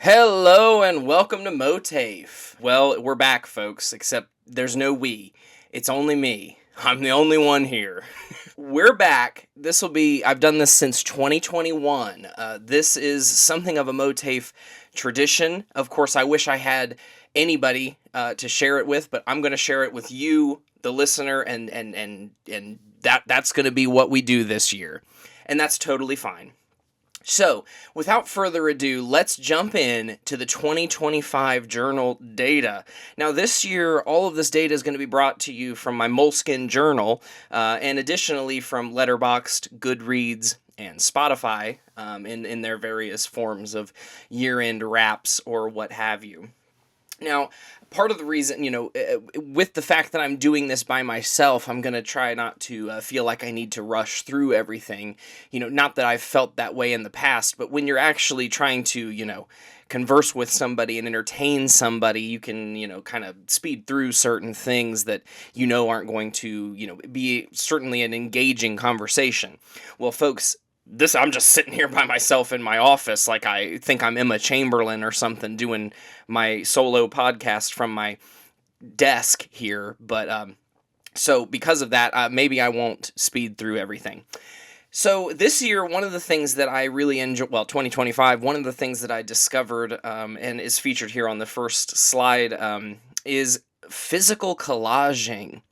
Hello and welcome to MOATAIF. Well, we're back, folks, except there's no we. It's only me. I'm the only one here. We're back. I've done this since 2021. This is something of a MOATAIF tradition. Of course, I wish I had anybody to share it with, but I'm going to share it with you, the listener, and that's going to be what we do this year. And that's totally fine. So, without further ado, let's jump in to the 2025 journal data. Now, this year, all of this data is going to be brought to you from my Moleskine journal, and additionally from Letterboxd, Goodreads, and Spotify, in their various forms of year-end wraps or what have you. Now, part of the reason, with the fact that I'm doing this by myself, I'm going to try not to feel like I need to rush through everything. Not that I've felt that way in the past, but when you're actually trying to, converse with somebody and entertain somebody, you can, kind of speed through certain things that aren't going to, be certainly an engaging conversation. Well, folks, I'm just sitting here by myself in my office like I think I'm Emma Chamberlain or something doing my solo podcast from my desk here. But so because of that, maybe I won't speed through everything. So this year, one of the things that I really enjoy, 2025, one of the things that I discovered and is featured here on the first slide is physical collaging.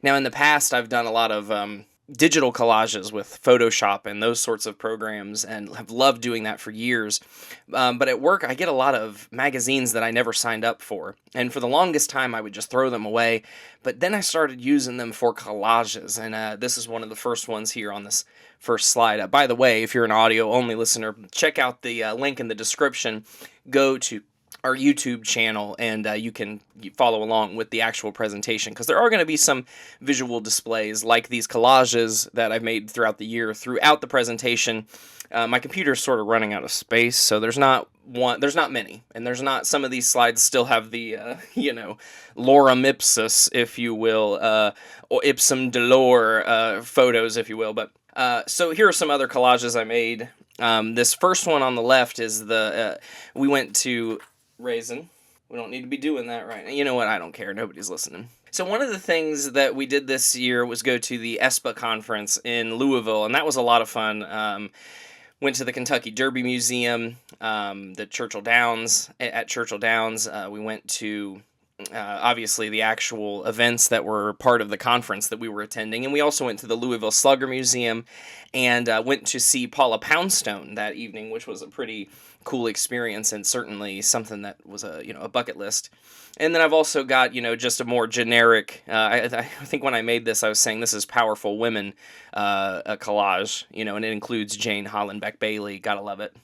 Now, in the past, I've done a lot of digital collages with Photoshop and those sorts of programs and have loved doing that for years. But at work, I get a lot of magazines that I never signed up for. And for the longest time, I would just throw them away. But then I started using them for collages. And this is one of the first ones here on this first slide. By the way, if you're an audio-only listener, check out the link in the description. Go to our YouTube channel, and you can follow along with the actual presentation, because there are going to be some visual displays like these collages that I've made throughout the year throughout the presentation. My computer's sort of running out of space, so there's not many, and some of these slides still have the lorem ipsus, if you will, or ipsum dolor photos, if you will. But so here are some other collages I made. This first one on the left is we went to Raisin. We don't need to be doing that right now. You know what? I don't care. Nobody's listening. So one of the things that we did this year was go to the ESPA conference in Louisville, and that was a lot of fun. Went to the Kentucky Derby Museum, at Churchill Downs. We went to obviously the actual events that were part of the conference that we were attending, and we also went to the Louisville Slugger Museum and went to see Paula Poundstone that evening, which was a pretty cool experience and certainly something that was a bucket list. And then I've also got just a more generic. I think when I made this, I was saying this is powerful women, a collage, and it includes Jane Hollenbeck Bailey. Gotta love it.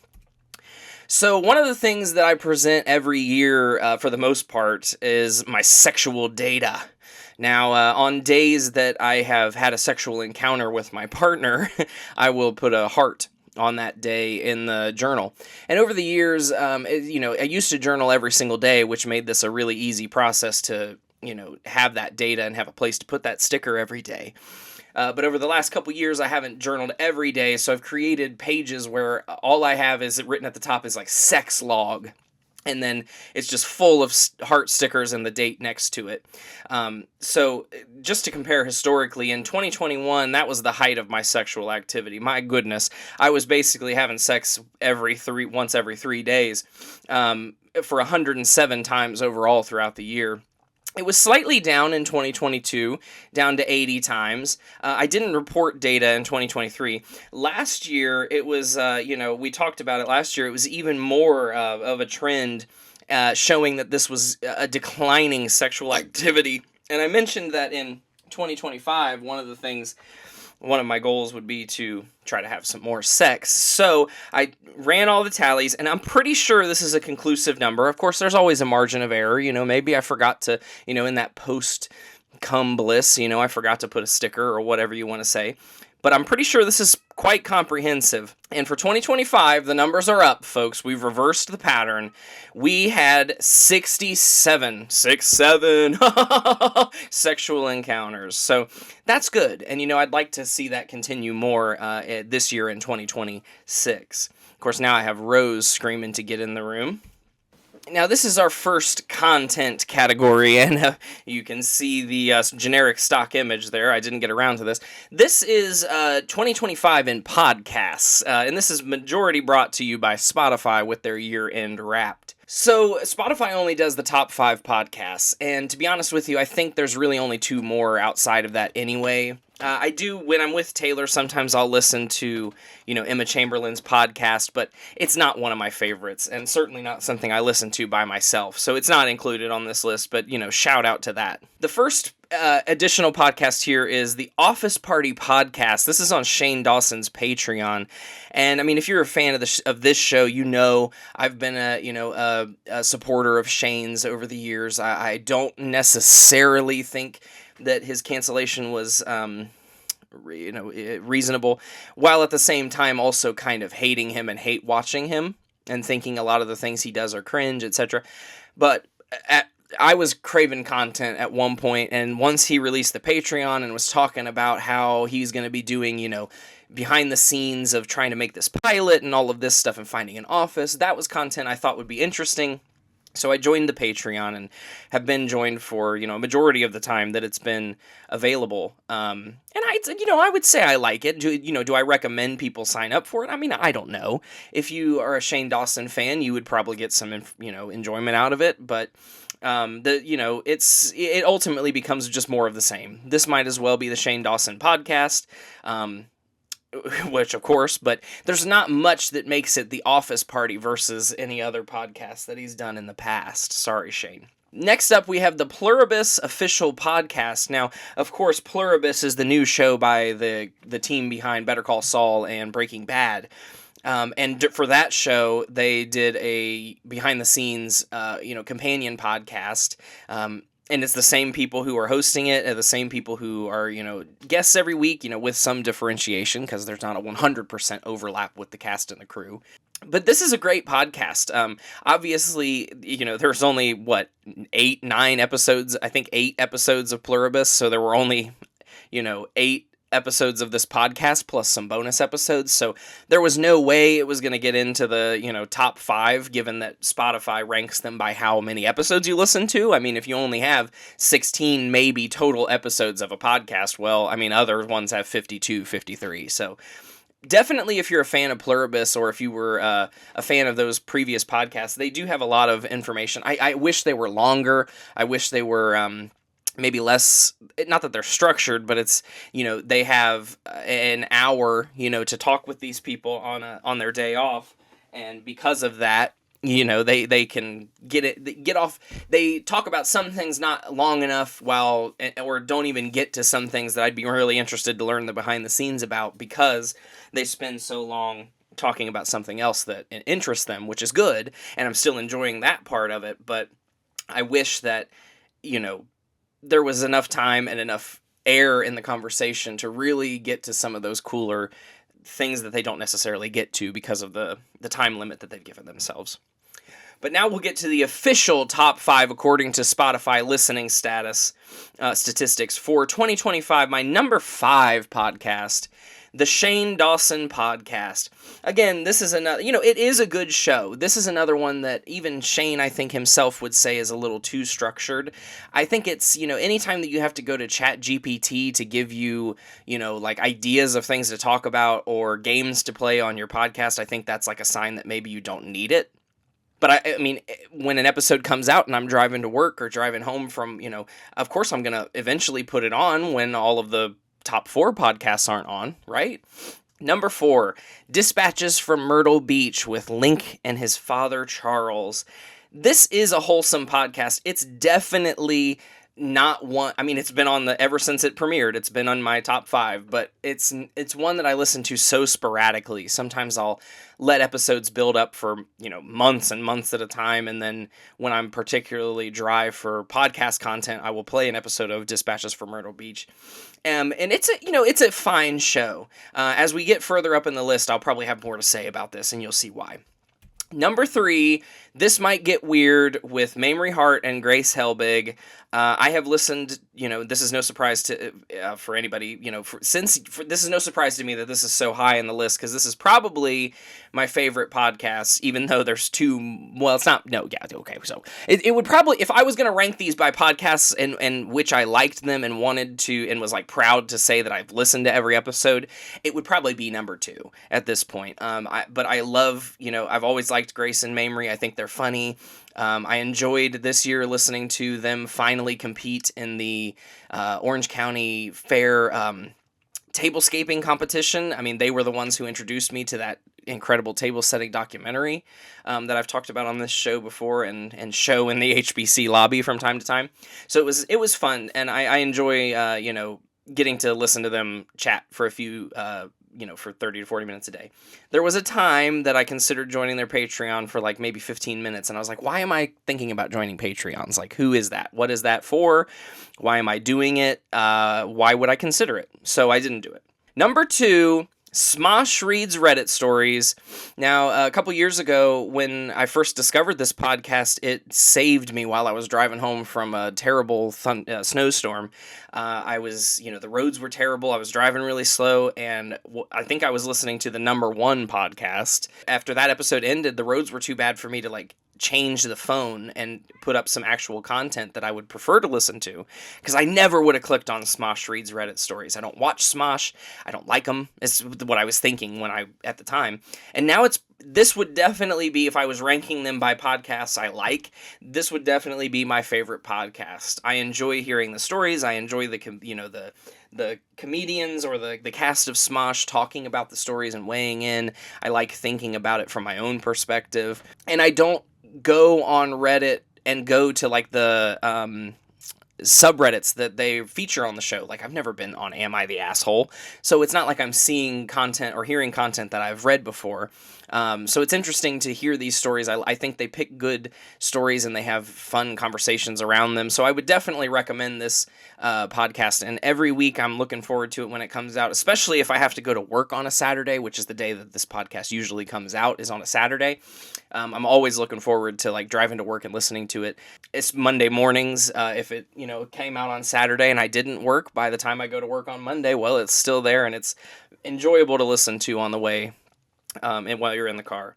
So one of the things that I present every year, for the most part, is my sexual data. Now, on days that I have had a sexual encounter with my partner, I will put a heart on that day in the journal. And over the years, I used to journal every single day, which made this a really easy process to, have that data and have a place to put that sticker every day. But over the last couple years, I haven't journaled every day, so I've created pages where all I have is written at the top is like sex log. And then it's just full of heart stickers and the date next to it. So just to compare historically, in 2021, that was the height of my sexual activity. My goodness, I was basically having sex once every 3 days, for 107 times overall throughout the year. It was slightly down in 2022, down to 80 times. I didn't report data in 2023. Last year, it was, we talked about it last year, it was even more of a trend, showing that this was a declining sexual activity. And I mentioned that in 2025, one of my goals would be to try to have some more sex. So I ran all the tallies, and I'm pretty sure this is a conclusive number. Of course, there's always a margin of error. Maybe I forgot to, in that post-cum bliss, I forgot to put a sticker or whatever you want to say. But I'm pretty sure this is quite comprehensive. And for 2025, the numbers are up, folks. We've reversed the pattern. We had 67 sexual encounters. So that's good. And, I'd like to see that continue more this year in 2026. Of course, now I have Rose screaming to get in the room. Now, this is our first content category, and you can see the generic stock image there. I didn't get around to this. This is 2025 in podcasts, and this is majority brought to you by Spotify with their year-end Wrapped. So, Spotify only does the top 5 podcasts, and to be honest with you, I think there's really only 2 more outside of that anyway. I do, when I'm with Taylor, sometimes I'll listen to, Emma Chamberlain's podcast, but it's not one of my favorites, and certainly not something I listen to by myself, so it's not included on this list, but, shout out to that. The first additional podcast here is the Office Party Podcast. This is on Shane Dawson's Patreon, and, if you're a fan of this show, I've been a supporter of Shane's over the years. I don't necessarily think that his cancellation was, reasonable, while at the same time also kind of hating him and hate watching him and thinking a lot of the things he does are cringe, etc. But I was craving content at one point, and once he released the Patreon and was talking about how he's going to be doing, behind the scenes of trying to make this pilot and all of this stuff and finding an office, that was content I thought would be interesting. So I joined the Patreon and have been joined for, a majority of the time that it's been available. And I would say I like it. Do I recommend people sign up for it? I don't know. If you are a Shane Dawson fan, you would probably get some, enjoyment out of it. But it ultimately becomes just more of the same. This might as well be the Shane Dawson podcast. Which, of course, but there's not much that makes it the Office Party versus any other podcast that he's done in the past. Sorry, Shane. Next up, we have the Pluribus official podcast. Now, of course, Pluribus is the new show by the team behind Better Call Saul and Breaking Bad. And for that show, they did a behind-the-scenes, companion podcast. And it's the same people who are hosting it, and the same people who are, guests every week, with some differentiation, because there's not a 100% overlap with the cast and the crew. But this is a great podcast. Obviously, there's only, 8, 9 episodes, I think 8 episodes of Pluribus, so there were only, 8 episodes of this podcast plus some bonus episodes, so there was no way it was going to get into the top 5, given that Spotify ranks them by how many episodes you listen to. If you only have 16 maybe total episodes of a podcast, well, other ones have 52, 53, so definitely if you're a fan of Pluribus, or if you were a fan of those previous podcasts, they do have a lot of information. I wish they were longer. I wish they were maybe less, not that they're structured, but it's, they have an hour, to talk with these people on their day off. And because of that, they can get off. They talk about some things not long enough or don't even get to some things that I'd be really interested to learn the behind the scenes about, because they spend so long talking about something else that interests them, which is good. And I'm still enjoying that part of it. But I wish that, there was enough time and enough air in the conversation to really get to some of those cooler things that they don't necessarily get to because of the time limit that they've given themselves. But now we'll get to the official top 5 according to Spotify listening statistics for 2025. My number 5 podcast, the Shane Dawson Podcast. Again, this is another, it is a good show. This is another one that even Shane, I think himself would say is a little too structured. I think it's, anytime that you have to go to ChatGPT to give you, ideas of things to talk about or games to play on your podcast, I think that's like a sign that maybe you don't need it. But when an episode comes out and I'm driving to work or driving home from, of course I'm going to eventually put it on when all of the top 4 podcasts aren't on, right? Number 4, Dispatches from Myrtle Beach with Link and his father, Charles. This is a wholesome podcast. It's definitely not one, it's been on ever since it premiered, it's been on my top 5, but it's one that I listen to so sporadically. Sometimes I'll let episodes build up for, months and months at a time, and then when I'm particularly dry for podcast content, I will play an episode of Dispatches from Myrtle Beach. And it's a fine show. As we get further up in the list, I'll probably have more to say about this, and you'll see why. Number 3, This might get weird with Mamrie Hart and Grace Helbig. I have listened, this is no surprise to for anybody, this is no surprise to me that this is so high on the list, because this is probably my favorite podcast, even though there's two, well, it's not, no, yeah, okay, so it would probably, if I was going to rank these by podcasts and which I liked them and wanted to, and was like proud to say that I've listened to every episode, it would probably be number 2 at this point. But I love, I've always liked Grace and Mamrie. I think they're funny. I enjoyed this year listening to them finally compete in the Orange County Fair tablescaping competition. I mean, they were the ones who introduced me to that incredible table setting documentary that I've talked about on this show before, and show in the HBC lobby from time to time. So it was fun, and I enjoy getting to listen to them chat for a few for 30 to 40 minutes a day. There was a time that I considered joining their Patreon for like maybe 15 minutes, and I was like, why am I thinking about joining Patreons? Like, who is that? What is that for? Why am I doing it? Why would I consider it? So I didn't do it. Number 2, Smosh reads Reddit stories. Now, a couple years ago, when I first discovered this podcast, it saved me while I was driving home from a terrible snowstorm. I was, the roads were terrible. I was driving really slow, and I think I was listening to the number 1 podcast. After that episode ended, the roads were too bad for me to change the phone and put up some actual content that I would prefer to listen to, because I never would have clicked on Smosh reads Reddit stories. I don't watch Smosh. I don't like them. It's what I was thinking at the time. And now this would definitely be, if I was ranking them by podcasts I like, this would definitely be my favorite podcast. I enjoy hearing the stories. I enjoy the comedians or the cast of Smosh talking about the stories and weighing in. I like thinking about it from my own perspective. And I don't go on Reddit and go to the subreddits that they feature on the show. Like, I've never been on Am I the Asshole? So it's not like I'm seeing content or hearing content that I've read before. So it's interesting to hear these stories. I think they pick good stories and they have fun conversations around them. So I would definitely recommend this podcast. And every week I'm looking forward to it when it comes out, especially if I have to go to work on a Saturday, which is the day that this podcast usually comes out, is on a Saturday. I'm always looking forward to driving to work and listening to it. It's Monday mornings. If it came out on Saturday and I didn't work, by the time I go to work on Monday, well, it's still there and it's enjoyable to listen to on the way and while you're in the car.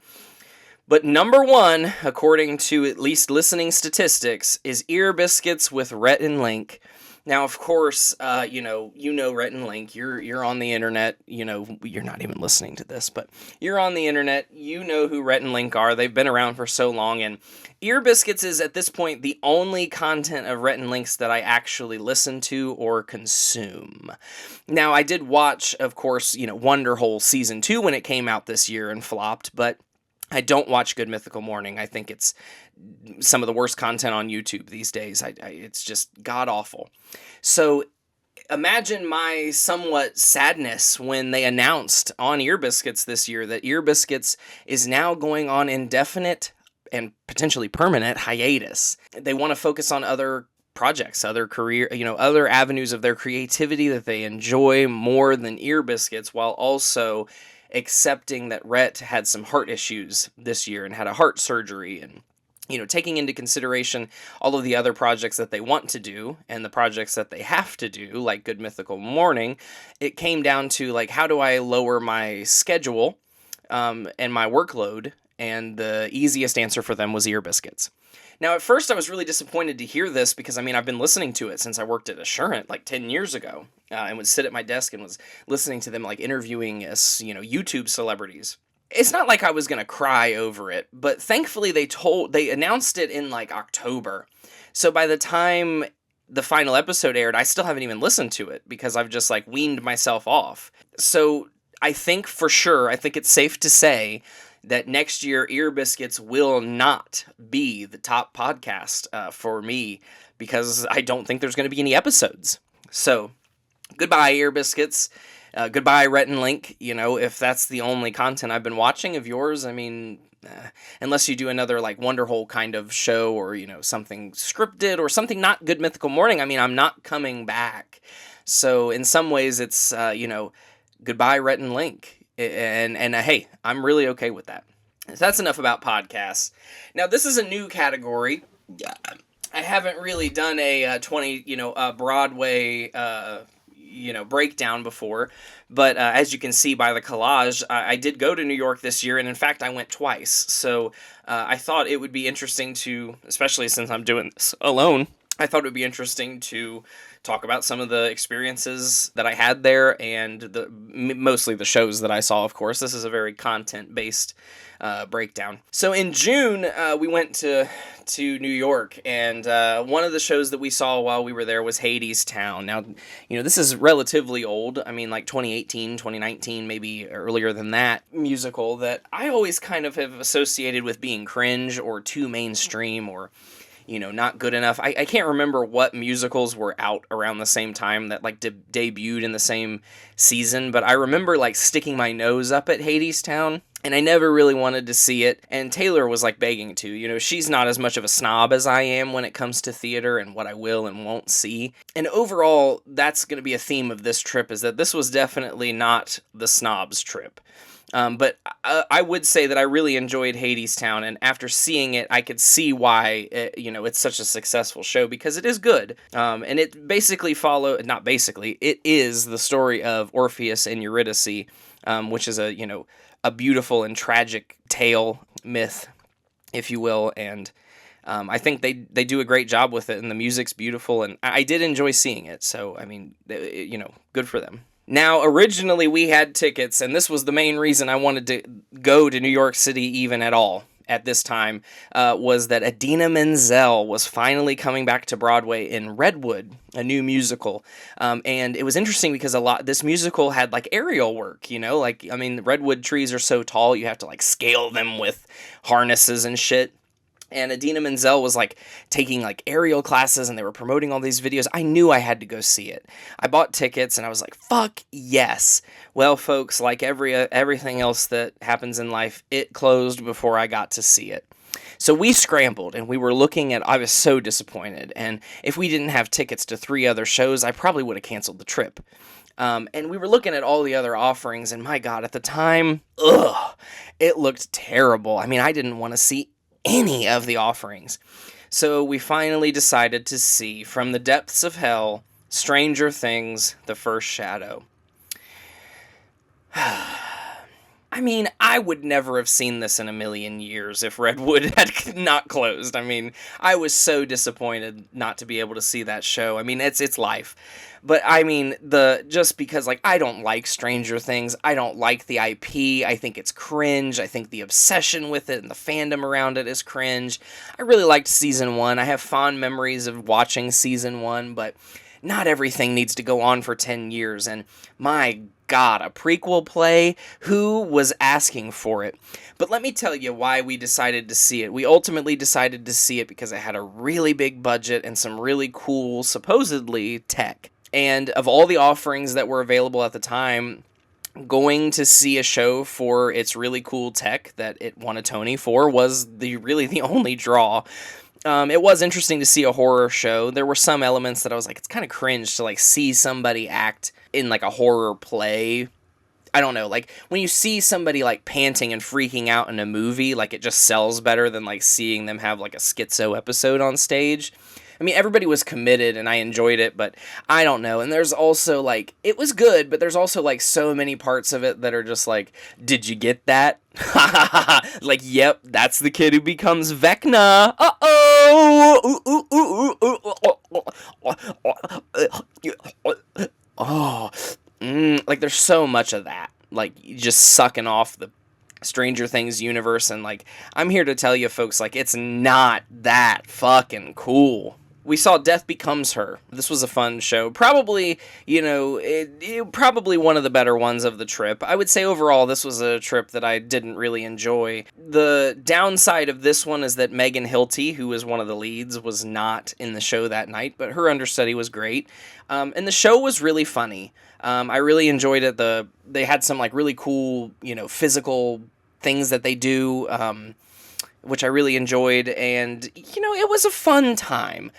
But number 1, according to at least listening statistics, is Ear Biscuits with Rhett and Link. Now, of course, Rhett and Link. You're on the internet. You're not even listening to this, but you're on the internet. You know who Rhett and Link are. They've been around for so long, and Ear Biscuits is at this point the only content of Rhett and Link's that I actually listen to or consume. Now, I did watch, of course, Wonderhole Season 2 when it came out this year and flopped, but I don't watch Good Mythical Morning. I think it's some of the worst content on YouTube these days. It's just god-awful. So imagine my somewhat sadness when they announced on Ear Biscuits this year that Ear Biscuits is now going on indefinite and potentially permanent hiatus. They want to focus on other projects, other career, other avenues of their creativity that they enjoy more than Ear Biscuits, while also accepting that Rhett had some heart issues this year and had a heart surgery, and taking into consideration all of the other projects that they want to do and the projects that they have to do, like Good Mythical Morning, it came down to how do I lower my schedule and my workload, and the easiest answer for them was Ear Biscuits. Now, at first, I was really disappointed to hear this because, I've been listening to it since I worked at Assurant 10 years ago, and would sit at my desk and was listening to them interviewing YouTube celebrities. It's not like I was going to cry over it, but thankfully they announced it in October. So by the time the final episode aired, I still haven't even listened to it because I've just weaned myself off. So I think it's safe to say that next year Ear Biscuits will not be the top podcast for me, because I don't think there's going to be any episodes. So goodbye, Ear Biscuits. Goodbye, Rhett and Link. If that's the only content I've been watching of yours, unless you do another Wonderhole kind of show, or something scripted or something not Good Mythical Morning, I'm not coming back. So in some ways it's goodbye, Rhett and Link. And hey, I'm really okay with that. So that's enough about podcasts. Now, this is a new category. I haven't really done a 20, Broadway, breakdown before. But as you can see by the collage, I did go to New York this year, and in fact, I went twice. So I thought it would be interesting to, especially since I'm doing this alone, I thought it would be interesting to talk about some of the experiences that I had there and mostly the shows that I saw, of course. This is a very content-based breakdown. So in June, we went to New York, and one of the shows that we saw while we were there was Hadestown. Now, this is relatively old. I mean, like 2018, 2019, maybe earlier than that, musical that I always kind of have associated with being cringe or too mainstream or not good enough. I can't remember what musicals were out around the same time that like debuted in the same season, but I remember like sticking my nose up at Hadestown, and I never really wanted to see it, and Taylor was like begging to. She's not as much of a snob as I am when it comes to theater and what I will and won't see. And overall, that's going to be a theme of this trip, is that this was definitely not the snob's trip. But I would say that I really enjoyed Hadestown, and after seeing it, I could see why it's such a successful show, because it is good. And it basically it is the story of Orpheus and Eurydice, which is a beautiful and tragic tale, myth, if you will, and I think they do a great job with it, and the music's beautiful, and I did enjoy seeing it. So I mean, good for them. Now, originally we had tickets, and this was the main reason I wanted to go to New York City even at all at this time, was that Idina Menzel was finally coming back to Broadway in Redwood, a new musical. And it was interesting because this musical had like aerial work, the redwood trees are so tall, you have to like scale them with harnesses and shit. And Idina Menzel was like taking like aerial classes, and they were promoting all these videos. I knew I had to go see it. I bought tickets, and I was like, fuck yes. Well, folks, like everything else that happens in life, it closed before I got to see it. So we scrambled, and I was so disappointed. And if we didn't have tickets to 3 other shows, I probably would have canceled the trip. And we were looking at all the other offerings, and my God, at the time, it looked terrible. I mean, I didn't want to see any of the offerings. So we finally decided to see From the Depths of Hell, Stranger Things, The First Shadow. I mean, I would never have seen this in a million years if Redwood had not closed. I mean, I was so disappointed not to be able to see that show. I mean, it's life. But I mean, just because like I don't like Stranger Things, I don't like the IP, I think it's cringe, I think the obsession with it and the fandom around it is cringe. I really liked season 1. I have fond memories of watching season 1, but not everything needs to go on for 10 years, and my God, a prequel play? Who was asking for it? But let me tell you why we decided to see it. We ultimately decided to see it because it had a really big budget and some really cool, supposedly, tech. And of all the offerings that were available at the time, going to see a show for its really cool tech that it won a Tony for was really the only draw. It was interesting to see a horror show. There were some elements that I was like, it's kind of cringe to like see somebody act in like a horror play. I don't know, like when you see somebody like panting and freaking out in a movie, like it just sells better than like seeing them have like a schizo episode on stage. I mean, everybody was committed and I enjoyed it, but I don't know. And there's also like, it was good, but there's also like so many parts of it that are just like, did you get that? Like, yep, that's the kid who becomes Vecna. Like there's so much of that. Like just sucking off the Stranger Things universe, and like I'm here to tell you folks, like it's not that fucking cool. We saw Death Becomes Her. This was a fun show. Probably, probably one of the better ones of the trip. I would say overall this was a trip that I didn't really enjoy. The downside of this one is that Megan Hilty, who was one of the leads, was not in the show that night, but her understudy was great. And the show was really funny. I really enjoyed it. They had some like really cool, physical things that they do. which I really enjoyed, and, it was a fun time.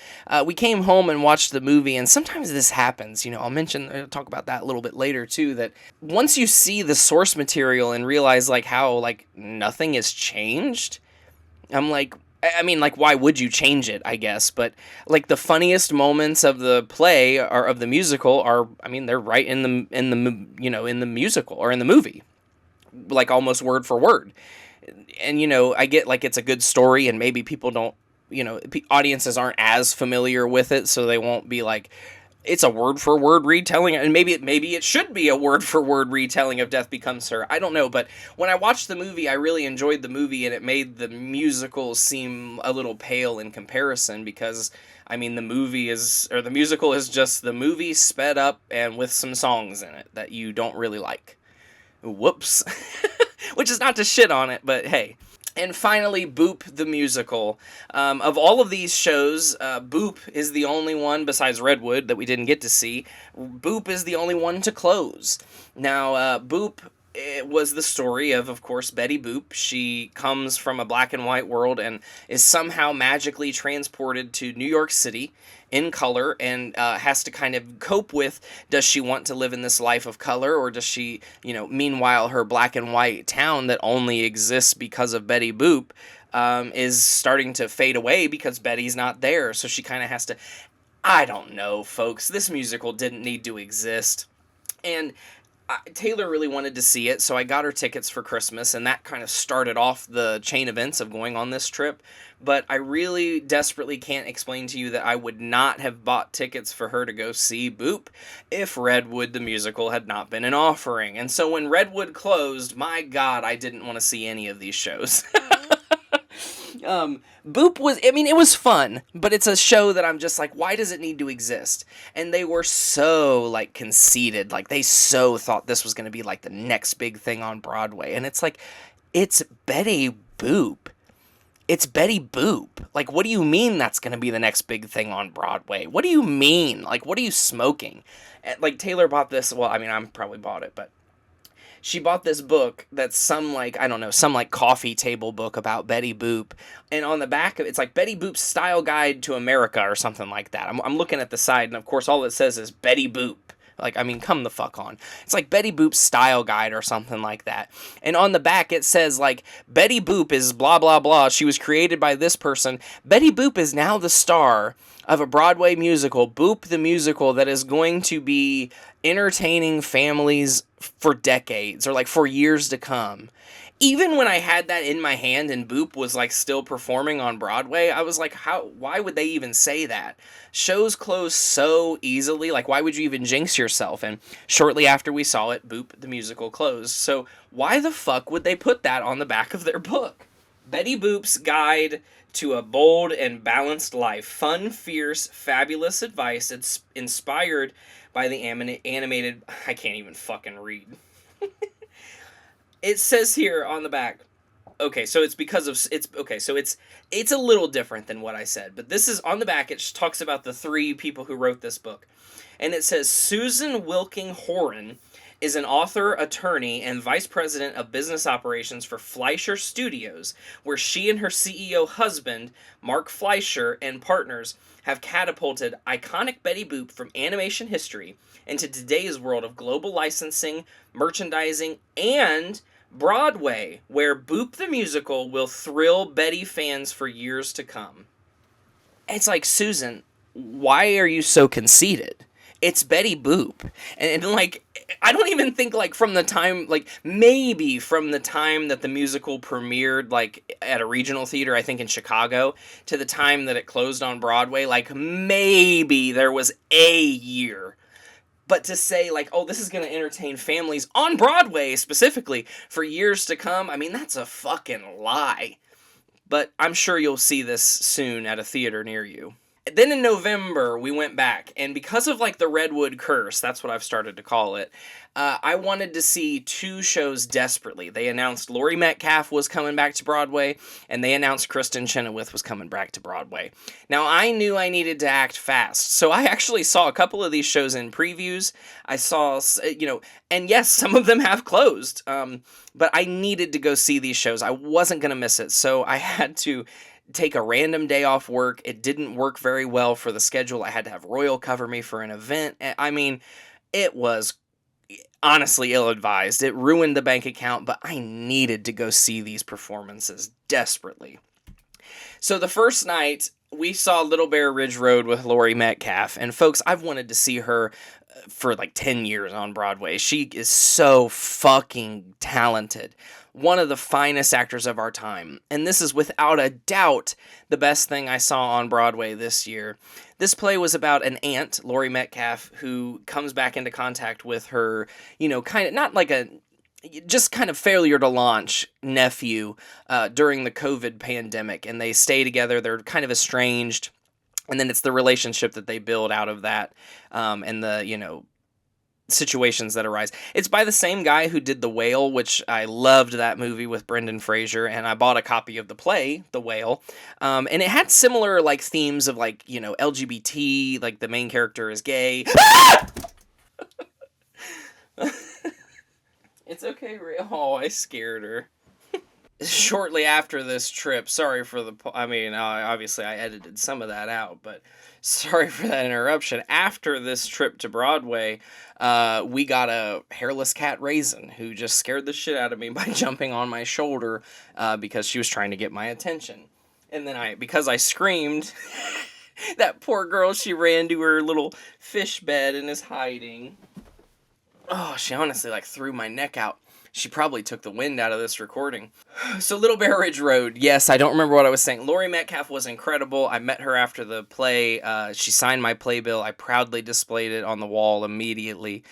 We came home and watched the movie, and sometimes this happens, I'll talk about that a little bit later, too, that once you see the source material and realize, like, how, like, nothing has changed, I'm like, I mean, like, why would you change it, I guess, but, like, the funniest moments of the play, or of the musical, are, I mean, they're right in the musical, or in the movie, like, almost word for word. And I get, like, it's a good story, and maybe people don't, audiences aren't as familiar with it, so they won't be like, it's a word for word retelling, and maybe it should be a word for word retelling of Death Becomes Her. I don't know, but when I watched the movie, I really enjoyed the movie, and it made the musical seem a little pale in comparison, because I mean, the musical is just the movie sped up and with some songs in it that you don't really like. Whoops. Which is not to shit on it, but hey. And finally, Boop the Musical. Of all of these shows, Boop is the only one, besides Redwood, that we didn't get to see. Boop is the only one to close. Now, Boop, it was the story of course, Betty Boop. She comes from a black and white world and is somehow magically transported to New York City in color, and has to kind of cope with, does she want to live in this life of color, or does she, meanwhile, her black and white town that only exists because of Betty Boop is starting to fade away because Betty's not there, so she kind of has to, I don't know, folks, this musical didn't need to exist, and Taylor really wanted to see it, so I got her tickets for Christmas, and that kind of started off the chain events of going on this trip. But I really desperately can't explain to you that I would not have bought tickets for her to go see Boop if Redwood the Musical had not been an offering. And so when Redwood closed, my God, I didn't want to see any of these shows. Boop was, I mean, it was fun, but it's a show that I'm just like, why does it need to exist? And they were so, like, conceited, like, they so thought this was going to be, like, the next big thing on Broadway, and it's like, it's Betty Boop. It's Betty Boop. Like, what do you mean that's going to be the next big thing on Broadway? What do you mean? Like, what are you smoking? Like, Taylor bought this, well, I mean, I probably bought it, but she bought this book that's some, like, I don't know, some, like, coffee table book about Betty Boop, and on the back of it, it's like Betty Boop's Style Guide to America or something like that. I'm looking at the side, and of course all it says is Betty Boop. Like, I mean, come the fuck on. It's like Betty Boop's Style Guide or something like that. And on the back it says, like, Betty Boop is blah blah blah, she was created by this person. Betty Boop is now the star of a Broadway musical, Boop the Musical, that is going to be entertaining families for decades, or like for years to come. Even when I had that in my hand and Boop was, like, still performing on Broadway, I was like, why would they even say that? Shows close so easily, like, why would you even jinx yourself? And shortly after we saw it, Boop the Musical closed. So why the fuck would they put that on the back of their book? Betty Boop's Guide to a Bold and Balanced Life. Fun, fierce, fabulous advice. It's inspired by the animated... I can't even fucking read. It says here on the back, okay, so it's because of, it's a little different than what I said, but this is, on the back, it talks about the three people who wrote this book, and it says, Susan Wilking Horan is an author, attorney, and vice president of business operations for Fleischer Studios, where she and her CEO husband, Mark Fleischer, and partners have catapulted iconic Betty Boop from animation history into today's world of global licensing, merchandising, and Broadway, where Boop the Musical will thrill Betty fans for years to come. It's like, Susan, why are you so conceited? It's Betty Boop. And like, I don't even think, like, from the time, like, maybe from the time that the musical premiered, like, at a regional theater, I think in Chicago, to the time that it closed on Broadway, like, maybe there was a year. But to say, like, oh, this is going to entertain families on Broadway specifically for years to come, I mean, that's a fucking lie. But I'm sure you'll see this soon at a theater near you. Then in November, we went back, and because of like the Redwood Curse, that's what I've started to call it, I wanted to see two shows desperately. They announced Laurie Metcalf was coming back to Broadway, and they announced Kristen Chenoweth was coming back to Broadway. Now, I knew I needed to act fast, so I actually saw a couple of these shows in previews. I saw, and yes, some of them have closed, but I needed to go see these shows. I wasn't going to miss it, so I had to take a random day off work. It didn't work very well for the schedule. I had to have Royal cover me for an event. I mean, it was honestly ill-advised. It ruined the bank account, but I needed to go see these performances desperately. So the first night, we saw Little Bear Ridge Road with Laurie Metcalf, and folks, I've wanted to see her for like 10 years on Broadway. She is so fucking talented. One of the finest actors of our time. And this is without a doubt the best thing I saw on Broadway this year. This play was about an aunt, Laurie Metcalf, who comes back into contact with her, kind of, not like just kind of failure to launch nephew during the COVID pandemic. And they stay together. They're kind of estranged. And then it's the relationship that they build out of that, and the, situations that arise. It's by the same guy who did The Whale, which I loved that movie with Brendan Fraser, and I bought a copy of the play, The Whale, and it had similar, like, themes of, like, LGBT, like, the main character is gay. It's okay, oh, I scared her. Shortly after this trip, sorry for obviously I edited some of that out, but sorry for that interruption. After this trip to Broadway, we got a hairless cat Raisin who just scared the shit out of me by jumping on my shoulder because she was trying to get my attention. And then because I screamed, that poor girl, she ran to her little fish bed and is hiding. Oh, she honestly threw my neck out. She probably took the wind out of this recording. So Little Bear Ridge Road. Yes, I don't remember what I was saying. Laurie Metcalf was incredible. I met her after the play. She signed my playbill. I proudly displayed it on the wall immediately.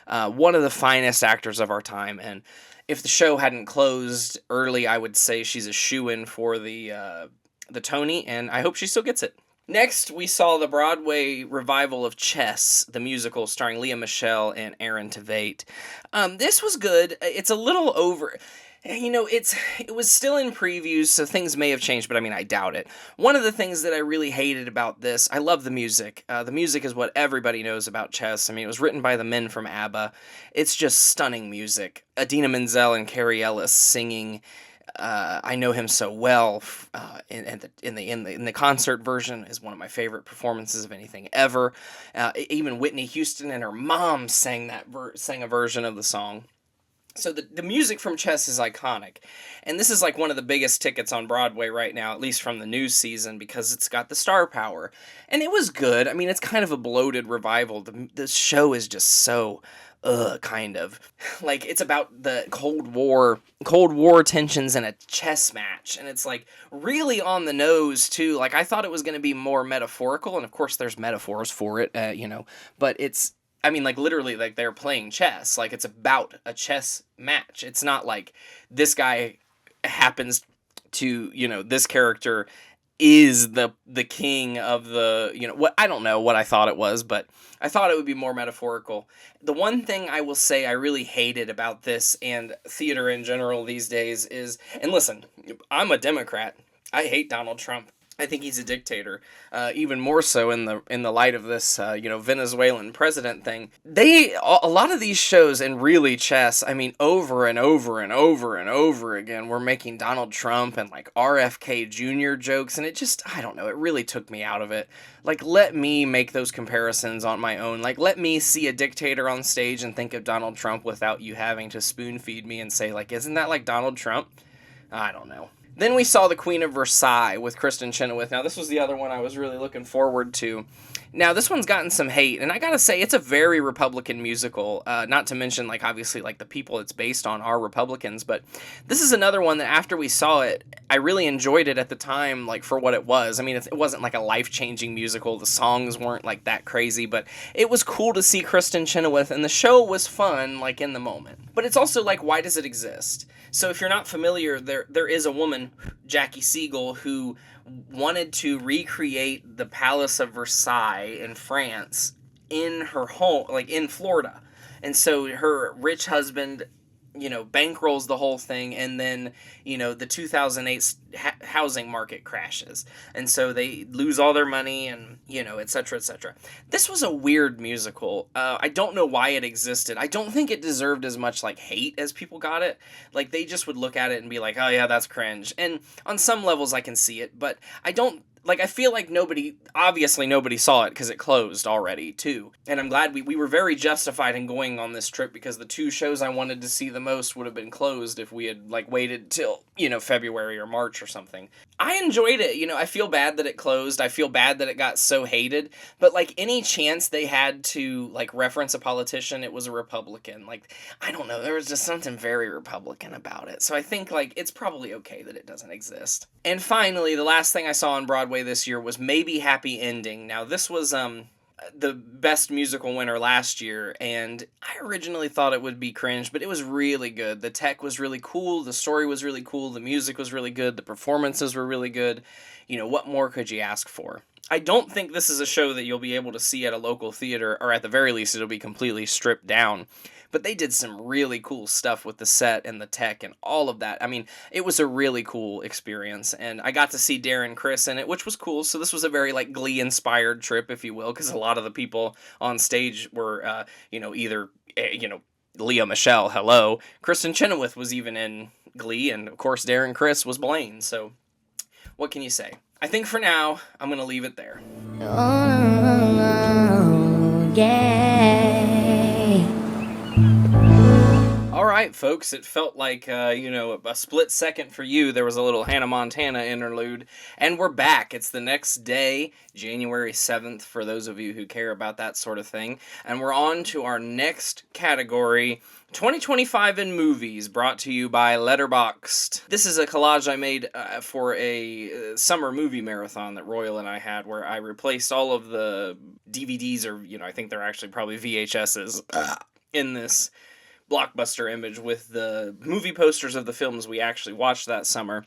One of the finest actors of our time. And if the show hadn't closed early, I would say she's a shoo-in for the Tony, and I hope she still gets it. Next, we saw the Broadway revival of Chess, the musical starring Leah Michele and Aaron Tveit. This was good. It's a little over... it was still in previews, so things may have changed, but I doubt it. One of the things that I really hated about this, I love the music. The music is what everybody knows about Chess. It was written by the men from ABBA. It's just stunning music. Idina Menzel and Carrie Ellis singing... I know him so well. In the concert version is one of my favorite performances of anything ever. Even Whitney Houston and her mom sang a version of the song. So the music from Chess is iconic, and this is one of the biggest tickets on Broadway right now, at least from the new season, because it's got the star power, and it was good. It's kind of a bloated revival. The show is just so. Kind of. It's about the Cold War tensions in a chess match, and it's, really on the nose, too. I thought it was going to be more metaphorical, and of course there's metaphors for it, but it's, literally, they're playing chess. It's about a chess match. It's not this guy happens to, this character is the king of the, what, I don't know what I thought it was, but I thought it would be more metaphorical. The one thing I will say I really hated about this and theater in general these days is, and listen, I'm a Democrat. I hate Donald Trump. I think he's a dictator, even more so in the light of this, Venezuelan president thing. A lot of these shows, and really Chess, over and over and over and over again, we're making Donald Trump and RFK Jr. jokes, and it just, I don't know, it really took me out of it. Let me make those comparisons on my own. Let me see a dictator on stage and think of Donald Trump without you having to spoon feed me and say, isn't that like Donald Trump? I don't know. Then we saw The Queen of Versailles with Kristen Chenoweth. Now, this was the other one I was really looking forward to. Now, this one's gotten some hate, and I gotta say, it's a very Republican musical, not to mention, obviously, the people it's based on are Republicans, but this is another one that after we saw it, I really enjoyed it at the time, for what it was. It wasn't, a life-changing musical. The songs weren't, that crazy, but it was cool to see Kristen Chenoweth, and the show was fun, in the moment. But it's also, why does it exist? So if you're not familiar, there is a woman woman, Jackie Siegel, who wanted to recreate the Palace of Versailles in France in her home, like in Florida. And so her rich husband, bankrolls the whole thing, and then, the 2008 housing market crashes. And so they lose all their money and, et cetera, et cetera. This was a weird musical. I don't know why it existed. I don't think it deserved as much, hate as people got it. Like, they just would look at it and be like, oh, yeah, that's cringe. And on some levels, I can see it, but I feel like obviously nobody saw it because it closed already, too. And I'm glad we were very justified in going on this trip, because the two shows I wanted to see the most would have been closed if we had, waited till, February or March or something. I enjoyed it. I feel bad that it closed. I feel bad that it got so hated. But, any chance they had to, reference a politician, it was a Republican. I don't know. There was just something very Republican about it. So I think, it's probably okay that it doesn't exist. And finally, the last thing I saw on Broadway this year was Maybe Happy Ending. Now, this was the best musical winner last year, and I originally thought it would be cringe, but it was really good. The tech was really cool, the story was really cool, the music was really good, the performances were really good. What more could you ask for? I don't think this is a show that you'll be able to see at a local theater, or at the very least it'll be completely stripped down. But they did some really cool stuff with the set and the tech and all of that. I mean, it was a really cool experience, and I got to see Darren Criss in it, which was cool. So this was a very, Glee-inspired trip, if you will, because a lot of the people on stage were, either, Leah Michele, hello. Kristen Chenoweth was even in Glee, and, of course, Darren Criss was Blaine. So what can you say? I think for now, I'm going to leave it there. Oh, yeah. All right, folks, it felt like, a split second for you. There was a little Hannah Montana interlude, and we're back. It's the next day, January 7th, for those of you who care about that sort of thing, and we're on to our next category, 2025 in movies, brought to you by Letterboxd. This is a collage I made for a summer movie marathon that Royal and I had, where I replaced all of the DVDs, or, I think they're actually probably VHSs, in this blockbuster image with the movie posters of the films we actually watched that summer.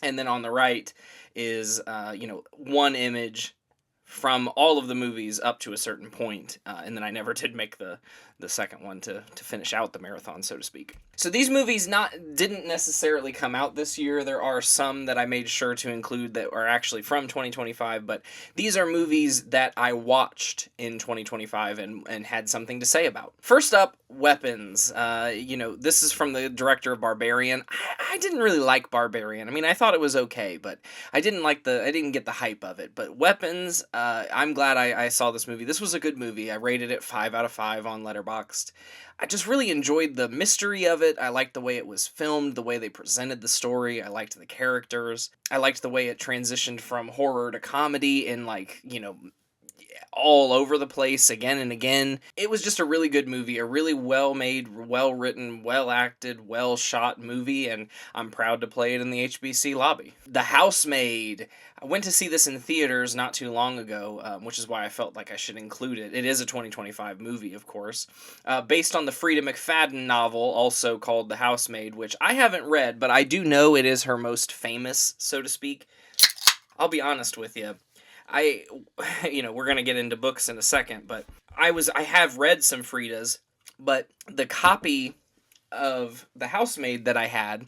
And then on the right is, one image from all of the movies up to a certain point. And then I never did make the second one to finish out the marathon, so to speak. So these movies didn't necessarily come out this year. There are some that I made sure to include that are actually from 2025, but these are movies that I watched in 2025 and had something to say about. First up, Weapons. This is from the director of Barbarian. I didn't really like Barbarian. I mean, I thought it was okay, but I didn't get the hype of it. But Weapons, I'm glad I saw this movie. This was a good movie. I rated it 5 out of 5 on Letterboxd. I just really enjoyed the mystery of it. I liked the way it was filmed, the way they presented the story. I liked the characters. I liked the way it transitioned from horror to comedy in all over the place again and again. It was just a really good movie, a really well-made, well-written, well-acted, well-shot movie, and I'm proud to play it in the HBC lobby. The Housemaid. I went to see this in theaters not too long ago, which is why I felt like I should include it. It is a 2025 movie, of course, based on the Frida McFadden novel, also called The Housemaid, which I haven't read, but I do know it is her most famous, so to speak. I'll be honest with you. We're going to get into books in a second, but I have read some Fridas, but the copy of The Housemaid that I had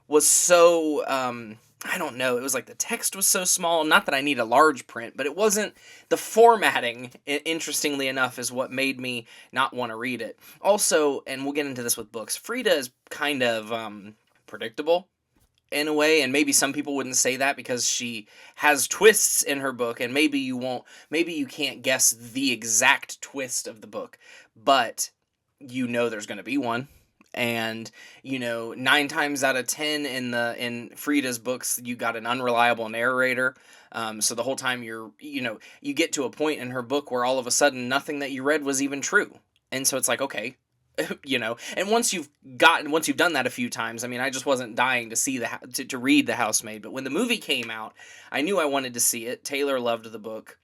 was so, I don't know, it was the text was so small, not that I need a large print, but it wasn't, the formatting, interestingly enough, is what made me not want to read it. Also, and we'll get into this with books, Frida is kind of, predictable in a way, and maybe some people wouldn't say that because she has twists in her book, and maybe you can't guess the exact twist of the book, but there's going to be one. And 9 times out of 10 in Frida's books, you got an unreliable narrator. So the whole time you get to a point in her book where all of a sudden nothing that you read was even true, and so it's like, okay. And once you've done that a few times, I mean, I just wasn't dying to see to read The Housemaid, but when the movie came out, I knew I wanted to see it. Taylor loved the book.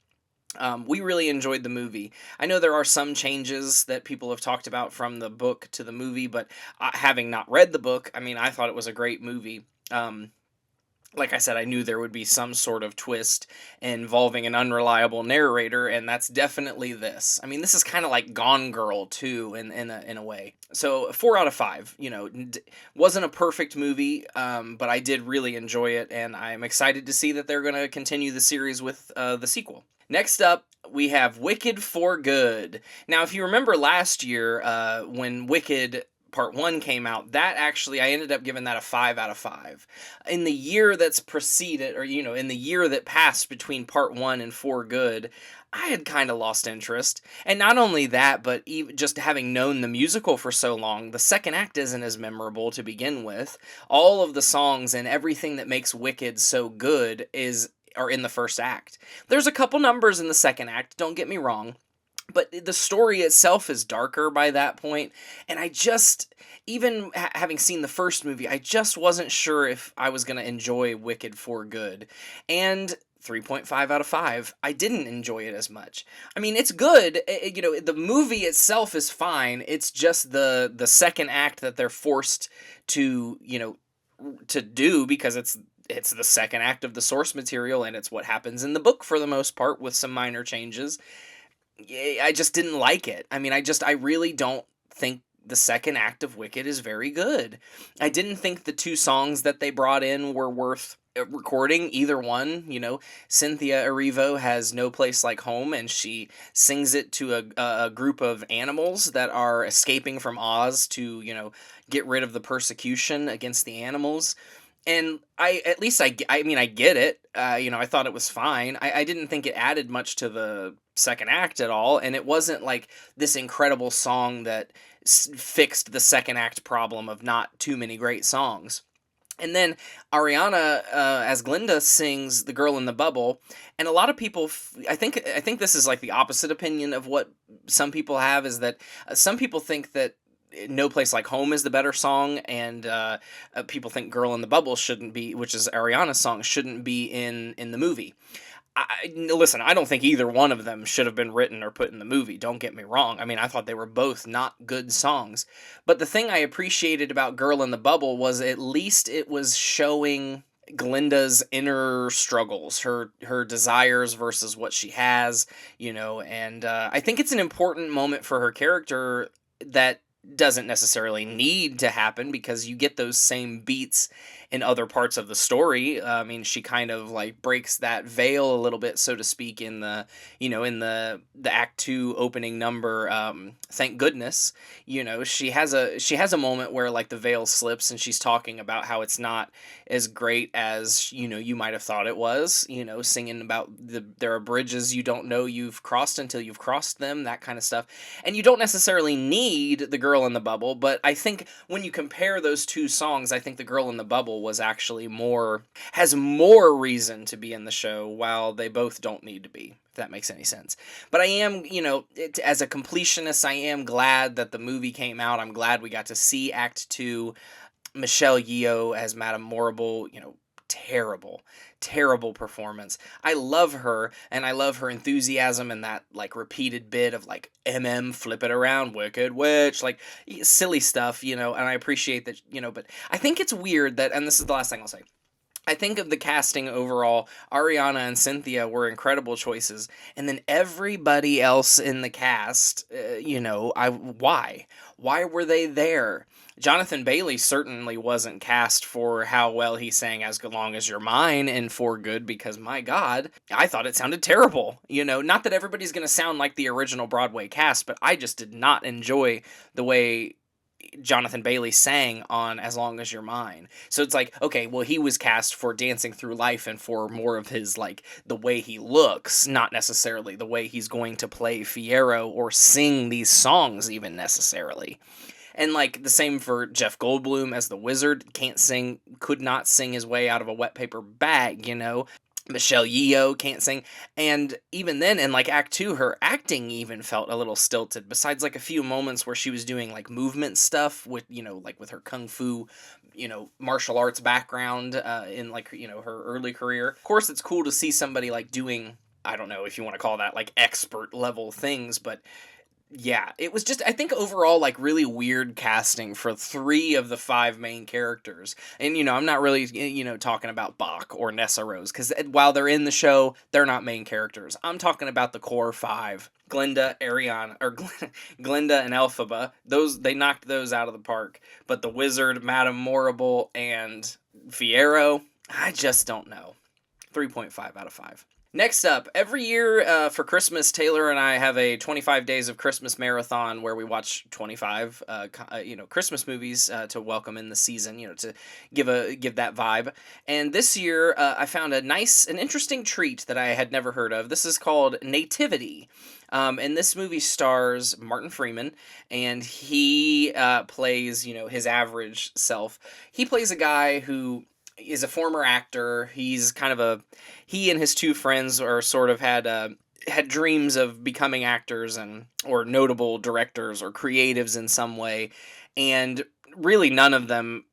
We really enjoyed the movie. I know there are some changes that people have talked about from the book to the movie, but having not read the book, I mean, I thought it was a great movie. like I said, I knew there would be some sort of twist involving an unreliable narrator, and that's definitely this. I mean, this is kind of like Gone Girl too, in a way. So 4 out of 5. Wasn't a perfect movie, but I did really enjoy it, and I'm excited to see that they're going to continue the series with the sequel. Next up, we have Wicked for Good. Now, if you remember last year, when Wicked Part 1 came out, that actually, I ended up giving that a 5 out of 5. In the year that's preceded, or, in the year that passed between Part 1 and For Good, I had kind of lost interest. And not only that, but even just having known the musical for so long, the second act isn't as memorable to begin with. All of the songs and everything that makes Wicked so good are in the first act. There's a couple numbers in the second act, don't get me wrong, but the story itself is darker by that point, and I just, even having seen the first movie, I just wasn't sure if I was going to enjoy Wicked for Good. And 3.5 out of 5, I didn't enjoy it as much. I mean, it's good. The movie itself is fine. It's just the second act that they're forced to, to do, because it's the second act of the source material, and it's what happens in the book for the most part, with some minor changes. I just didn't like it. I mean, I really don't think the second act of Wicked is very good. I didn't think the 2 songs that they brought in were worth recording, either one. Cynthia Erivo has No Place Like Home, and she sings it to a group of animals that are escaping from Oz to, get rid of the persecution against the animals. And I get it. I thought it was fine. I didn't think it added much to the second act at all, and it wasn't like this incredible song that fixed the second act problem of not too many great songs. And then Ariana, as Glinda, sings "The Girl in the Bubble," and a lot of people, I think this is like the opposite opinion of what some people have, is that some people think that No Place Like Home is the better song, and people think Girl in the Bubble shouldn't be, which is Ariana's song, shouldn't be in the movie. Listen, I don't think either one of them should have been written or put in the movie, don't get me wrong. I mean, I thought they were both not good songs. But the thing I appreciated about Girl in the Bubble was at least it was showing Glinda's inner struggles, her desires versus what she has, and I think it's an important moment for her character that doesn't necessarily need to happen, because you get those same beats in other parts of the story. I mean, she kind of like breaks that veil a little bit, so to speak, in the Act 2 opening number, Thank Goodness. She has a moment where like the veil slips, and she's talking about how it's not as great as you might have thought it was, singing about there are bridges you don't know you've crossed until you've crossed them, that kind of stuff. And you don't necessarily need The Girl in the Bubble, but I think when you compare those 2 songs, I think The Girl in the Bubble was actually has more reason to be in the show, while they both don't need to be, if that makes any sense. But I am, as a completionist, I am glad that the movie came out. I'm glad we got to see Act 2. Michelle Yeoh as Madame Morrible, terrible performance. I love her, and I love her enthusiasm and that like repeated bit of like flip it around, Wicked Witch, like silly stuff, and I appreciate that, but I think it's weird that, and this is the last thing I'll say, I think of the casting overall, Ariana and Cynthia were incredible choices, and then everybody else in the cast, why were they there? Jonathan Bailey certainly wasn't cast for how well he sang As Long As You're Mine and For Good, because my God, I thought it sounded terrible. Not that everybody's going to sound like the original Broadway cast, but I just did not enjoy the way Jonathan Bailey sang on As Long As You're Mine. So it's like, okay, well, he was cast for Dancing Through Life and for more of his, like, the way he looks, not necessarily the way he's going to play Fiyero or sing these songs even necessarily. And, like, the same for Jeff Goldblum as the wizard. Could not sing his way out of a wet paper bag, Michelle Yeoh can't sing. And even then, in, like, Act 2, her acting even felt a little stilted, besides, like, a few moments where she was doing, like, movement stuff with, like, with her kung fu, martial arts background in, like, her early career. Of course, it's cool to see somebody, like, doing, I don't know if you want to call that, like, expert level things, but Yeah, it was just, I think overall, like, really weird casting for three of the five main characters. And, I'm not really, talking about Bach or Nessa Rose, because while they're in the show, they're not main characters. I'm talking about the core five: Glinda, Ariana, or Glinda and Elphaba. They knocked those out of the park. But the Wizard, Madame Morrible, and Fiero, I just don't know. 3.5 out of 5. Next up, every year for Christmas, Taylor and I have a 25 Days of Christmas marathon where we watch 25, Christmas movies to welcome in the season, to give that vibe. And this year, I found an interesting treat that I had never heard of. This is called Nativity. And this movie stars Martin Freeman, and he plays, his average self. He plays a guy who is a former actor. He's he and his two friends are sort of had dreams of becoming actors or notable directors or creatives in some way, and really none of them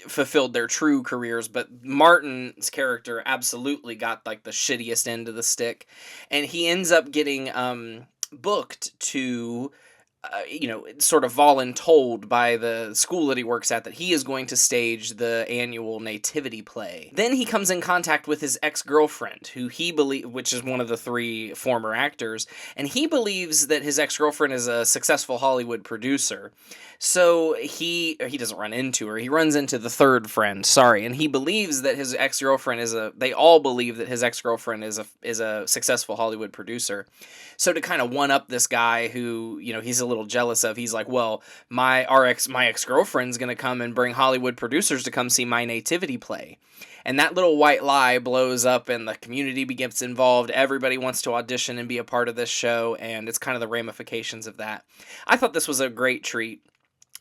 fulfilled their true careers, but Martin's character absolutely got like the shittiest end of the stick, and he ends up getting booked to sort of voluntold by the school that he works at that he is going to stage the annual nativity play. Then he comes in contact with his ex-girlfriend, which is one of the three former actors, and he believes that his ex-girlfriend is a successful Hollywood producer. So he doesn't run into her. He runs into the third friend, and he believes that his ex-girlfriend they all believe that his ex-girlfriend is a successful Hollywood producer. So to kind of one up this guy who, he's a little jealous of, he's like, well, my ex-girlfriend's going to come and bring Hollywood producers to come see my nativity play. And that little white lie blows up and the community gets involved. Everybody wants to audition and be a part of this show, and it's kind of the ramifications of that. I thought this was a great treat.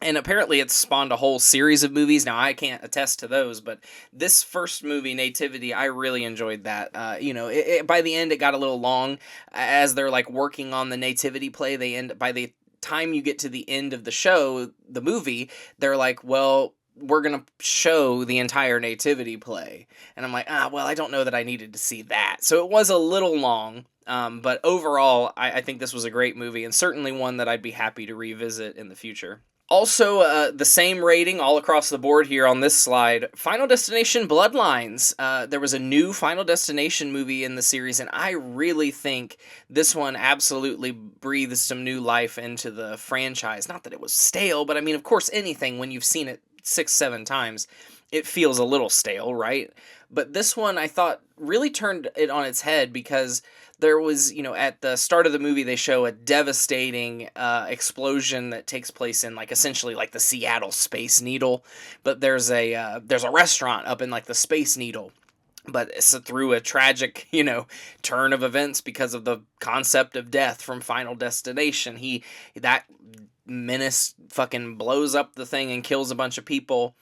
And apparently it's spawned a whole series of movies. Now, I can't attest to those, but this first movie, Nativity, I really enjoyed that. By the end, it got a little long. As they're, like, working on the nativity play, by the time you get to the end of the show, the movie, they're like, well, we're going to show the entire nativity play. And I'm like, well, I don't know that I needed to see that. So it was a little long. But overall, I think this was a great movie, and certainly one that I'd be happy to revisit in the future. Also, the same rating all across the board here on this slide. Final Destination Bloodlines. There was a new Final Destination movie in the series, and I really think this one absolutely breathes some new life into the franchise. Not that it was stale, but I mean, of course, anything, when you've seen it 6-7 times, it feels a little stale, right? But this one, I thought, really turned it on its head, because there was, at the start of the movie, they show a devastating explosion that takes place in, like, essentially, like, the Seattle Space Needle. But there's a restaurant up in, like, the Space Needle. But it's through a tragic, turn of events because of the concept of death from Final Destination. That menace fucking blows up the thing and kills a bunch of people.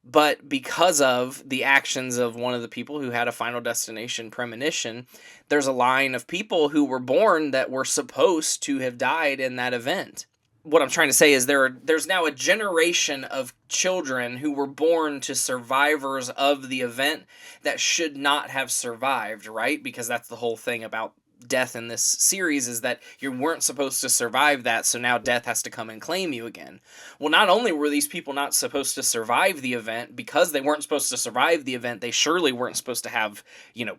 But because of the actions of one of the people who had a Final Destination premonition, there's a line of people who were born that were supposed to have died in that event. What I'm trying to say is there's now a generation of children who were born to survivors of the event that should not have survived, right? Because that's the whole thing about death in this series, is that you weren't supposed to survive that, so now death has to come and claim you again. Well, not only were these people not supposed to survive the event, because they weren't supposed to survive the event, they surely weren't supposed to have,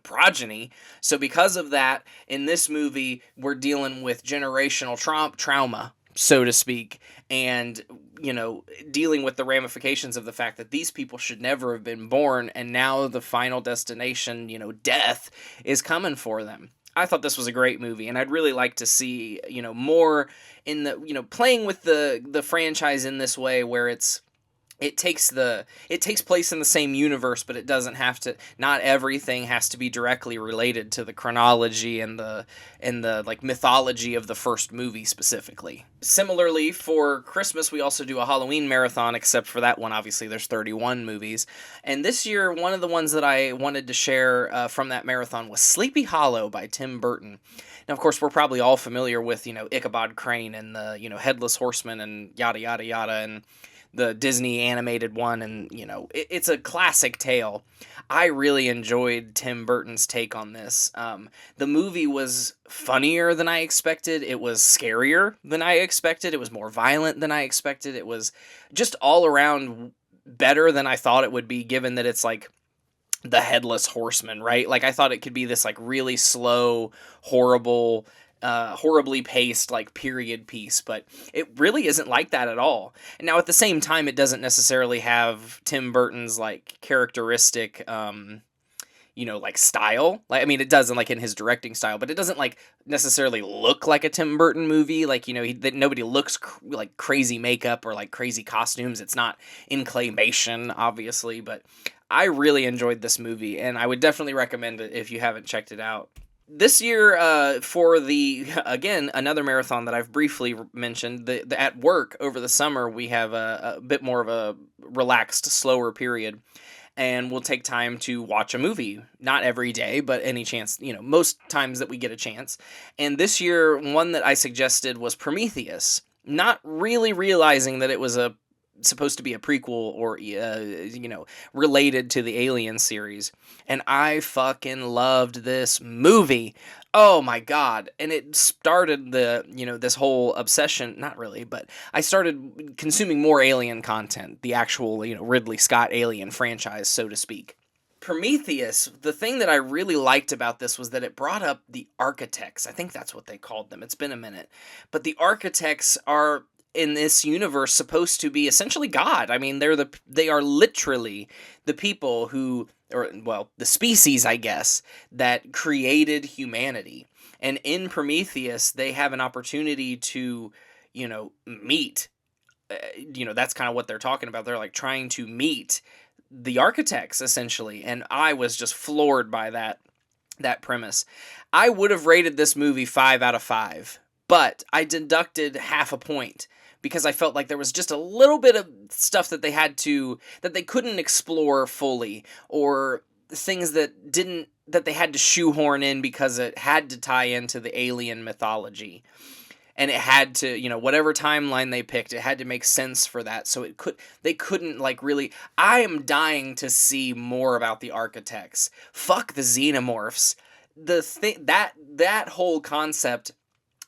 progeny. So because of that, in this movie, we're dealing with generational trauma, so to speak, and, dealing with the ramifications of the fact that these people should never have been born, and now the Final Destination, death is coming for them. I thought this was a great movie, and I'd really like to see, more in the, playing with the franchise in this way, where it takes place in the same universe, but it doesn't have to, not everything has to be directly related to the chronology and the like mythology of the first movie specifically. Similarly, for Christmas, we also do a Halloween marathon, except for that one, obviously, there's 31 movies. And this year, one of the ones that I wanted to share from that marathon was Sleepy Hollow by Tim Burton. Now, of course, we're probably all familiar with, Ichabod Crane and the, Headless Horseman and yada, yada, yada, and the Disney animated one, and it's a classic tale. I really enjoyed Tim Burton's take on this. The movie was funnier than I expected. It was scarier than I expected. It was more violent than I expected. It was just all around better than I thought it would be, given that it's like the Headless Horseman, right? Like I thought it could be this like really slow, horrible, horribly paced like period piece, but it really isn't like that at all. And now at the same time, it doesn't necessarily have Tim Burton's like characteristic, like style. Like I mean, it doesn't like in his directing style, but it doesn't like necessarily look like a Tim Burton movie. Like that nobody looks like crazy makeup or like crazy costumes. It's not in claymation, obviously, but I really enjoyed this movie, and I would definitely recommend it if you haven't checked it out. This year, for again, another marathon that I've briefly mentioned, the at work over the summer, we have a bit more of a relaxed, slower period, and we'll take time to watch a movie. Not every day, but any chance, most times that we get a chance. And this year, one that I suggested was Prometheus, not really realizing that it was supposed to be a prequel or related to the Alien series, and I fucking loved this movie. Oh my god. And it started this whole obsession, not really, but I started consuming more Alien content, the actual Ridley Scott Alien franchise, so to speak. Prometheus, the thing that I really liked about this was that it brought up the architects. I think that's what they called them. It's been a minute. But the architects are in this universe supposed to be essentially God. I mean, they are literally the people who, or well, the species, I guess, that created humanity. And in Prometheus, they have an opportunity to, meet. That's kind of what they're talking about. They're like trying to meet the architects essentially, and I was just floored by that premise. I would have rated this movie 5 out of 5, but I deducted half a point because I felt like there was just a little bit of stuff that they couldn't explore fully, or things that they had to shoehorn in because it had to tie into the alien mythology. And it had to, whatever timeline they picked, it had to make sense for that. So they couldn't like really. I am dying to see more about the architects. Fuck the xenomorphs. That whole concept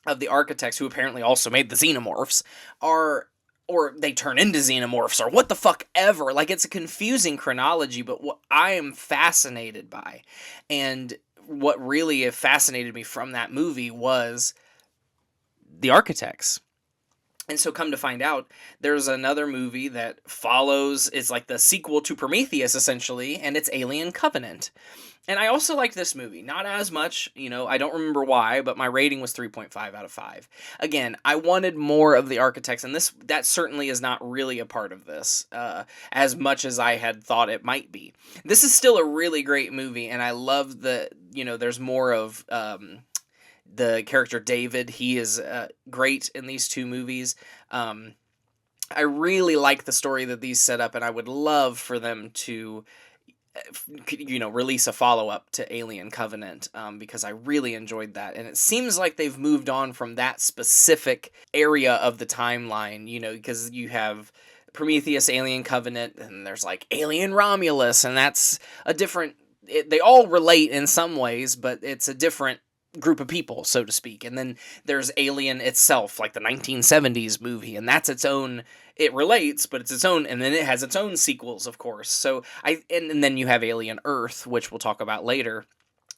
of the architects, who apparently also made the xenomorphs, or they turn into xenomorphs, or what the fuck ever. Like, it's a confusing chronology, but what I am fascinated by, and what really fascinated me from that movie was the architects. And so come to find out, there's another movie that follows, it's like the sequel to Prometheus, essentially, and it's Alien Covenant. And I also liked this movie. Not as much, I don't remember why, but my rating was 3.5 out of 5. Again, I wanted more of the architects, and that certainly is not really a part of this, as much as I had thought it might be. This is still a really great movie, and I love there's more of the character David. He is great in these two movies. I really like the story that these set up, and I would love for them to release a follow-up to Alien Covenant, because I really enjoyed that. And it seems like they've moved on from that specific area of the timeline, because you have Prometheus, Alien Covenant, and there's like Alien Romulus, and that's a different... they all relate in some ways, but it's a different group of people, so to speak. And then there's Alien itself, like the 1970s movie, and that's its own... it relates, but it's its own, and then it has its own sequels, of course. So and then you have Alien Earth, which we'll talk about later,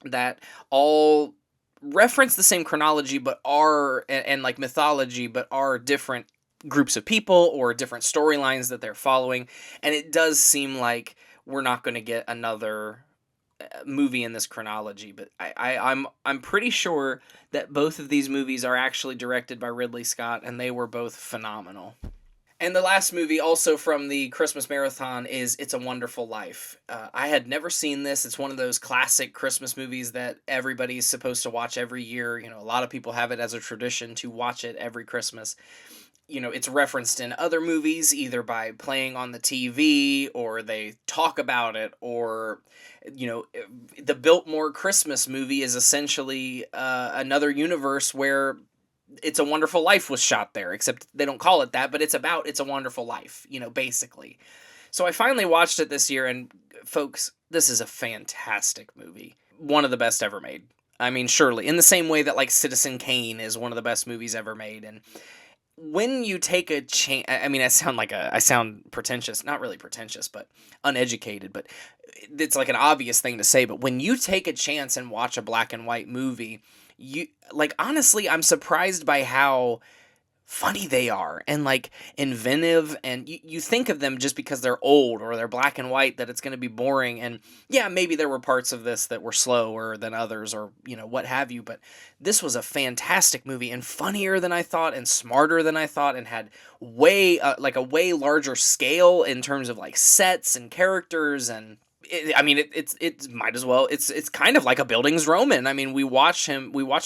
that all reference the same chronology, but are, and like mythology, but are different groups of people or different storylines that they're following. And it does seem like we're not going to get another movie in this chronology, but I'm pretty sure that both of these movies are actually directed by Ridley Scott, and they were both phenomenal. And the last movie, also from the Christmas Marathon, is It's a Wonderful Life. I had never seen this. It's one of those classic Christmas movies that everybody's supposed to watch every year. A lot of people have it as a tradition to watch it every Christmas. It's referenced in other movies, either by playing on the TV, or they talk about it, or, the Biltmore Christmas movie is essentially another universe where It's a Wonderful Life was shot there, except they don't call it that, but it's about It's a Wonderful Life, basically. So I finally watched it this year, and folks, this is a fantastic movie. One of the best ever made. I mean, surely. In the same way that, like, Citizen Kane is one of the best movies ever made. And when you take a chance, I mean, I sound pretentious, not really pretentious, but uneducated, but it's like an obvious thing to say. But when you take a chance and watch a black and white movie, honestly, I'm surprised by how funny they are and like inventive, and you think of them just because they're old or they're black and white that it's going to be boring. And yeah, maybe there were parts of this that were slower than others, or what have you, but this was a fantastic movie, and funnier than I thought, and smarter than I thought, and had way a way larger scale in terms of like sets and characters. And it might as well. It's kind of like a Buildings Roman. I mean, we watch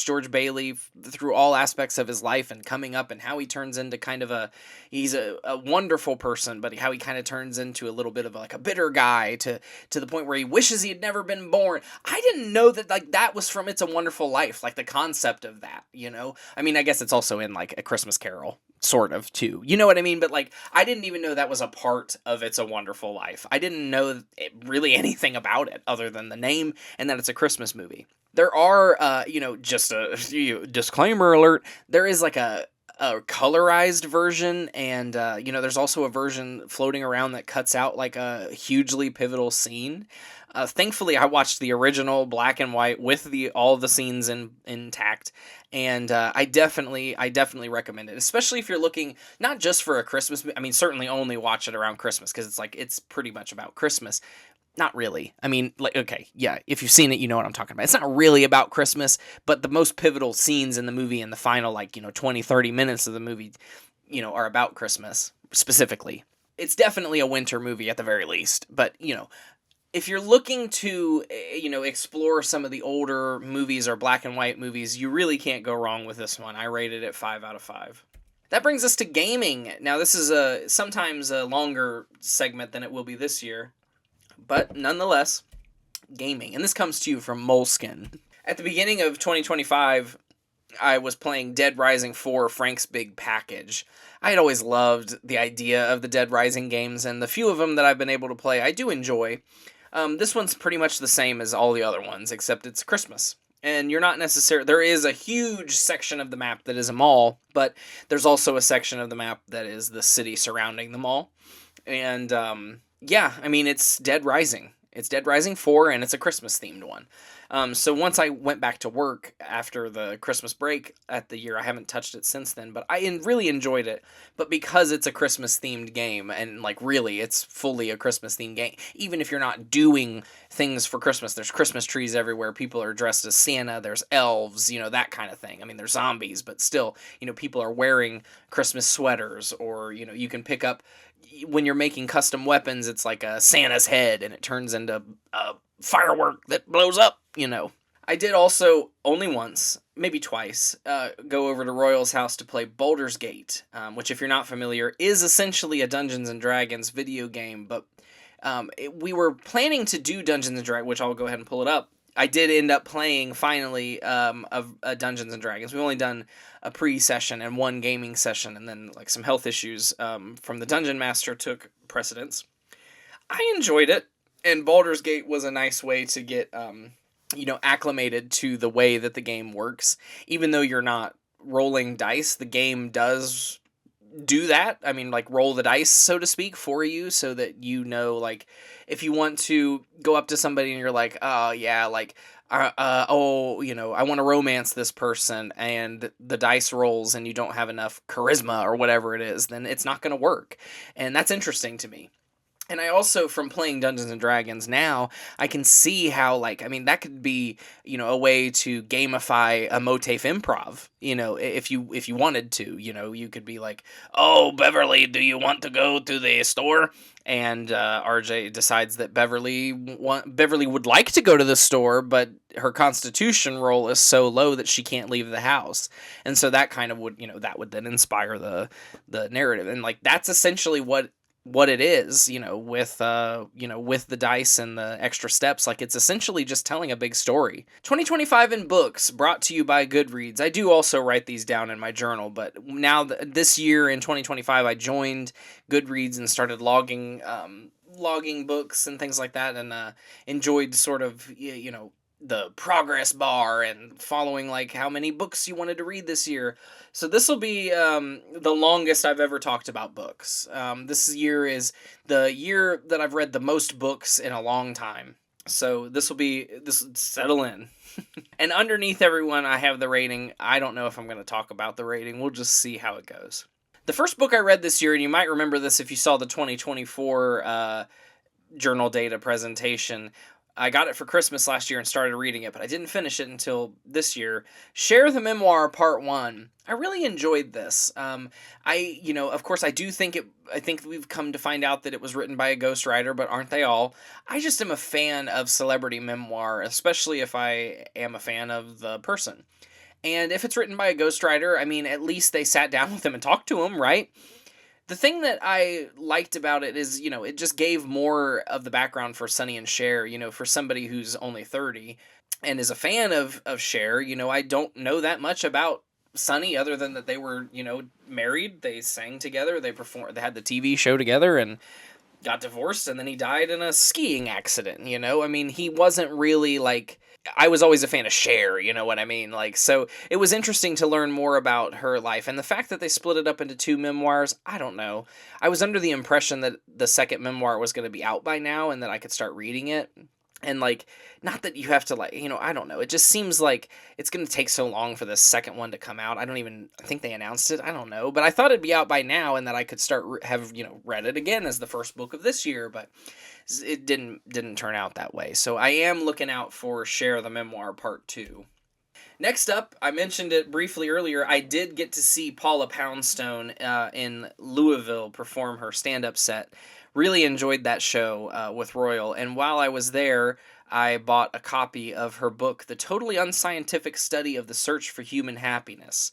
George Bailey through all aspects of his life and coming up, and how he turns into kind of he's a wonderful person, but how he kind of turns into a little bit of like a bitter guy to the point where he wishes he had never been born. I didn't know that like that was from It's a Wonderful Life, like the concept of that, I mean, I guess it's also in like A Christmas Carol, sort of, too. You know what I mean? But like, I didn't even know that was a part of It's a Wonderful Life. I didn't know really anything about it other than the name and that it's a Christmas movie. There are, just a disclaimer alert, there is like a colorized version, and there's also a version floating around that cuts out like a hugely pivotal scene. Thankfully, I watched the original black and white with all the scenes intact, and I definitely recommend it, especially if you're looking not just for a Christmas. I mean, certainly only watch it around Christmas, because it's pretty much about Christmas. Not really. I mean, like, okay, yeah, if you've seen it, you know what I'm talking about. It's not really about Christmas, but the most pivotal scenes in the movie and the final, 20, 30 minutes of the movie, are about Christmas, specifically. It's definitely a winter movie at the very least, but, if you're looking to, explore some of the older movies or black and white movies, you really can't go wrong with this one. I rated it 5 out of 5. That brings us to gaming. Now, this is sometimes a longer segment than it will be this year, but nonetheless, gaming. And this comes to you from Moleskin. At the beginning of 2025, I was playing Dead Rising 4 Frank's Big Package. I had always loved the idea of the Dead Rising games, and the few of them that I've been able to play, I do enjoy. This one's pretty much the same as all the other ones, except it's Christmas. And you're not necessarily... There is a huge section of the map that is a mall, but there's also a section of the map that is the city surrounding the mall. And, yeah, I mean, it's Dead Rising. It's Dead Rising 4, and it's a Christmas-themed one. So once I went back to work after the Christmas break at the year, I haven't touched it since then, but I really enjoyed it. But because it's a Christmas-themed game, and, really, it's fully a Christmas-themed game, even if you're not doing things for Christmas, there's Christmas trees everywhere, people are dressed as Santa, there's elves, that kind of thing. I mean, there's zombies, but still, people are wearing Christmas sweaters, or, you can pick up... When you're making custom weapons, it's like a Santa's head, and it turns into a firework that blows up, I did also, only once, maybe twice, go over to Royal's house to play Baldur's Gate, which, if you're not familiar, is essentially a Dungeons & Dragons video game, but we were planning to do Dungeons & Dragons, which I'll go ahead and pull it up. I did end up playing, finally, a Dungeons & Dragons. We've only done a pre-session and one gaming session, and then some health issues from the Dungeon Master took precedence. I enjoyed it, and Baldur's Gate was a nice way to get, acclimated to the way that the game works. Even though you're not rolling dice, the game does do that. I mean, roll the dice, so to speak, for you, so that if you want to go up to somebody and you're like, oh, yeah, I want to romance this person, and the dice rolls and you don't have enough charisma or whatever it is, then it's not going to work. And that's interesting to me. And I also, from playing Dungeons & Dragons now, I can see how, that could be, a way to gamify a MOATAIF improv, if you wanted to, you could be like, oh, Beverly, do you want to go to the store? And RJ decides that Beverly would like to go to the store, but her constitution roll is so low that she can't leave the house. And so that kind of would, that would then inspire the narrative. And, that's essentially what what it is, with the dice and the extra steps. Like, it's essentially just telling a big story. 2025 in books, brought to you by Goodreads. I do also write these down in my journal, but now this year in 2025, I joined Goodreads and started logging books and things like that, and enjoyed sort of, the progress bar and following like how many books you wanted to read this year. So this will be the longest I've ever talked about books. This year is the year that I've read the most books in a long time. So this settle in. And underneath everyone, I have the rating. I don't know if I'm going to talk about the rating. We'll just see how it goes. The first book I read this year, and you might remember this if you saw the 2024 journal data presentation. I got it for Christmas last year and started reading it, but I didn't finish it until this year. Share the Memoir Part 1. I really enjoyed this. Of course, I think we've come to find out that it was written by a ghostwriter, but aren't they all? I just am a fan of celebrity memoir, especially if I am a fan of the person. And if it's written by a ghostwriter, I mean, at least they sat down with him and talked to him, right? The thing that I liked about it is, it just gave more of the background for Sonny and Cher, for somebody who's only 30 and is a fan of Cher. I don't know that much about Sonny other than that they were, married, they sang together, they performed, they had the TV show together and got divorced, and then he died in a skiing accident, I mean, he wasn't really like, I was always a fan of Cher, you know what I mean? Like, so it was interesting to learn more about her life. And the fact that they split it up into 2 memoirs, I don't know. I was under the impression that the second memoir was going to be out by now and that I could start reading it. And, like, not that you have to, like, I don't know. It just seems like it's going to take so long for the second one to come out. I think they announced it. I don't know. But I thought it'd be out by now and that I could have read it again as the first book of this year. But it didn't turn out that way. So I am looking out for Share the Memoir Part 2. Next up, I mentioned it briefly earlier, I did get to see Paula Poundstone in Louisville perform her stand-up set. Really enjoyed that show with Royal, and while I was there, I bought a copy of her book, The Totally Unscientific Study of the Search for Human Happiness.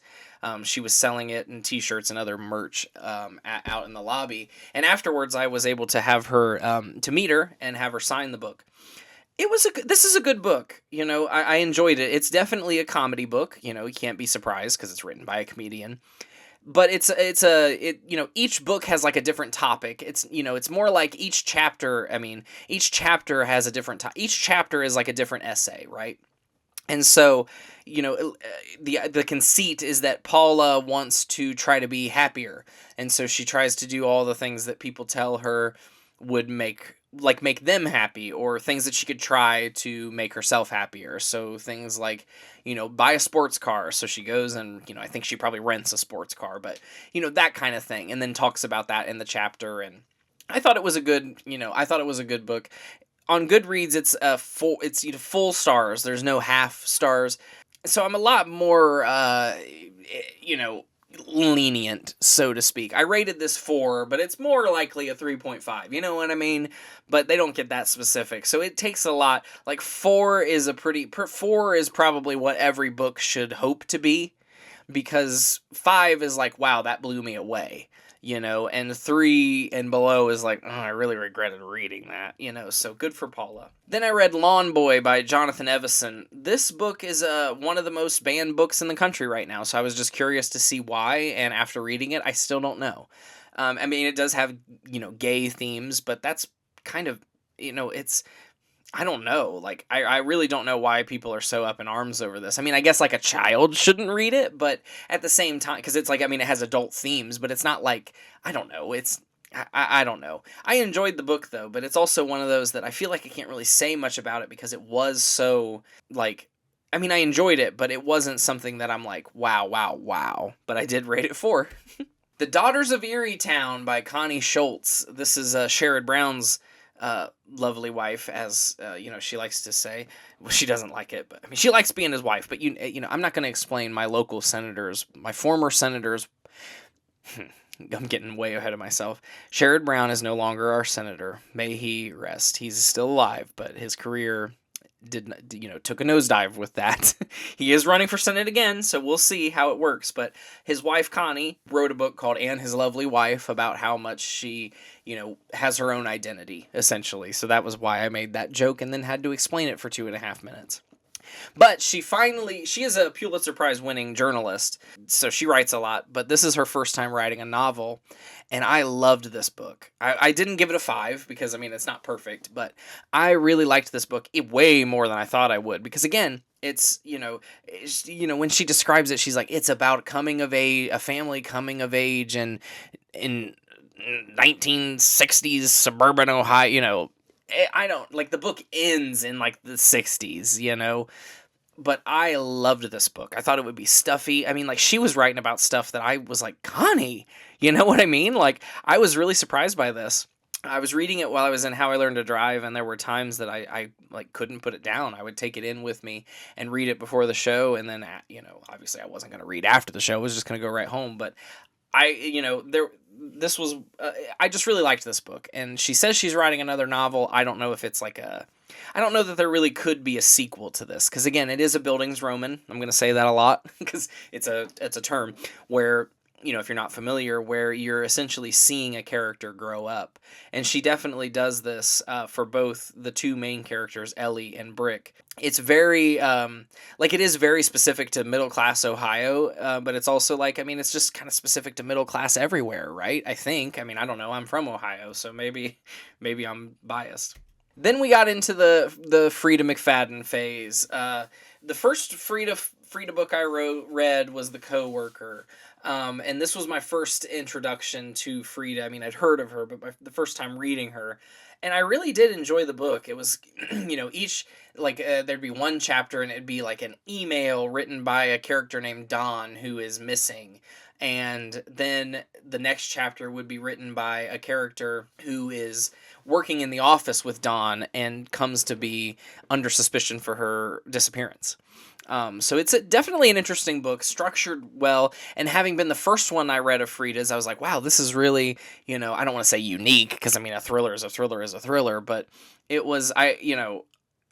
She was selling it in t-shirts and other merch out in the lobby, and afterwards I was able to have her, to meet her and have her sign the book. This is a good book, I enjoyed it. It's definitely a comedy book, you can't be surprised because it's written by a comedian. But each book has like a different topic. It's more like each chapter has a different each chapter is like a different essay, right? And so, the conceit is that Paula wants to try to be happier. And so she tries to do all the things that people tell her would make them happy, or things that she could try to make herself happier. So things like, buy a sports car. So she goes and, I think she probably rents a sports car, but, that kind of thing. And then talks about that in the chapter. And I thought it was a good book. On Goodreads, it's full stars. There's no half stars. So I'm a lot more, lenient, so to speak. I rated this 4, but it's more likely a 3.5, you know what I mean? But they don't get that specific, so it takes a lot. Like 4 is probably what every book should hope to be, because 5 is like, wow, that blew me away, and 3 and below is like, oh, I really regretted reading that, so good for Paula. Then I read Lawn Boy by Jonathan Evison. This book is one of the most banned books in the country right now, so I was just curious to see why, and after reading it, I still don't know. It does have, gay themes, but that's kind of, it's, I don't know. Like, I really don't know why people are so up in arms over this. I guess, like, a child shouldn't read it, but at the same time, because it's like, it has adult themes, but it's not like, I don't know. I don't know. I enjoyed the book, though, but it's also one of those that I feel like I can't really say much about it because it was so, like, I enjoyed it, but it wasn't something that I'm like, wow, wow, wow. But I did rate it 4. The Daughters of Erie Town by Connie Schultz. This is Sherrod Brown's lovely wife, as she likes to say. Well, she doesn't like it, but she likes being his wife. But I'm not going to explain my local senators, my former senators. I'm getting way ahead of myself. Sherrod Brown is no longer our senator. May he rest. He's still alive, but his career took a nosedive with that. He is running for Senate again, so we'll see how it works. But his wife, Connie, wrote a book called Anne, His Lovely Wife, about how much she, has her own identity, essentially. So that was why I made that joke and then had to explain it for 2.5 minutes. But she is a Pulitzer Prize winning journalist, so she writes a lot, but this is her first time writing a novel, and I loved this book. I didn't give it a 5 because, it's not perfect, but I really liked this book way more than I thought I would, because again, it's, when she describes it, she's like, it's about a family coming of age and in 1960s suburban Ohio, I don't, like, the book ends in, like, the 60s, but I loved this book. I thought it would be stuffy. She was writing about stuff that I was like, Connie, you know what I mean? Like, I was really surprised by this. I was reading it while I was in How I Learned to Drive, and there were times that I couldn't put it down. I would take it in with me and read it before the show, and then, obviously I wasn't going to read after the show. I was just going to go right home, but this was, I just really liked this book, and she says she's writing another novel. I don't know if it's I don't know that there really could be a sequel to this, because again, it is a Bildungsroman. I'm going to say that a lot, because it's a term where, if you're not familiar, where you're essentially seeing a character grow up, and she definitely does this for both the two main characters, Ellie and Brick. It's very, it is very specific to middle-class Ohio, but it's also it's just kind of specific to middle class everywhere, right? I think. I don't know. I'm from Ohio, so maybe I'm biased. Then we got into the Frida McFadden phase. The first Frida book I read was The Coworker. And this was my first introduction to Frida. I'd heard of her, but the first time reading her. And I really did enjoy the book. It was, each, there'd be one chapter and it'd be like an email written by a character named Don who is missing. And then the next chapter would be written by a character who is working in the office with Dawn and comes to be under suspicion for her disappearance. So it's definitely an interesting book, structured well, and having been the first one I read of Frida's, I was like, wow, this is really, I don't want to say unique, because a thriller is a thriller is a thriller, but it was, I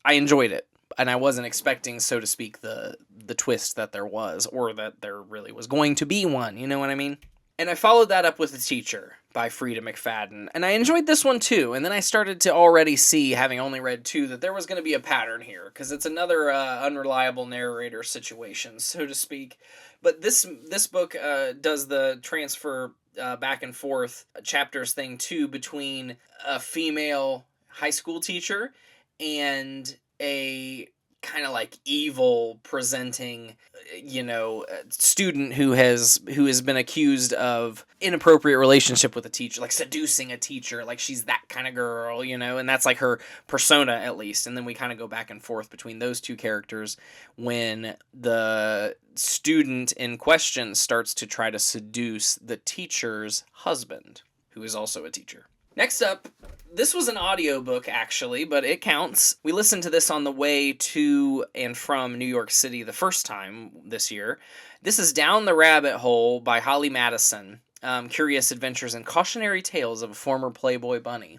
enjoyed it, and I wasn't expecting, so to speak, the twist that there was, or that there really was going to be one, you know what I mean? And I followed that up with The Teacher by Frida McFadden, and I enjoyed this one too, and then I started to already see, having only read 2, that there was going to be a pattern here, because it's another unreliable narrator situation, so to speak. But this book does the transfer back and forth chapters thing too, between a female high school teacher and a kind of evil presenting, student who has been accused of inappropriate relationship with a teacher, seducing a teacher, she's that kind of girl, and that's her persona, at least. And then we kind of go back and forth between those two characters when the student in question starts to try to seduce the teacher's husband, who is also a teacher. Next up, this was an audiobook, actually, but it counts. We listened to this on the way to and from New York City the first time this year. This is Down the Rabbit Hole by Holly Madison, Curious Adventures and Cautionary Tales of a Former Playboy Bunny.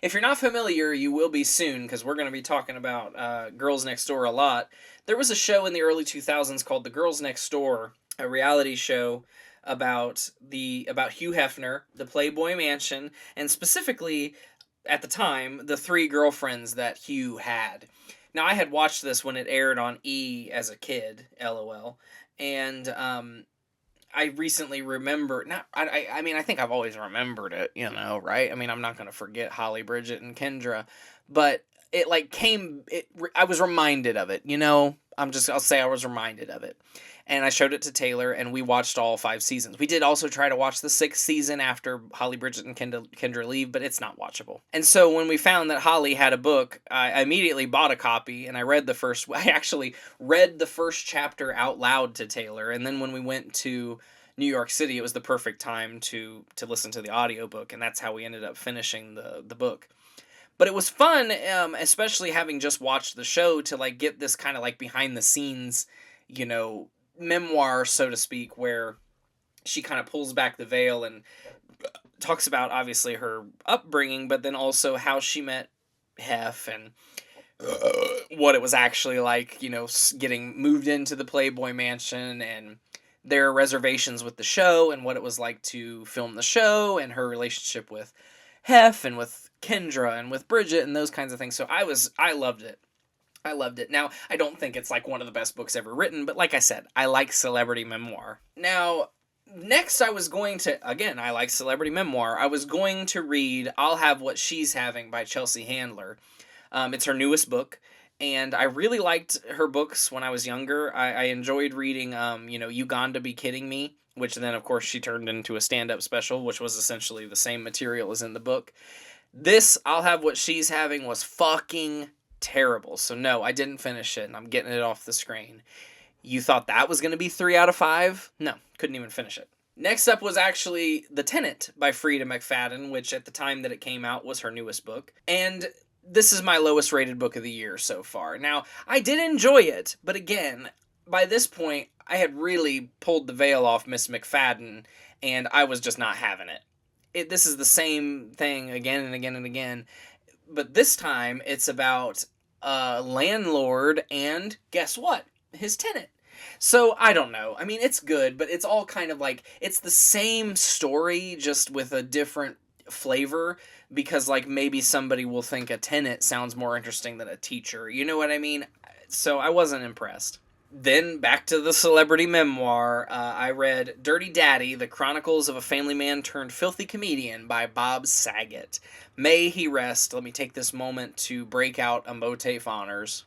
If you're not familiar, you will be soon, because we're going to be talking about Girls Next Door a lot. There was a show in the early 2000s called The Girls Next Door, a reality show about Hugh Hefner, the Playboy Mansion, and specifically, at the time, the 3 girlfriends that Hugh had. Now, I had watched this when it aired on E! As a kid, LOL, and I recently remembered, I think I've always remembered it, right? I'm not going to forget Holly, Bridget, and Kendra, but it I was reminded of it, I'll say I was reminded of it. And I showed it to Taylor, and we watched all 5 seasons. We did also try to watch the 6th season after Holly, Bridget, and Kendra leave, but it's not watchable. And so when we found that Holly had a book, I immediately bought a copy, and I actually read the first chapter out loud to Taylor, and then when we went to New York City, it was the perfect time to listen to the audiobook, and that's how we ended up finishing the book. But it was fun, especially having just watched the show, to get this kind of behind the scenes, memoir, so to speak, where she kind of pulls back the veil and talks about, obviously, her upbringing, but then also how she met Hef and what it was actually like, getting moved into the Playboy Mansion and their reservations with the show and what it was like to film the show and her relationship with Hef and with Kendra and with Bridget and those kinds of things. So I loved it. I loved it. Now, I don't think it's like one of the best books ever written, but like I said, I like celebrity memoir. Now, next I like celebrity memoir. I was going to read I'll Have What She's Having by Chelsea Handler. It's her newest book, and I really liked her books when I was younger. I enjoyed reading, You Gonna Be Kidding Me, which then, of course, she turned into a stand-up special, which was essentially the same material as in the book. This, I'll Have What She's Having, was fucking terrible. So no, I didn't finish it, and I'm getting it off the screen. You thought that was going to be 3 out of 5? No, couldn't even finish it. Next up was actually The Tenant by Frida McFadden, which at the time that it came out was her newest book. And this is my lowest rated book of the year so far. Now, I did enjoy it, but again, by this point, I had really pulled the veil off Miss McFadden, and I was just not having it. This is the same thing again and again and again, but this time it's about a landlord and, guess what? His tenant. So, I don't know. I mean, it's good, but it's all kind of like, it's the same story, just with a different flavor, because, like, maybe somebody will think a tenant sounds more interesting than a teacher. You know what I mean? So, I wasn't impressed. Then, back to the celebrity memoir, I read Dirty Daddy, The Chronicles of a Family Man Turned Filthy Comedian by Bob Saget. May he rest. Let me take this moment to break out a MOATAIF honors.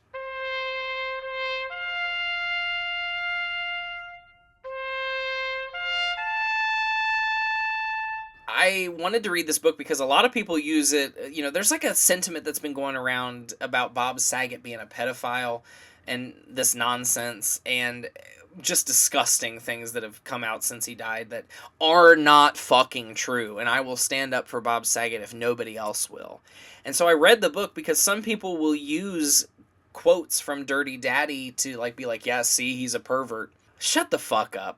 I wanted to read this book because a lot of people use it. There's like a sentiment that's been going around about Bob Saget being a pedophile and this nonsense and just disgusting things that have come out since he died that are not fucking true. And I will stand up for Bob Saget if nobody else will. And so I read the book because some people will use quotes from Dirty Daddy to be like, yeah, see, he's a pervert. Shut the fuck up.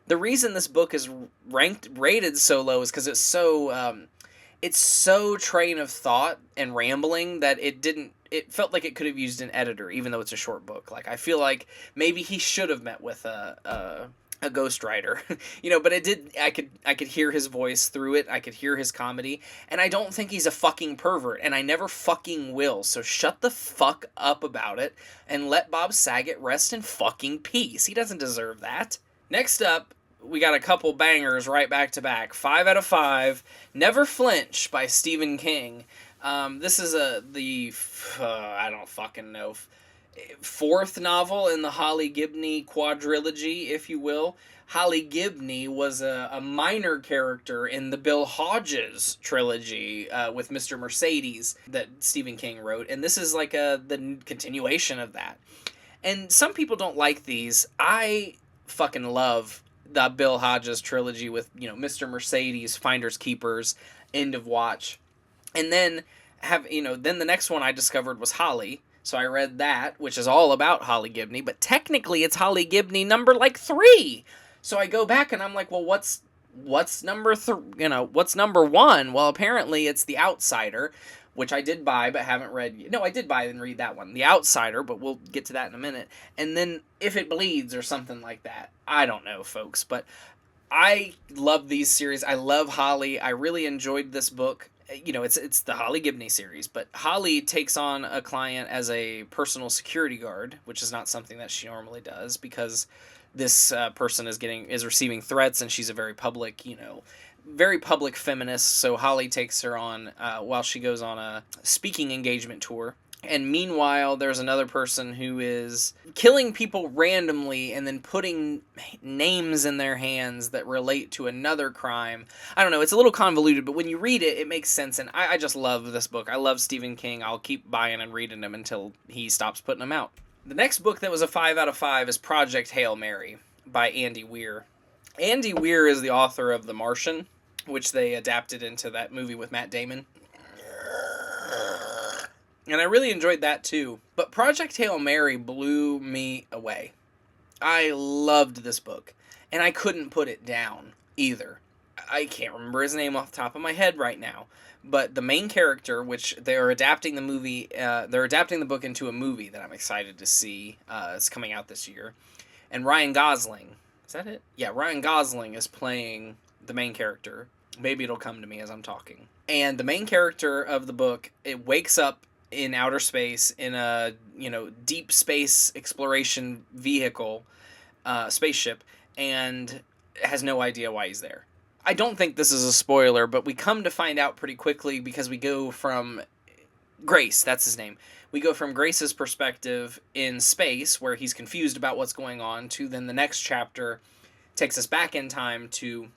The reason this book is rated so low is because it's so train of thought and rambling that it felt like it could have used an editor, even though it's a short book. Like, I feel like maybe he should have met with a ghostwriter, but it did. I could hear his voice through it. I could hear his comedy, and I don't think he's a fucking pervert, and I never fucking will. So shut the fuck up about it and let Bob Saget rest in fucking peace. He doesn't deserve that. Next up, we got a couple bangers right back to back. 5 out of 5. Never Flinch by Stephen King. This is I don't fucking know, 4th novel in the Holly Gibney quadrilogy, if you will. Holly Gibney was a minor character in the Bill Hodges trilogy with Mr. Mercedes that Stephen King wrote, and this is like the continuation of that. And some people don't like these. I fucking love the Bill Hodges trilogy with, Mr. Mercedes, Finders Keepers, End of Watch. And then then the next one I discovered was Holly. So I read that, which is all about Holly Gibney, but technically it's Holly Gibney number 3. So I go back and I'm like, well, what's number what's number 1? Well, apparently it's The Outsider, which I did buy but haven't read. No, I did buy and read that one, The Outsider, but we'll get to that in a minute. And then If It Bleeds or something like that. I don't know, folks, but I love these series. I love Holly. I really enjoyed this book. It's the Holly Gibney series, but Holly takes on a client as a personal security guard, which is not something that she normally does because this person is receiving threats, and she's a very public feminist. So Holly takes her on while she goes on a speaking engagement tour. And meanwhile, there's another person who is killing people randomly and then putting names in their hands that relate to another crime. I don't know, it's a little convoluted, but when you read it, it makes sense. And I just love this book. I love Stephen King. I'll keep buying and reading them until he stops putting them out. The next book that was a 5 out of 5 is Project Hail Mary by Andy Weir. Andy Weir is the author of The Martian, which they adapted into that movie with Matt Damon. And I really enjoyed that too. But Project Hail Mary blew me away. I loved this book. And I couldn't put it down either. I can't remember his name off the top of my head right now, but the main character, which they're adapting the movie, they're adapting the book into a movie that I'm excited to see. It's coming out this year, and Ryan Gosling, is that it? Yeah, Ryan Gosling is playing the main character. Maybe it'll come to me as I'm talking. And the main character of the book, it wakes up in outer space in a, deep space exploration vehicle, spaceship, and has no idea why he's there. I don't think this is a spoiler, but we come to find out pretty quickly because we go from Grace, that's his name. We go from Grace's perspective in space, where he's confused about what's going on, to then the next chapter takes us back in time to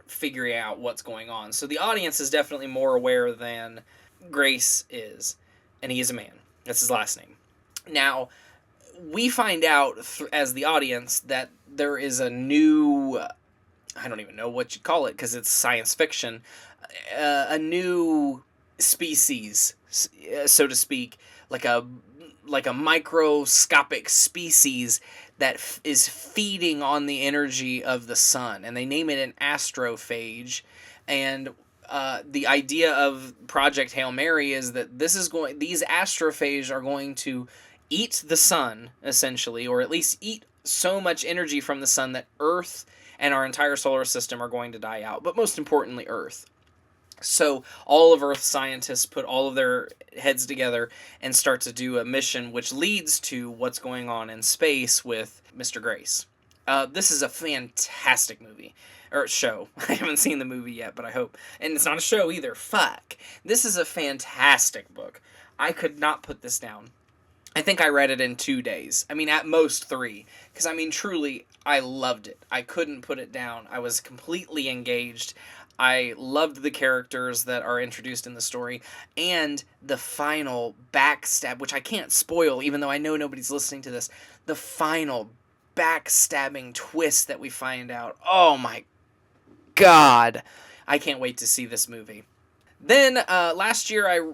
figuring out what's going on. So the audience is definitely more aware than Grace is, and he is a man. That's his last name. Now, we find out as the audience that there is a new, I don't even know what you call it because it's science fiction, a new species, so to speak, like a microscopic species that is feeding on the energy of the sun, and they name it an astrophage. And the idea of Project Hail Mary is that these astrophage are going to eat the sun, essentially, or at least eat so much energy from the sun that Earth and our entire solar system are going to die out. But most importantly, Earth. So all of Earth's scientists put all of their heads together and start to do a mission, which leads to what's going on in space with Mr. Grace. This is a fantastic movie. Or show. I haven't seen the movie yet, but I hope. And it's not a show either. Fuck. This is a fantastic book. I could not put this down. I think I read it in 2 days. I mean, at most 3. Because, I mean, truly, I loved it. I couldn't put it down. I was completely engaged. I loved the characters that are introduced in the story. And the final backstab, which I can't spoil, even though I know nobody's listening to this. The final backstabbing twist that we find out. Oh, my God. I can't wait to see this movie. Then last year,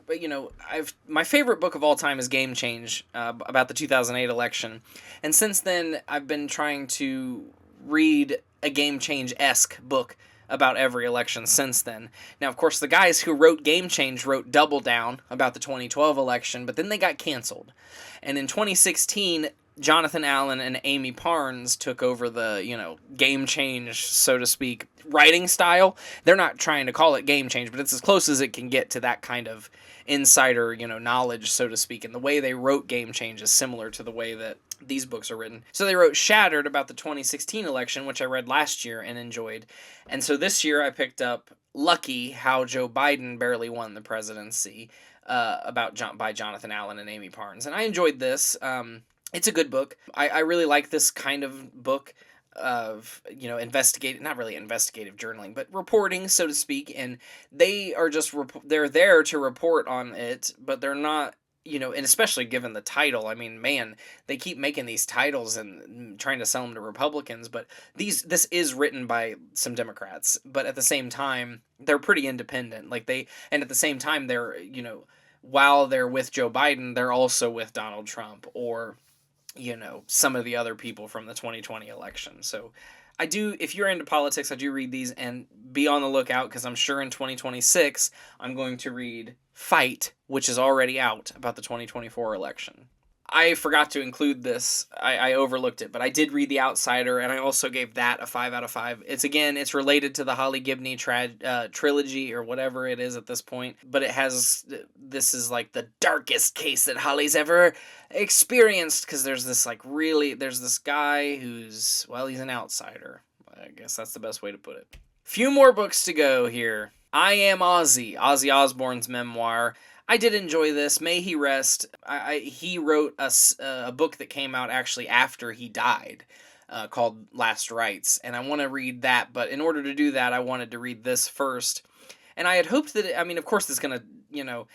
my favorite book of all time is Game Change, about the 2008 election, and since then I've been trying to read a Game Change-esque book about every election since then. Now, of course, the guys who wrote Game Change wrote Double Down about the 2012 election, but then they got canceled, and in 2016. Jonathan Allen and Amy Parnes took over the, Game Change, so to speak, writing style. They're not trying to call it Game Change, but it's as close as it can get to that kind of insider, knowledge, so to speak. And the way they wrote Game Change is similar to the way that these books are written. So they wrote Shattered about the 2016 election, which I read last year and enjoyed. And so this year I picked up Lucky, How Joe Biden Barely Won the Presidency, by Jonathan Allen and Amy Parnes. And I enjoyed this. It's a good book. I really like this kind of book of, not really investigative journaling, but reporting, so to speak. And they are they're there to report on it, but they're not, and especially given the title. I mean, man, they keep making these titles and trying to sell them to Republicans, but this is written by some Democrats, but at the same time, they're pretty independent. And at the same time, they're, while they're with Joe Biden, they're also with Donald Trump or some of the other people from the 2020 election. So if you're into politics, I do read these, and be on the lookout, because I'm sure in 2026, I'm going to read Fight, which is already out, about the 2024 election. I forgot to include this. I overlooked it, but I did read The Outsider, and I also gave that a 5 out of 5. It's related to the Holly Gibney trilogy, or whatever it is at this point, but this is like the darkest case that Holly's ever experienced, because there's this guy who's, he's an outsider. I guess that's the best way to put it. Few more books to go here. I Am Ozzy Osbourne's memoir. I did enjoy this. May he rest. He wrote a book that came out actually after he died, called Last Rites, and I want to read that, but in order to do that, I wanted to read this first. And I had hoped that, of course it's going to,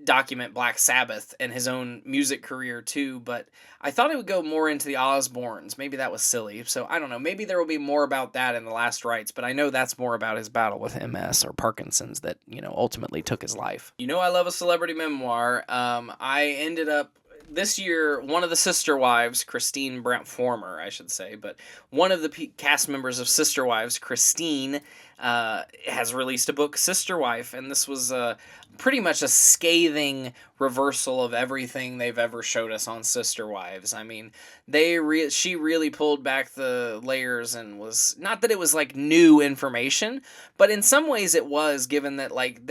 document Black Sabbath and his own music career too, but I thought it would go more into the Osbournes. Maybe that was silly, so I don't know. Maybe there will be more about that in The Last Rites, but I know that's more about his battle with MS or Parkinson's that, ultimately took his life. I love a celebrity memoir. I ended up this year, one of the Sister Wives, Christine Brown, former, I should say, but one of the cast members of Sister Wives, Christine, has released a book, Sister Wife, and this was pretty much a scathing reversal of everything they've ever showed us on Sister Wives. I mean, she really pulled back the layers and was, not that it was like new information, but in some ways it was, given that like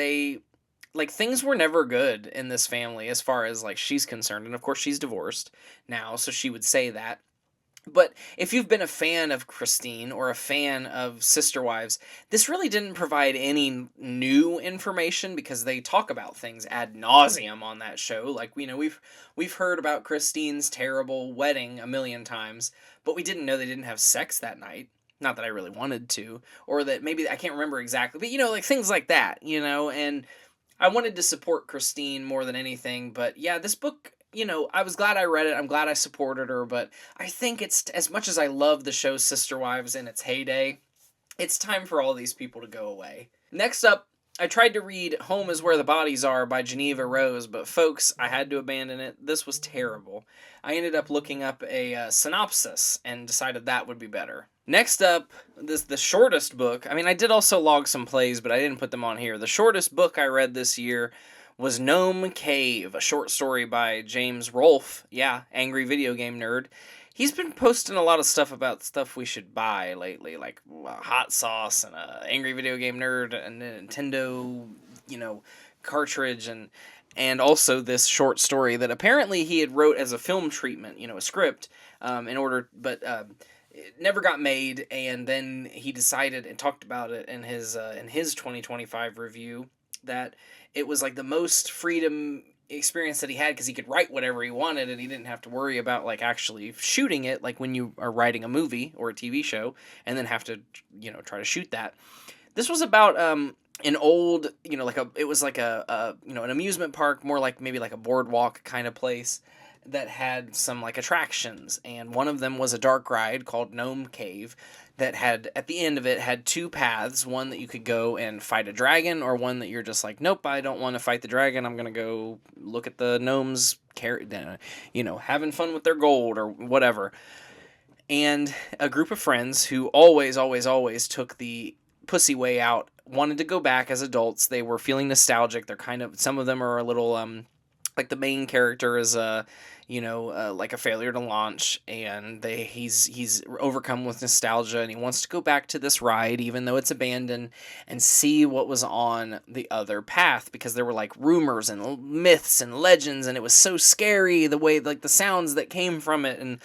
things were never good in this family as far as like she's concerned, and of course she's divorced now, so she would say that. But if you've been a fan of Christine or a fan of Sister Wives, this really didn't provide any new information, because they talk about things ad nauseum on that show. Like, we've heard about Christine's terrible wedding a million times, but we didn't know they didn't have sex that night. Not that I really wanted to, or that maybe, I can't remember exactly, but like things like that, and I wanted to support Christine more than anything. But yeah, this book, I was glad I read it. I'm glad I supported her, but I think it's, as much as I love the show Sister Wives in its heyday, it's time for all these people to go away. Next up, I tried to read Home is Where the Bodies Are by Geneva Rose, but folks, I had to abandon it. This was terrible. I ended up looking up a synopsis and decided that would be better. Next up, the shortest book. I mean, I did also log some plays, but I didn't put them on here. The shortest book I read this year was Gnome Cave, a short story by James Rolfe. Yeah, angry video game nerd. He's been posting a lot of stuff about stuff we should buy lately, like hot sauce and angry video game nerd and a Nintendo, cartridge, and also this short story that apparently he had wrote as a film treatment, a script, it never got made, and then he decided and talked about it in his 2025 review that it was like the most freedom experience that he had, because he could write whatever he wanted and he didn't have to worry about like actually shooting it, like when you are writing a movie or a TV show and then have to try to shoot that. This was about an old, it was like a an amusement park, more like maybe like a boardwalk kind of place that had some like attractions, and one of them was a dark ride called Gnome Cave that had, at the end of it, had two paths, one that you could go and fight a dragon, or one that you're just like, nope, I don't want to fight the dragon, I'm gonna go look at the gnomes having fun with their gold or whatever. And a group of friends who always took the pussy way out wanted to go back as adults. They were feeling nostalgic. They're kind of, some of them are a little like the main character is like a failure to launch, and he's overcome with nostalgia, and he wants to go back to this ride even though it's abandoned and see what was on the other path, because there were like rumors and myths and legends, and it was so scary the way, like, the sounds that came from it, and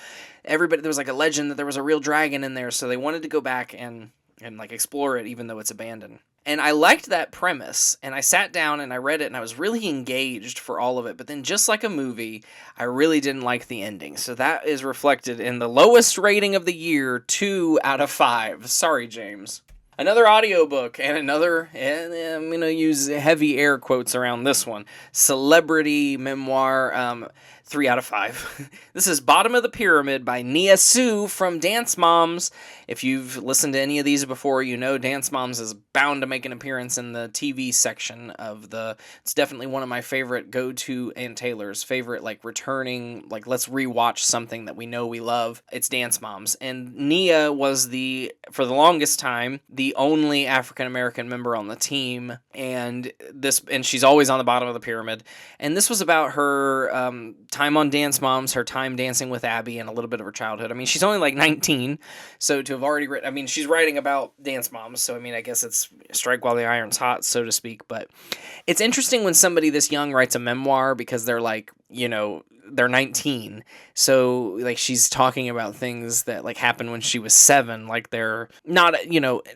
everybody, there was like a legend that there was a real dragon in there, so they wanted to go back and like explore it even though it's abandoned. And I liked that premise, and I sat down and I read it, and I was really engaged for all of it. But then, just like a movie, I really didn't like the ending. So that is reflected in the lowest rating of the year, 2 out of 5. Sorry, James. Another audiobook, and another, and I'm going to use heavy air quotes around this one, celebrity memoir, 3 out of 5. This is Bottom of the Pyramid by Nia Sue from Dance Moms. If you've listened to any of these before, you know Dance Moms is bound to make an appearance in the TV section of it's definitely one of my favorite go-to, and Taylor's favorite, like, returning, like, let's rewatch something that we know we love. It's Dance Moms. And Nia was for the longest time, the only African-American member on the team, and she's always on the bottom of the pyramid. And this was about her time on Dance Moms, her time dancing with Abby, and a little bit of her childhood. I mean, she's only like 19, so to have already written, I mean, she's writing about Dance Moms, so I mean, I guess it's strike while the iron's hot, so to speak. But it's interesting when somebody this young writes a memoir, because they're like, they're 19, so like she's talking about things that like happened when she was 7, like they're not,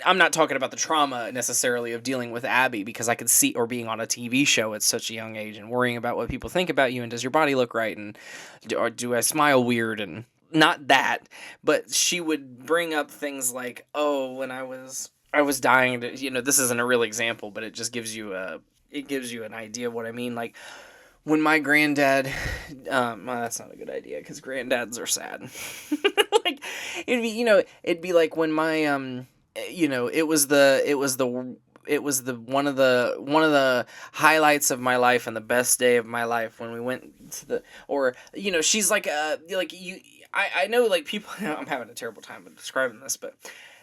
I'm not talking about the trauma necessarily of dealing with Abby, because I could see, or being on a TV show at such a young age and worrying about what people think about you, and does your body look right, and do I smile weird, and not that, but she would bring up things like, oh, when I was dying to, this isn't a real example, but it just gives you an idea of what I mean, like, when my granddad, well, that's not a good idea, because granddads are sad. Like, it'd be like when my, it was the it was one of the highlights of my life and the best day of my life when we went to the, or she's like I know, like, people, I'm having a terrible time of describing this, but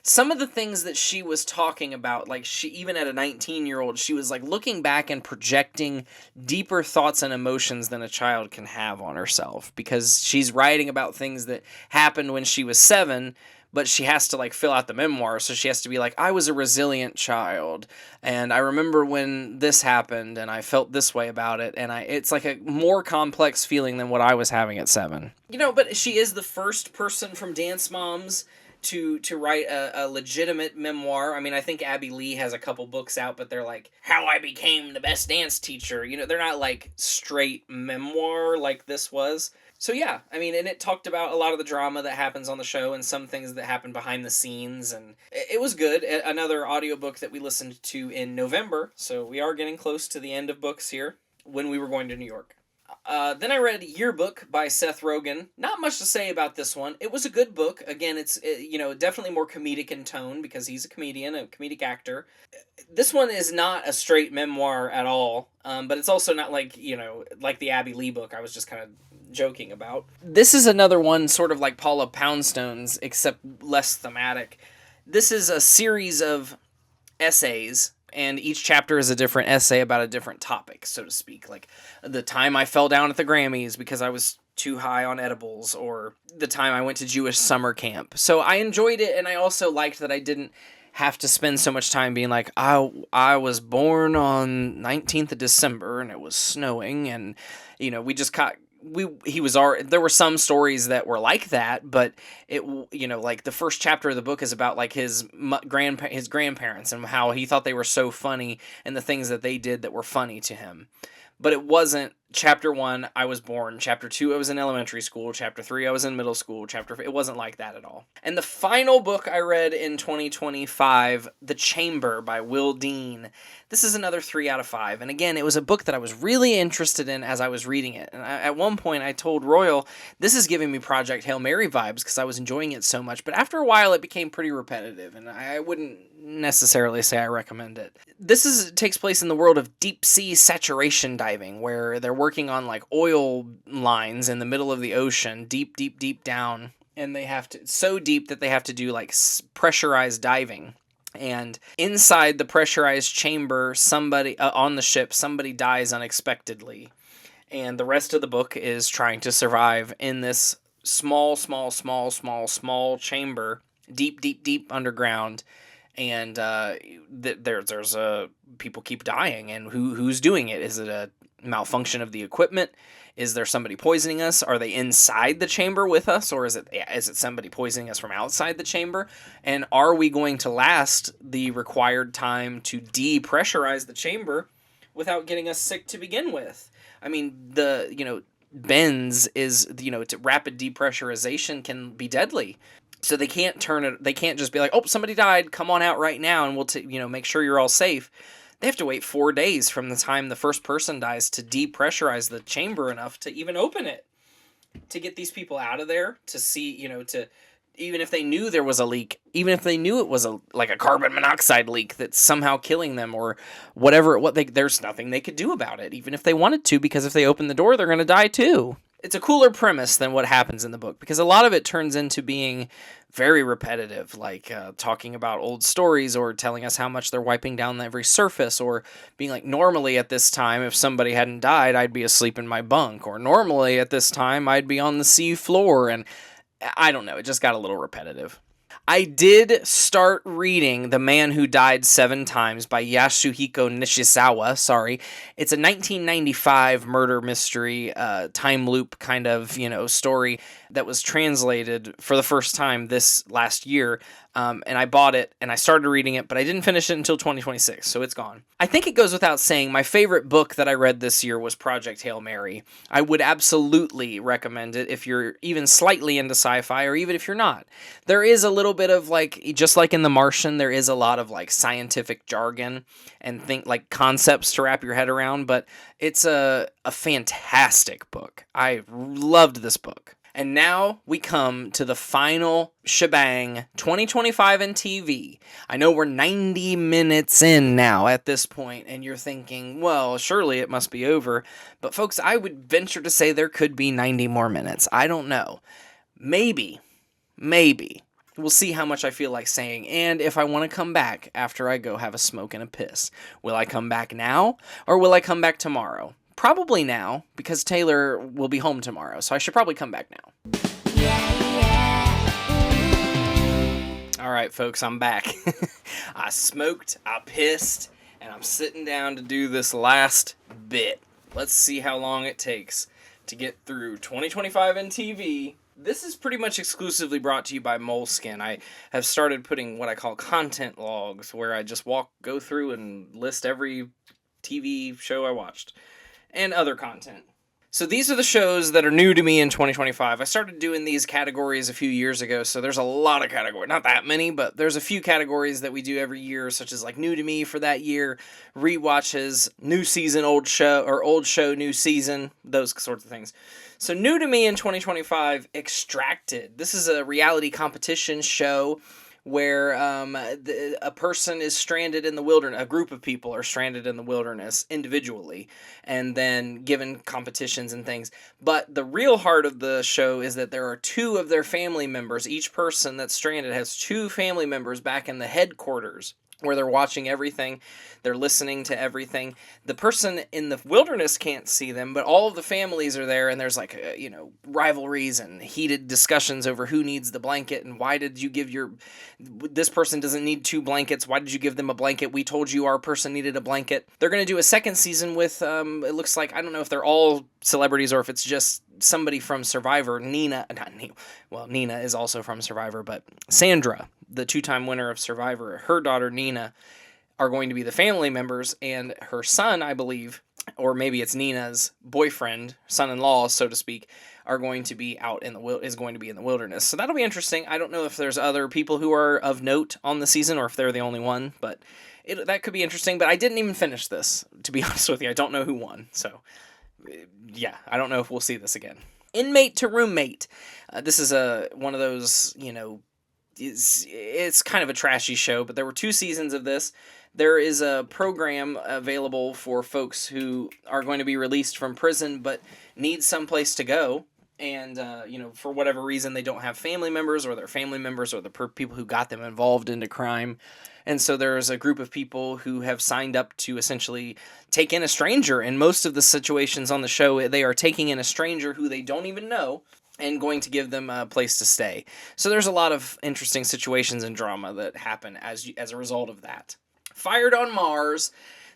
some of the things that she was talking about, like, she, even at a 19-year-old, she was like looking back and projecting deeper thoughts and emotions than a child can have on herself, because she's writing about things that happened when she was 7, but she has to, like, fill out the memoir, so she has to be like, I was a resilient child, and I remember when this happened, and I felt this way about it, and it's like a more complex feeling than what I was having at 7. But she is the first person from Dance Moms to write a legitimate memoir. I mean, I think Abby Lee has a couple books out, but they're like, How I Became the Best Dance Teacher. They're not like straight memoir like this was. So yeah, I mean, and it talked about a lot of the drama that happens on the show and some things that happen behind the scenes, and it was good. Another audiobook that we listened to in November, so we are getting close to the end of books here, when we were going to New York. Then I read Yearbook by Seth Rogen. Not much to say about this one. It was a good book. Again, it's definitely more comedic in tone because he's a comedian, a comedic actor. This one is not a straight memoir at all, but it's also not like the Abby Lee book I was just kind of joking about. This is another one sort of like Paula Poundstone's, except less thematic. This is a series of essays, and each chapter is a different essay about a different topic, so to speak. Like, the time I fell down at the Grammys because I was too high on edibles, or the time I went to Jewish summer camp. So I enjoyed it, and I also liked that I ddidn't have to spend so much time being like, I was born on 19th of December, and it was snowing, and, we just got... there were some stories that were like that, but it, like the first chapter of the book is about like his grandparents and how he thought they were so funny and the things that they did that were funny to him. But it wasn't chapter 1, I was born. Chapter 2, I was in elementary school. Chapter 3, I was in middle school. It wasn't like that at all. And the final book I read in 2025, The Chamber by Will Dean. This is another 3 out of 5. And again, it was a book that I was really interested in as I was reading it. And at one point, I told Royal, this is giving me Project Hail Mary vibes because I was enjoying it so much. But after a while, it became pretty repetitive, and I wouldn't necessarily say I recommend it. This takes place in the world of deep sea saturation diving, where they're working on like oil lines in the middle of the ocean, deep, deep, deep down. And they have to, so deep that they have to do like pressurized diving. And inside the pressurized chamber, somebody on the ship, somebody dies unexpectedly. And the rest of the book is trying to survive in this small chamber, deep, deep, deep underground. And there's people keep dying, and who's doing it? Is it a malfunction of the equipment? Is there somebody poisoning us? Are they inside the chamber with us, or is it somebody poisoning us from outside the chamber? And are we going to last the required time to depressurize the chamber without getting us sick to begin with? I mean, bends is, rapid depressurization can be deadly. So they can't they can't just be like, oh, somebody died, come on out right now, and we'll make sure you're all safe. They have to wait 4 days from the time the first person dies to depressurize the chamber enough to even open it, to get these people out of there, to see, even if they knew there was a leak, even if they knew it was a carbon monoxide leak that's somehow killing them or whatever, there's nothing they could do about it, even if they wanted to, because if they open the door, they're going to die too. It's a cooler premise than what happens in the book, because a lot of it turns into being very repetitive, like talking about old stories or telling us how much they're wiping down every surface, or being like, normally at this time, if somebody hadn't died, I'd be asleep in my bunk, or normally at this time, I'd be on the sea floor, and I don't know, it just got a little repetitive. I did start reading The Man Who Died 7 Times by Yasuhiko Nishizawa. Sorry. It's a 1995 murder mystery, time loop kind of, story that was translated for the first time this last year. And I bought it and I started reading it, but I didn't finish it until 2026, so it's gone. I think it goes without saying, my favorite book that I read this year was Project Hail Mary. I would absolutely recommend it if you're even slightly into sci-fi, or even if you're not. There is a little bit of just like in The Martian, there is a lot of scientific jargon and concepts to wrap your head around, but it's a fantastic book. I loved this book. And now we come to the final shebang, 2025 in TV. I know we're 90 minutes in now at this point, and you're thinking, well, surely it must be over. But folks, I would venture to say there could be 90 more minutes. I don't know. Maybe. We'll see how much I feel like saying, and if I want to come back after I go have a smoke and a piss. Will I come back now, or will I come back tomorrow? Probably now, because Taylor will be home tomorrow, so I should probably come back now. All right, folks, I'm back. I smoked, I pissed, and I'm sitting down to do this last bit. Let's see how long it takes to get through 2025 in TV. This is pretty much exclusively brought to you by Moleskine. I have started putting what I call content logs, where I just go through and list every TV show I watched. And other content. So these are the shows that are new to me in 2025. I started doing these categories a few years ago, so there's a lot of categories. Not that many, but there's a few categories that we do every year, such as like new to me for that year, rewatches, new season, old show, or old show, new season, those sorts of things. So new to me in 2025, Extracted. This is a reality competition show where a person is stranded in the wilderness, a group of people are stranded in the wilderness individually, and then given competitions and things. But the real heart of the show is that there are two of their family members. Each person that's stranded has two family members back in the headquarters, where they're watching everything, they're listening to everything. The person in the wilderness can't see them, but all of the families are there, and there's like, rivalries and heated discussions over who needs the blanket, and why did you give this person doesn't need two blankets, why did you give them a blanket, we told you our person needed a blanket. They're going to do a second season with, it looks like, I don't know if they're all celebrities or if it's just somebody from Survivor. Nina is also from Survivor, but Sandra, the two-time winner of Survivor, her daughter Nina, are going to be the family members, and her son, I believe, or maybe it's Nina's boyfriend, son-in-law, so to speak, are going to be in the wilderness. So that'll be interesting. I don't know if there's other people who are of note on the season, or if they're the only one, but that could be interesting. But I didn't even finish this, to be honest with you. I don't know who won, so yeah, I don't know if we'll see this again. Inmate to Roommate. This is one of those, it's kind of a trashy show, but there were 2 seasons of this. There is a program available for folks who are going to be released from prison but need someplace to go. And, for whatever reason, they don't have family members, or their family members or the people who got them involved into crime. And so there's a group of people who have signed up to essentially take in a stranger. In most of the situations on the show, they are taking in a stranger who they don't even know and going to give them a place to stay. So there's a lot of interesting situations and drama that happen as a result of that. Fired on Mars.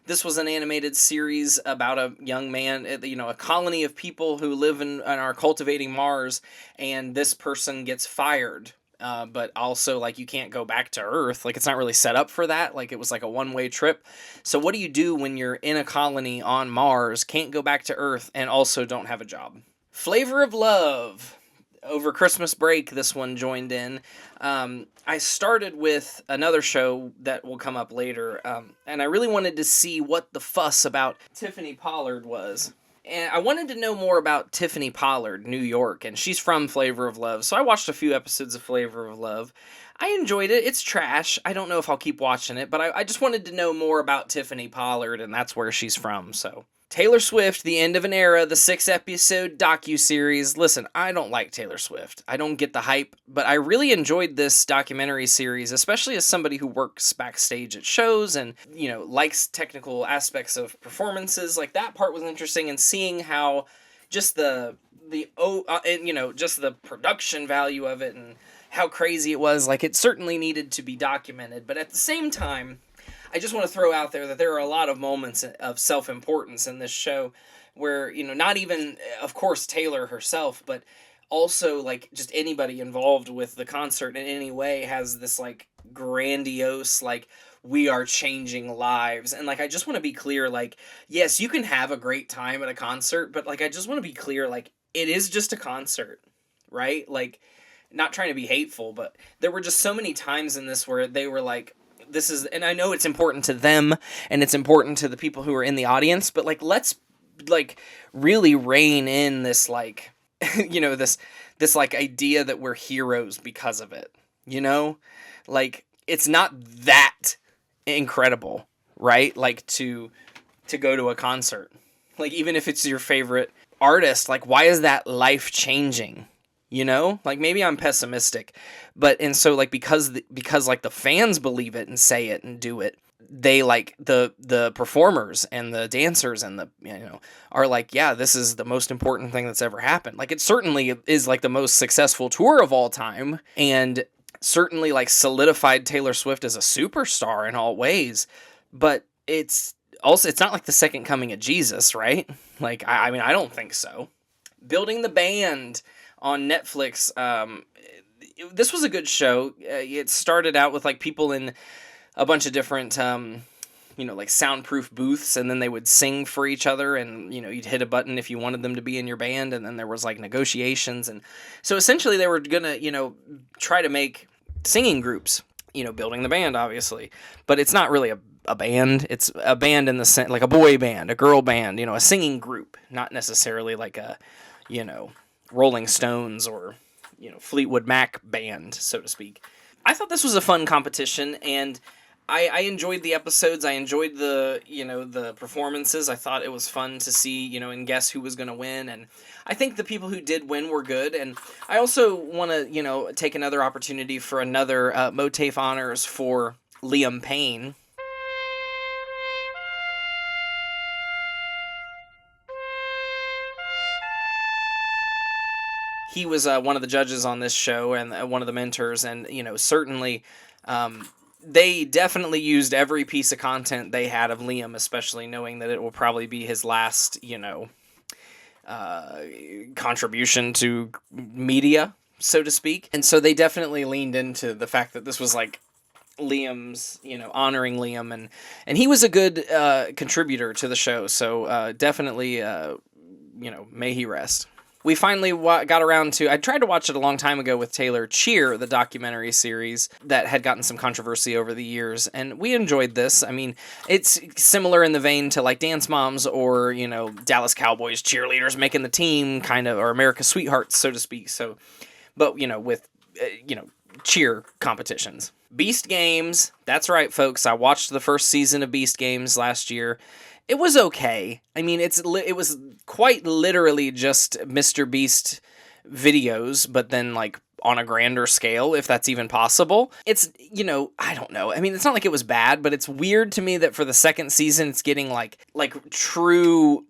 This was an animated series about a young man, a colony of people who live and are cultivating Mars, and this person gets fired. But also, you can't go back to Earth. It's not really set up for that. It was a one-way trip. So what do you do when you're in a colony on Mars, can't go back to Earth, and also don't have a job? Flavor of Love. Over Christmas break, this one joined in. I started with another show that will come up later, and I really wanted to see what the fuss about Tiffany Pollard was. And I wanted to know more about Tiffany Pollard, New York, and she's from Flavor of Love, so I watched a few episodes of Flavor of Love. I enjoyed it. It's trash. I don't know if I'll keep watching it, but I just wanted to know more about Tiffany Pollard, and that's where she's from, so... Taylor Swift, The End of an Era, the 6-episode docuseries. Listen, I don't like Taylor Swift. I don't get the hype, but I really enjoyed this documentary series, especially as somebody who works backstage at shows and, likes technical aspects of performances. That part was interesting, and seeing how just the production value of it and how crazy it was. It certainly needed to be documented, but at the same time, I just want to throw out there that there are a lot of moments of self-importance in this show where, not even, of course, Taylor herself, but also, just anybody involved with the concert in any way has this, grandiose, we are changing lives. And, I just want to be clear, yes, you can have a great time at a concert, but, I just want to be clear, it is just a concert, right? Not trying to be hateful, but there were just so many times in this where they were this is, and I know it's important to them, and it's important to the people who are in the audience, but, let's, really rein in this, this like idea that we're heroes because of it, like it's not that incredible, right? Like to go to a concert, like even if it's your favorite artist, like why is that life changing? Like maybe I'm pessimistic, but and so like because like the fans believe it and say it and do it, they like the performers and the dancers and the are like, yeah, this is the most important thing that's ever happened. Like it certainly is like the most successful tour of all time, and certainly like solidified Taylor Swift as a superstar in all ways, but it's not like the second coming of Jesus, right? Like I mean I don't think so. Building the Band on Netflix. This was a good show. It started out with like people in a bunch of different like soundproof booths, and then they would sing for each other, and you'd hit a button if you wanted them to be in your band, and then there was like negotiations, and so essentially they were gonna try to make singing groups, building the band obviously, but it's not really a band. It's a band in the sense like a boy band, a girl band, a singing group, not necessarily like a Rolling Stones or Fleetwood Mac band, so to speak. I thought this was a fun competition, and I enjoyed the episodes. I enjoyed the the performances. I thought it was fun to see and guess who was going to win, and I think the people who did win were good. And I also want to take another opportunity for another MOATAIF honors for Liam Payne. He was one of the judges on this show and one of the mentors, and certainly they definitely used every piece of content they had of Liam, especially knowing that it will probably be his last contribution to media, so to speak. And so they definitely leaned into the fact that this was like Liam's, honoring Liam, and he was a good contributor to the show. So definitely, may he rest. We finally got around to, I tried to watch it a long time ago with Taylor, Cheer, the documentary series that had gotten some controversy over the years, and we enjoyed this. I mean, it's similar in the vein to like Dance Moms or, Dallas Cowboys cheerleaders making the team, kind of, or America's Sweethearts, so to speak. So, but, with, cheer competitions. Beast Games, that's right, folks. I watched the first season of Beast Games last year. It was okay. I mean, it was quite literally just Mr. Beast videos, but then like on a grander scale, if that's even possible. It's, I don't know. I mean, it's not like it was bad, but it's weird to me that for the second season, it's getting like true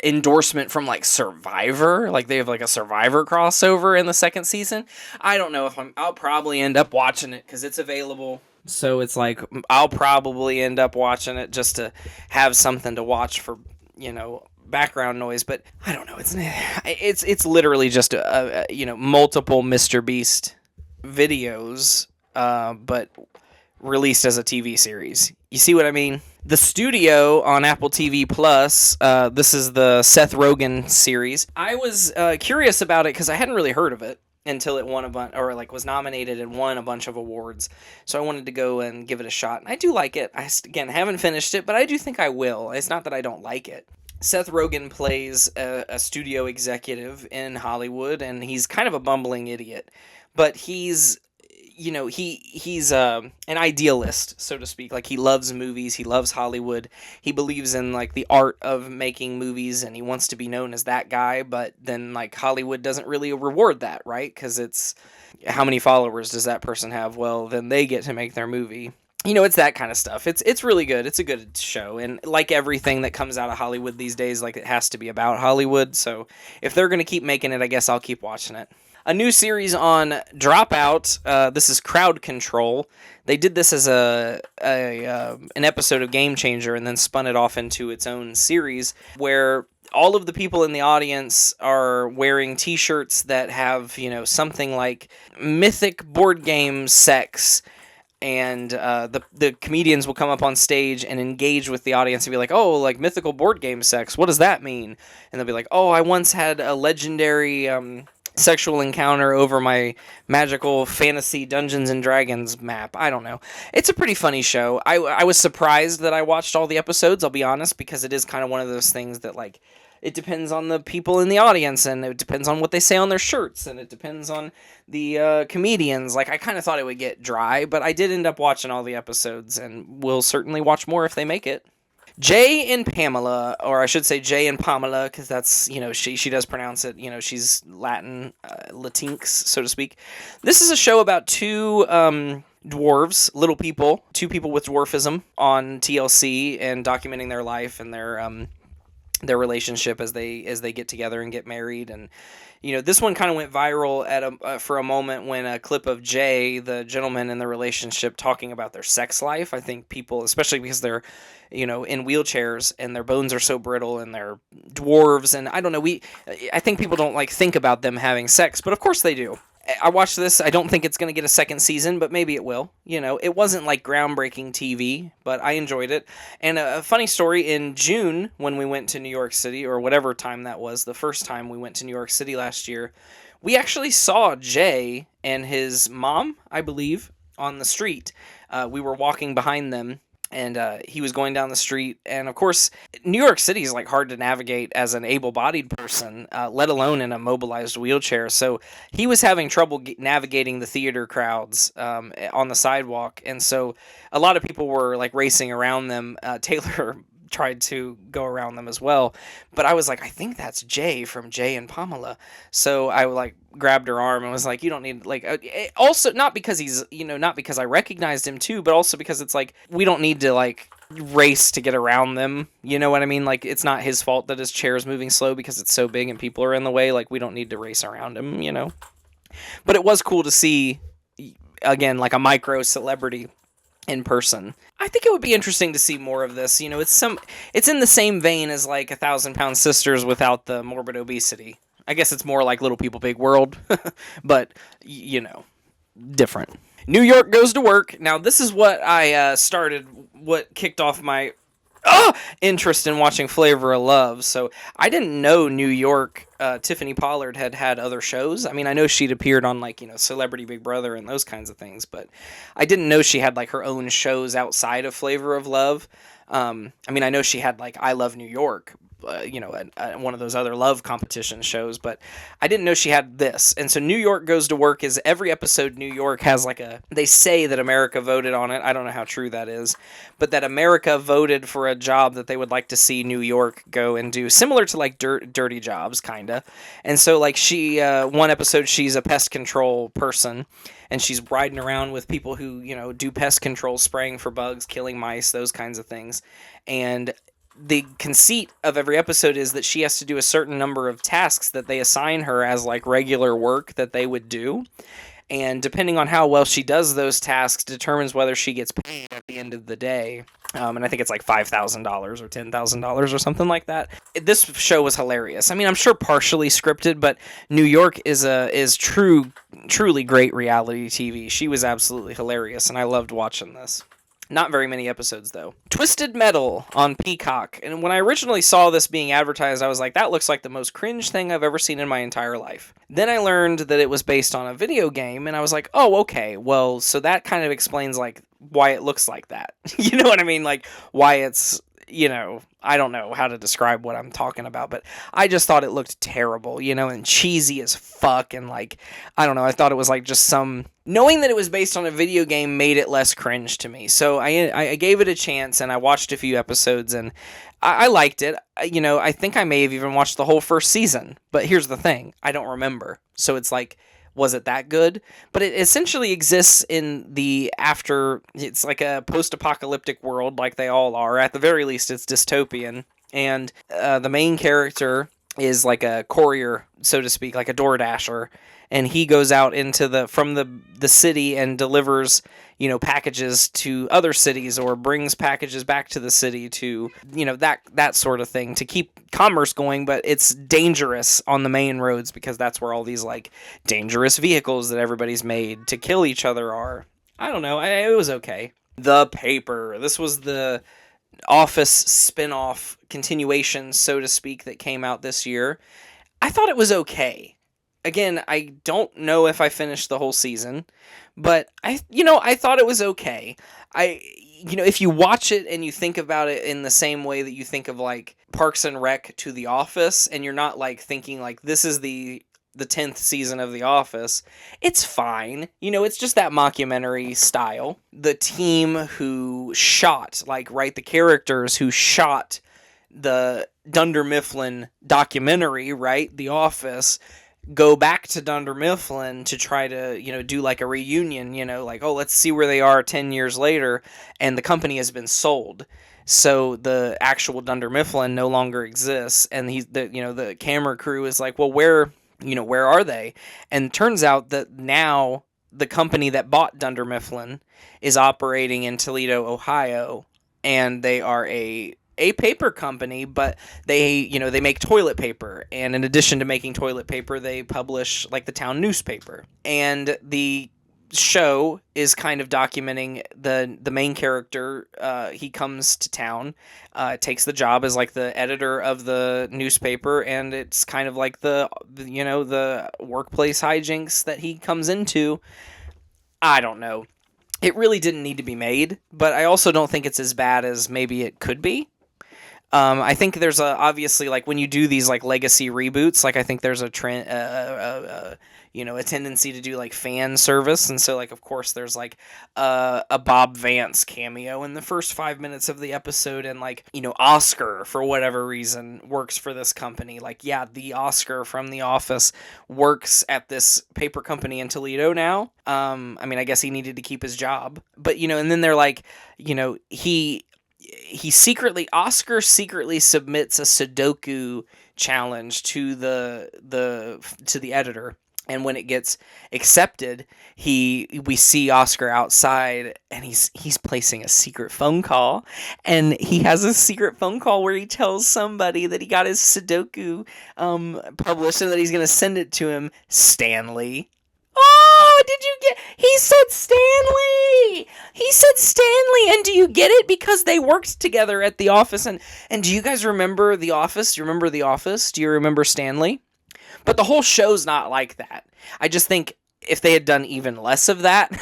endorsement from like Survivor. Like they have like a Survivor crossover in the second season. I don't know if I'll probably end up watching it because it's available. So it's like I'll probably end up watching it just to have something to watch for, background noise. But I don't know. It's literally just multiple Mr. Beast videos, but released as a TV series. You see what I mean? The Studio on Apple TV Plus. This is the Seth Rogen series. I was curious about it because I hadn't really heard of it until it won was nominated and won a bunch of awards. So I wanted to go and give it a shot. And I do like it. I, again, haven't finished it, but I do think I will. It's not that I don't like it. Seth Rogen plays a studio executive in Hollywood, and he's kind of a bumbling idiot. But he's an idealist, so to speak. Like, he loves movies, he loves Hollywood, he believes in, like, the art of making movies, and he wants to be known as that guy, but then, like, Hollywood doesn't really reward that, right? Because it's, how many followers does that person have? Well, then they get to make their movie. It's that kind of stuff. It's really good. It's a good show, and like everything that comes out of Hollywood these days, like, it has to be about Hollywood, so if they're going to keep making it, I guess I'll keep watching it. A new series on Dropout. This is Crowd Control. They did this as an episode of Game Changer and then spun it off into its own series where all of the people in the audience are wearing t-shirts that have, something like mythic board game sex. And the comedians will come up on stage and engage with the audience and be like, oh, like mythical board game sex. What does that mean? And they'll be like, oh, I once had a legendary sexual encounter over my magical fantasy Dungeons and Dragons map. I don't know. It's a pretty funny show. I was surprised that I watched all the episodes, I'll be honest, because it is kind of one of those things that, like, it depends on the people in the audience, and it depends on what they say on their shirts, and it depends on the comedians. Like, I kind of thought it would get dry, but I did end up watching all the episodes, and will certainly watch more if they make it. Jay and Pamela, or I should say Jay and Pamela, because that's, she does pronounce it, she's Latin, Latinx, so to speak. This is a show about two dwarves, little people, two people with dwarfism on TLC, and documenting their life and their relationship as they get together and get married. And this one kind of went viral for a moment when a clip of Jay, the gentleman in the relationship, talking about their sex life. I think people, especially because they're in wheelchairs and their bones are so brittle and they're dwarves, and I don't know, I think people don't think about them having sex, but of course they do. I watched this. I don't think it's going to get a second season, but maybe it will. It wasn't groundbreaking TV, but I enjoyed it. And a funny story, in June, when we went to New York City, or whatever time that was, the first time we went to New York City last year, we actually saw Jay and his mom, I believe, on the street. We were walking behind them, and he was going down the street. And of course, New York City is hard to navigate as an able-bodied person, let alone in a mobilized wheelchair. So he was having trouble navigating the theater crowds on the sidewalk. And so a lot of people were racing around them. Taylor tried to go around them as well, but I was I think that's Jay from Jay and Pamela. So I grabbed her arm and was you don't need also, not because he's not because I recognized him too, but also because it's we don't need to race to get around them, you know what I mean? It's not his fault that his chair is moving slow because it's so big and people are in the way. We don't need to race around him, but it was cool to see, again, a micro celebrity in person. I think it would be interesting to see more of this. It's in the same vein as 1,000-Pound Sisters without the morbid obesity. I guess it's more like Little People Big World, but different. New York Goes to Work. Now, this is what what kicked off my interest in watching Flavor of Love. So I didn't know New York, Tiffany Pollard had other shows. I mean, I know she'd appeared on Celebrity Big Brother and those kinds of things, but I didn't know she had her own shows outside of Flavor of Love. I mean, I know she had I Love New York, one of those other love competition shows, but I didn't know she had this. And so New York Goes to Work is every episode New York has they say that America voted on it. I don't know how true that is, but that America voted for a job that they would like to see New York go and do, similar to Dirty Jobs, kinda. And so she, one episode, she's a pest control person, and she's riding around with people who, do pest control, spraying for bugs, killing mice, those kinds of things. And the conceit of every episode is that she has to do a certain number of tasks that they assign her as regular work that they would do. And depending on how well she does those tasks determines whether she gets paid at the end of the day. And I think it's $5,000 or $10,000 or something like that. This show was hilarious. I mean, I'm sure partially scripted, but New York is truly great reality TV. She was absolutely hilarious, and I loved watching this. Not very many episodes, though. Twisted Metal on Peacock. And when I originally saw this being advertised, I was like, that looks like the most cringe thing I've ever seen in my entire life. Then I learned that it was based on a video game, and I was like, oh, okay. Well, so that kind of explains, why it looks like that. You know what I mean? Why it's, I don't know how to describe what I'm talking about, but I just thought it looked terrible, and cheesy as fuck, and I don't know, I thought it was just knowing that it was based on a video game made it less cringe to me. So I gave it a chance, and I watched a few episodes, and I liked it. I think I may have even watched the whole first season, but here's the thing, I don't remember. So it's was it that good? But it essentially exists in it's a post-apocalyptic world like they all are. At the very least, it's dystopian. And the main character is a courier, so to speak, like a DoorDasher. And he goes out from the city and delivers, packages to other cities, or brings packages back to the city to, that sort of thing, to keep commerce going. But it's dangerous on the main roads because that's where all these dangerous vehicles that everybody's made to kill each other are. I don't know. It was okay. The Paper. This was the Office spin-off continuation, so to speak, that came out this year. I thought it was okay. Again, I don't know if I finished the whole season, but I thought it was okay. if you watch it and you think about it in the same way that you think of like Parks and Rec to The Office, and you're not like thinking like this is the 10th season of The Office, it's fine. It's just that mockumentary style. The team who shot, the characters who shot the Dunder Mifflin documentary, right, The Office, go back to Dunder Mifflin to try to, do like a reunion, oh, let's see where they are 10 years later, and the company has been sold. So the actual Dunder Mifflin no longer exists, and the camera crew is like, well, where are they? And turns out that now the company that bought Dunder Mifflin is operating in Toledo, Ohio, and they are a paper company, but they make toilet paper, and in addition to making toilet paper, they publish like the town newspaper. And the show is kind of documenting the main character. He comes to town, takes the job as like the editor of the newspaper, and it's kind of like the workplace hijinks that he comes into. I don't know. It really didn't need to be made, but I also don't think it's as bad as maybe it could be. I think there's obviously, like, when you do these like legacy reboots, like I think there's a trend, a tendency to do like fan service, and so like of course there's like a Bob Vance cameo in the first 5 minutes of the episode, and like Oscar for whatever reason works for this company. Like, yeah, the Oscar from The Office works at this paper company in Toledo now. I mean, I guess he needed to keep his job, but and then they're like, Oscar secretly submits a Sudoku challenge to the editor, and when it gets accepted, we see Oscar outside, and he's placing a secret phone call, and he has a secret phone call where he tells somebody that he got his Sudoku published and that he's going to send it to him, Stanley. Oh, did you get... He said Stanley! He said Stanley! And do you get it? Because they worked together at The Office. And do you guys remember The Office? Do you remember The Office? Do you remember Stanley? But the whole show's not like that. I just think if they had done even less of that,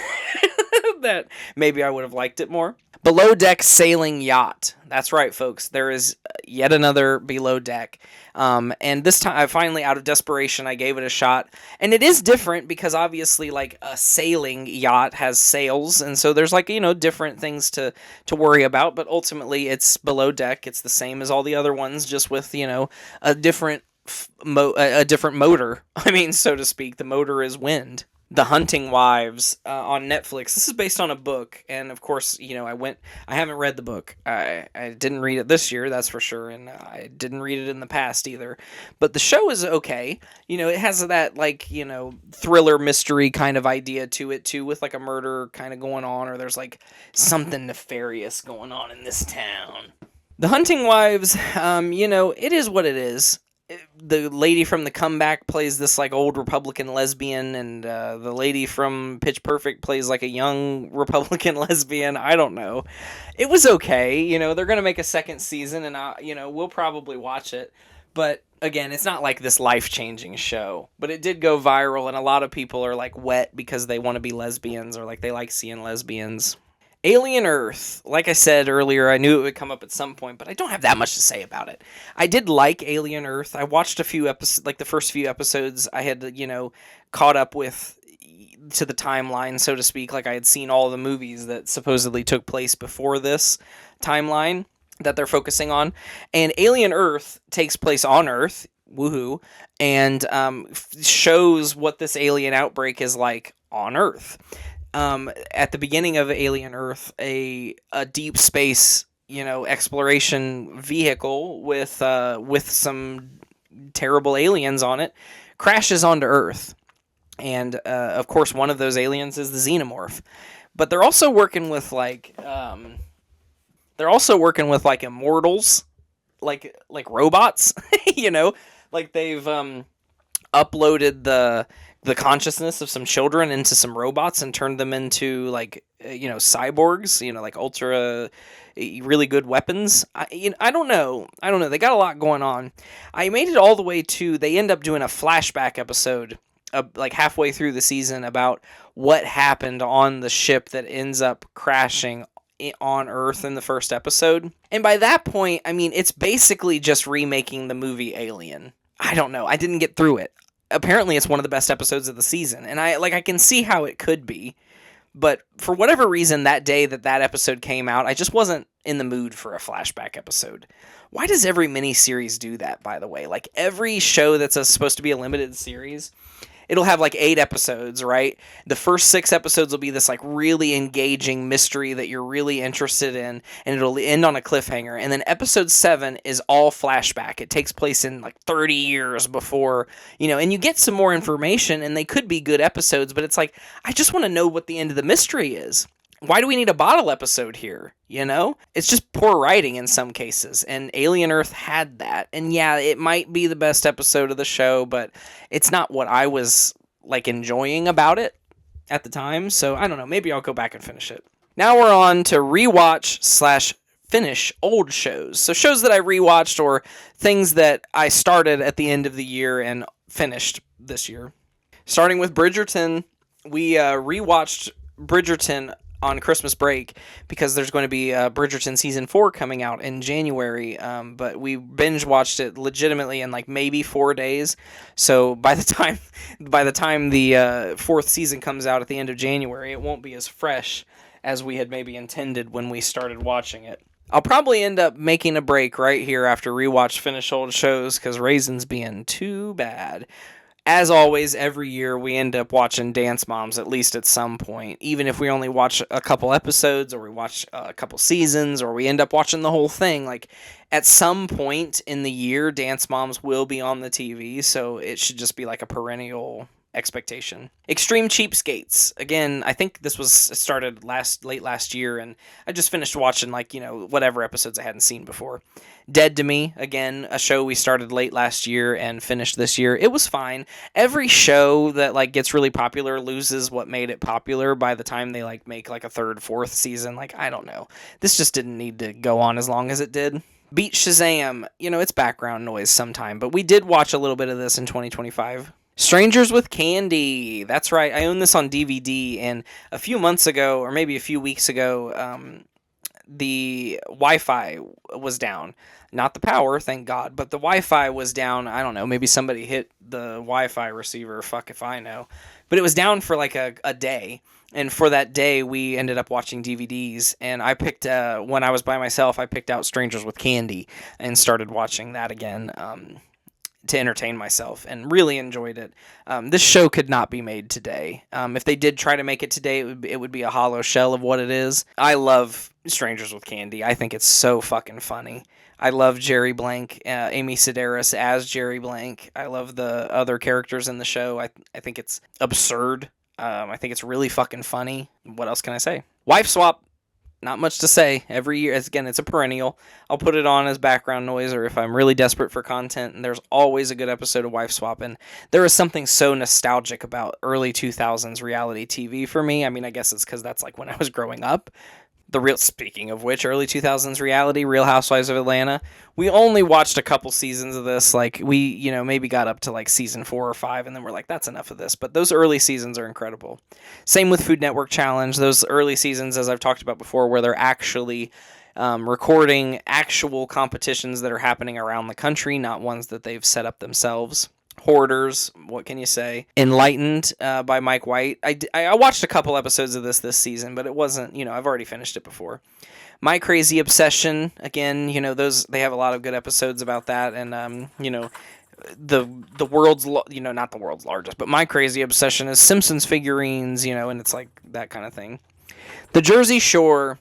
that maybe I would have liked it more. Below Deck Sailing Yacht. That's right, folks. There is yet another Below Deck. And this time, I finally, out of desperation, I gave it a shot. And it is different because obviously, like, a sailing yacht has sails. And so there's, like, different things to worry about. But ultimately, it's Below Deck. It's the same as all the other ones, just with, a different motor. I mean, so to speak. The motor is wind. The Hunting Wives on Netflix. This is based on a book, and of course, I haven't read the book. I didn't read it this year, that's for sure, and I didn't read it in the past either. But the show is okay. It has that, like, thriller mystery kind of idea to it, too, with, like, a murder kind of going on, or there's, like, something nefarious going on in this town. The Hunting Wives, it is what it is. The lady from The Comeback plays this like old Republican lesbian, and the lady from Pitch Perfect plays like a young Republican lesbian. I don't know. It was okay. They're going to make a second season, and we'll probably watch it. But again, it's not like this life-changing show. But it did go viral, and a lot of people are like wet because they want to be lesbians, or like they like seeing lesbians. Alien Earth. Like I said earlier, I knew it would come up at some point, but I don't have that much to say about it. I did like Alien Earth. I watched a few episodes, like the first few episodes. I had, caught up with to the timeline, so to speak. Like I had seen all the movies that supposedly took place before this timeline that they're focusing on. And Alien Earth takes place on Earth, woohoo, and shows what this alien outbreak is like on Earth. At the beginning of Alien Earth, a deep space, exploration vehicle with some terrible aliens on it crashes onto Earth, and of course one of those aliens is the Xenomorph. But they're also working with like immortals, like robots, like they've uploaded the consciousness of some children into some robots and turned them into like cyborgs, like ultra really good weapons. I don't know. They got a lot going on. I made it all the way to, they end up doing a flashback episode like halfway through the season about what happened on the ship that ends up crashing on Earth in the first episode. And by that point, I mean, it's basically just remaking the movie Alien. I don't know. I didn't get through it. Apparently, it's one of the best episodes of the season. And I can see how it could be. But for whatever reason, that day that episode came out, I just wasn't in the mood for a flashback episode. Why does every miniseries do that, by the way? Like, every show that's supposed to be a limited series, it'll have like 8 episodes, right? The first 6 episodes will be this like really engaging mystery that you're really interested in, and it'll end on a cliffhanger. And then episode 7 is all flashback. It takes place in like 30 years before, and you get some more information, and they could be good episodes, but it's like, I just want to know what the end of the mystery is. Why do we need a bottle episode here? It's just poor writing in some cases, and Alien Earth had that. And yeah, it might be the best episode of the show, but it's not what I was like enjoying about it at the time. So I don't know. Maybe I'll go back and finish it. Now we're on to rewatch / finish old shows. So shows that I rewatched or things that I started at the end of the year and finished this year. Starting with Bridgerton, we rewatched Bridgerton on Christmas break because there's going to be Bridgerton season 4 coming out in January, but we binge watched it legitimately in like maybe 4 days. So by the time the 4th season comes out at the end of January, it won't be as fresh as we had maybe intended when we started watching it. I'll probably end up making a break right here after rewatch finish old shows because Raisin's being too bad. As always, every year we end up watching Dance Moms at least at some point. Even if we only watch a couple episodes or we watch a couple seasons or we end up watching the whole thing, like at some point in the year, Dance Moms will be on the TV, so it should just be like a perennial expectation. Extreme Cheapskates. Again, I think this was started late last year, and I just finished watching whatever episodes I hadn't seen before. Dead to Me, again, a show we started late last year and finished this year. It was fine. Every show that gets really popular loses what made it popular by the time they make a 3rd, 4th season. I don't know. This just didn't need to go on as long as it did. Beat Shazam. It's background noise sometime, but we did watch a little bit of this in 2025. Strangers with Candy. That's right. I own this on DVD, and a few months ago, or maybe a few weeks ago, the Wi-Fi was down. Not the power, thank God, but the Wi-Fi was down. I don't know, maybe somebody hit the Wi-Fi receiver, fuck if I know. But it was down for a day, and for that day, we ended up watching DVDs, and I picked, when I was by myself, I picked out Strangers with Candy, and started watching that again, to entertain myself, and really enjoyed it. This show could not be made today. If they did try to make it today, it would be a hollow shell of what it is. I love Strangers with Candy. I think it's so fucking funny. I love Jerry Blank, Amy Sedaris as Jerry Blank. I love the other characters in the show. I think it's absurd. I think it's really fucking funny. What else can I say? Wife Swap. Not much to say. Every year, again, it's a perennial. I'll put it on as background noise, or if I'm really desperate for content, and there's always a good episode of Wife Swap, and there is something so nostalgic about early 2000s reality TV for me. I mean, I guess it's because that's when I was growing up. Speaking of which, early 2000s reality, Real Housewives of Atlanta. We only watched a couple seasons of this. We, maybe got up to season 4 or 5, and then we're like, that's enough of this. But those early seasons are incredible. Same with Food Network Challenge. Those early seasons, as I've talked about before, where they're actually recording actual competitions that are happening around the country, not ones that they've set up themselves. Hoarders, what can you say? Enlightened by Mike White. I watched a couple episodes of this season, but it wasn't, I've already finished it before. My Crazy Obsession, again, those, they have a lot of good episodes about that, and, the world's, not the world's largest, but My Crazy Obsession is Simpsons figurines, and it's that kind of thing. The Jersey Shore.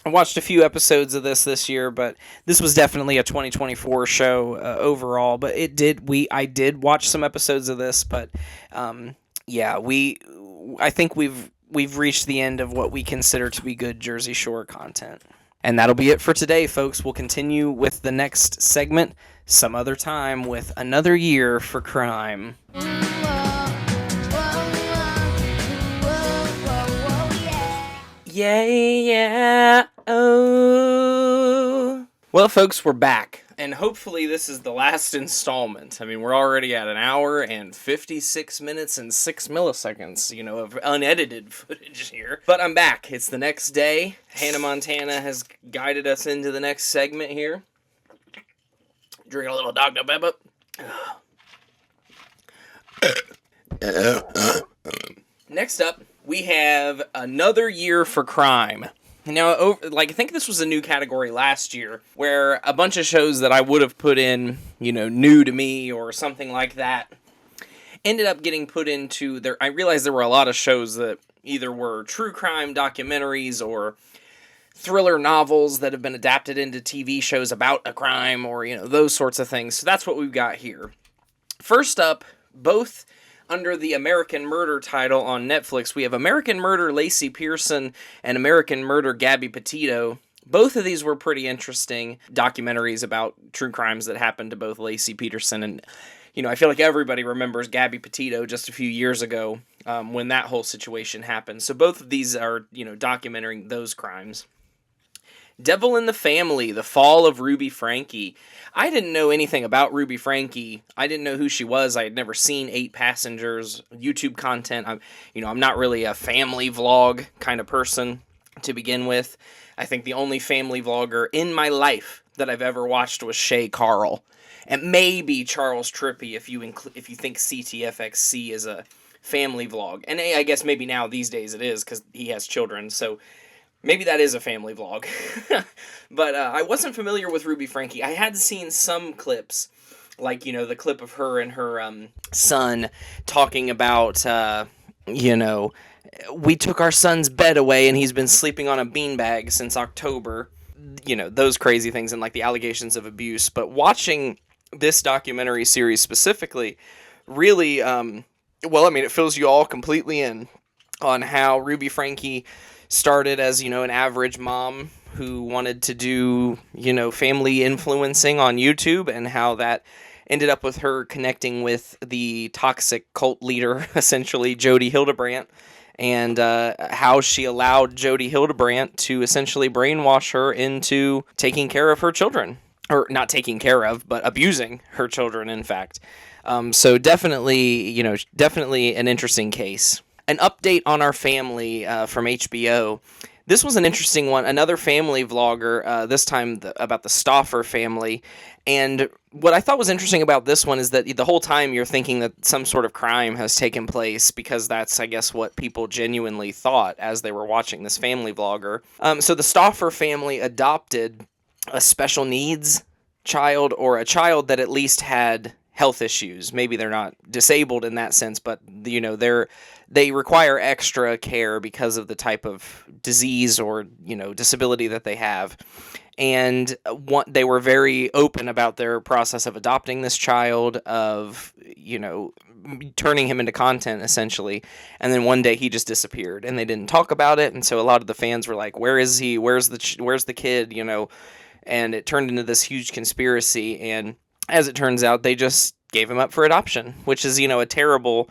I watched a few episodes of this year, but this was definitely a 2024 show overall. But I did watch some episodes of this, but I think we've reached the end of what we consider to be good Jersey Shore content. And that'll be it for today, folks. We'll continue with the next segment some other time with another year for crime. Yeah, oh. Well, folks, we're back. And hopefully this is the last installment. I mean, we're already at an hour and 56 minutes and 6 milliseconds, of unedited footage here. But I'm back. It's the next day. Hannah Montana has guided us into the next segment here. Drink a little Dr. Pepper. Next up, we have Another Year for Crime. Now, I think this was a new category last year, where a bunch of shows that I would have put in, new to me or something like that, ended up getting put into there. I realized there were a lot of shows that either were true crime documentaries or thriller novels that have been adapted into TV shows about a crime or, those sorts of things. So that's what we've got here. First up, both under the American Murder title on Netflix, we have American Murder Lacey Pearson and American Murder Gabby Petito. Both of these were pretty interesting documentaries about true crimes that happened to both Lacey Peterson and, I feel like everybody remembers Gabby Petito just a few years ago when that whole situation happened. So both of these are, documenting those crimes. Devil in the Family, The Fall of Ruby Franke. I didn't know anything about Ruby Franke. I didn't know who she was. I had never seen 8 Passengers, YouTube content. I'm not really a family vlog kind of person to begin with. I think the only family vlogger in my life that I've ever watched was Shay Carl. And maybe Charles Trippy if you think CTFXC is a family vlog. And I guess maybe now these days it is because he has children, so maybe that is a family vlog. But I wasn't familiar with Ruby Franke. I had seen some clips, like, the clip of her and her son talking about, we took our son's bed away and he's been sleeping on a beanbag since October. Those crazy things and, like, the allegations of abuse. But watching this documentary series specifically really, it fills you all completely in on how Ruby Franke started as, an average mom who wanted to do, family influencing on YouTube, and how that ended up with her connecting with the toxic cult leader, essentially, Jodi Hildebrandt, and how she allowed Jodi Hildebrandt to essentially brainwash her into taking care of her children. Or not taking care of, but abusing her children, in fact. So definitely an interesting case. An update on our family from HBO. This was an interesting one. Another family vlogger, this time about the Stauffer family. And what I thought was interesting about this one is that the whole time you're thinking that some sort of crime has taken place, because that's, I guess, what people genuinely thought as they were watching this family vlogger. So the Stauffer family adopted a special needs child, or a child that at least had health issues. Maybe they're not disabled in that sense, but they require extra care because of the type of disease or disability that they have. And they were very open about their process of adopting this child, of turning him into content essentially. And then one day he just disappeared, and they didn't talk about it. And so a lot of the fans were like, "Where is he? Where's the kid?" And it turned into this huge conspiracy. And as it turns out, they just gave him up for adoption, which is, a terrible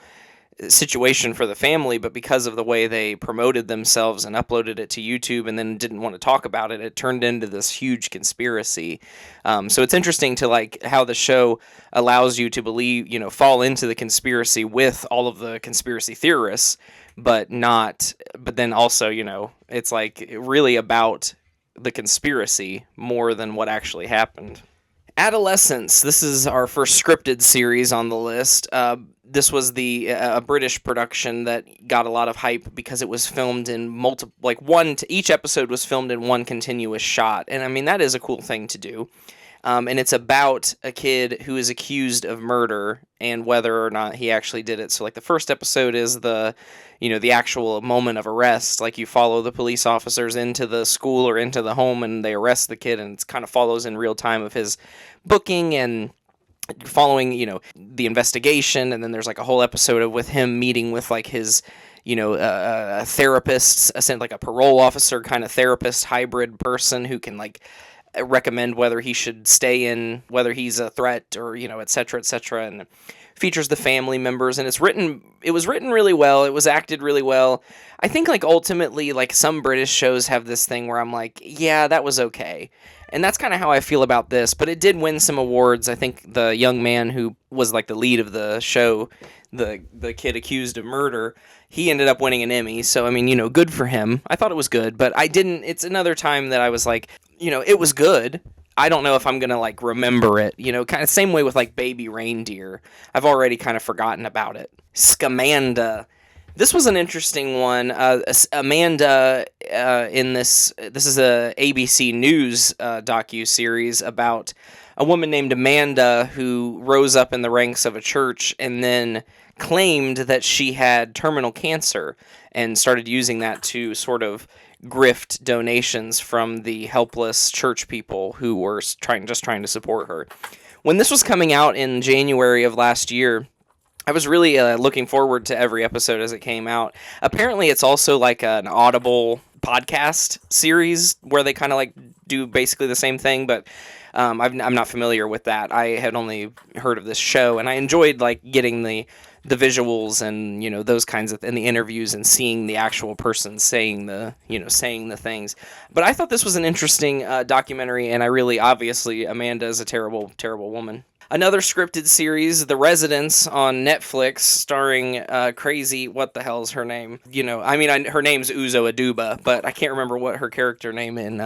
situation for the family. But because of the way they promoted themselves and uploaded it to YouTube and then didn't want to talk about it, it turned into this huge conspiracy. So it's interesting to how the show allows you to believe, fall into the conspiracy with all of the conspiracy theorists, but then also, it's really about the conspiracy more than what actually happened. Adolescence. This is our first scripted series on the list. This was a British production that got a lot of hype because it was filmed in each episode was filmed in one continuous shot. And I mean, that is a cool thing to do. And it's about a kid who is accused of murder and whether or not he actually did it. So the first episode is the actual moment of arrest. You follow the police officers into the school or into the home, and they arrest the kid, and it kind of follows in real time of his booking and following, the investigation. And then there's a whole episode with him meeting with his, a therapist, essentially a parole officer kind of therapist hybrid person who can recommend whether he should stay in, whether he's a threat or, et cetera, et cetera. And features the family members, and it was written really well, it was acted really well. I think, like, ultimately, like, some British shows have this thing where I'm like, yeah, that was okay. And that's kind of how I feel about this, but it did win some awards. I think the young man who was, like, the lead of the show, the kid accused of murder, he ended up winning an Emmy, so, I mean, good for him. I thought it was good, but it's another time that I was like, it was good. I don't know if I'm gonna, like, remember it, kind of same way with, like, Baby Reindeer. I've already kind of forgotten about it. Scamanda. This was an interesting one. Amanda, in this is a ABC News docu-series about a woman named Amanda who rose up in the ranks of a church and then claimed that she had terminal cancer and started using that to sort of grift donations from the helpless church people who were trying to support her. When this was coming out in January of last year, I was really looking forward to every episode as it came out. Apparently, it's also like an Audible podcast series where they kind of like do basically the same thing, but I'm not familiar with that. I had only heard of this show, and I enjoyed like getting the visuals and those kinds of and the interviews and seeing the actual person saying the things. But I thought this was an interesting documentary, and I really obviously Amanda is a terrible woman. Another scripted series, The Residence, on Netflix, starring crazy, what the hell is her name? Her name's Uzo Aduba, but I can't remember what her character name in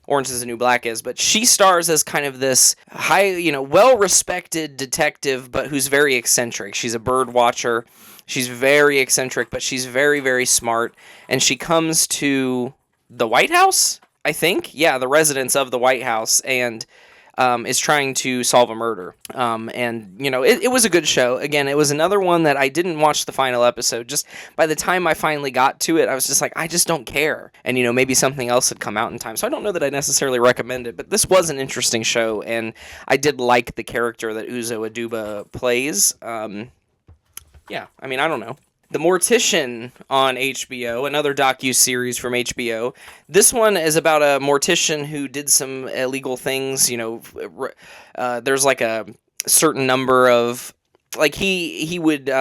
Orange is the New Black is, but she stars as kind of this well-respected detective, but who's very eccentric. She's a bird watcher. She's very eccentric, but she's very, very smart, and she comes to the White House, I think? Yeah, the residence of the White House, and is trying to solve a murder. It was a good show. Again, it was another one that I didn't watch the final episode. Just by the time I finally got to it, I was just like, I just don't care. And, maybe something else had come out in time. So I don't know that I necessarily recommend it, but this was an interesting show, and I did like the character that Uzo Aduba plays. I don't know. The Mortician on HBO, another docu-series from HBO. This one is about a mortician who did some illegal things. There's like a certain number of, like he would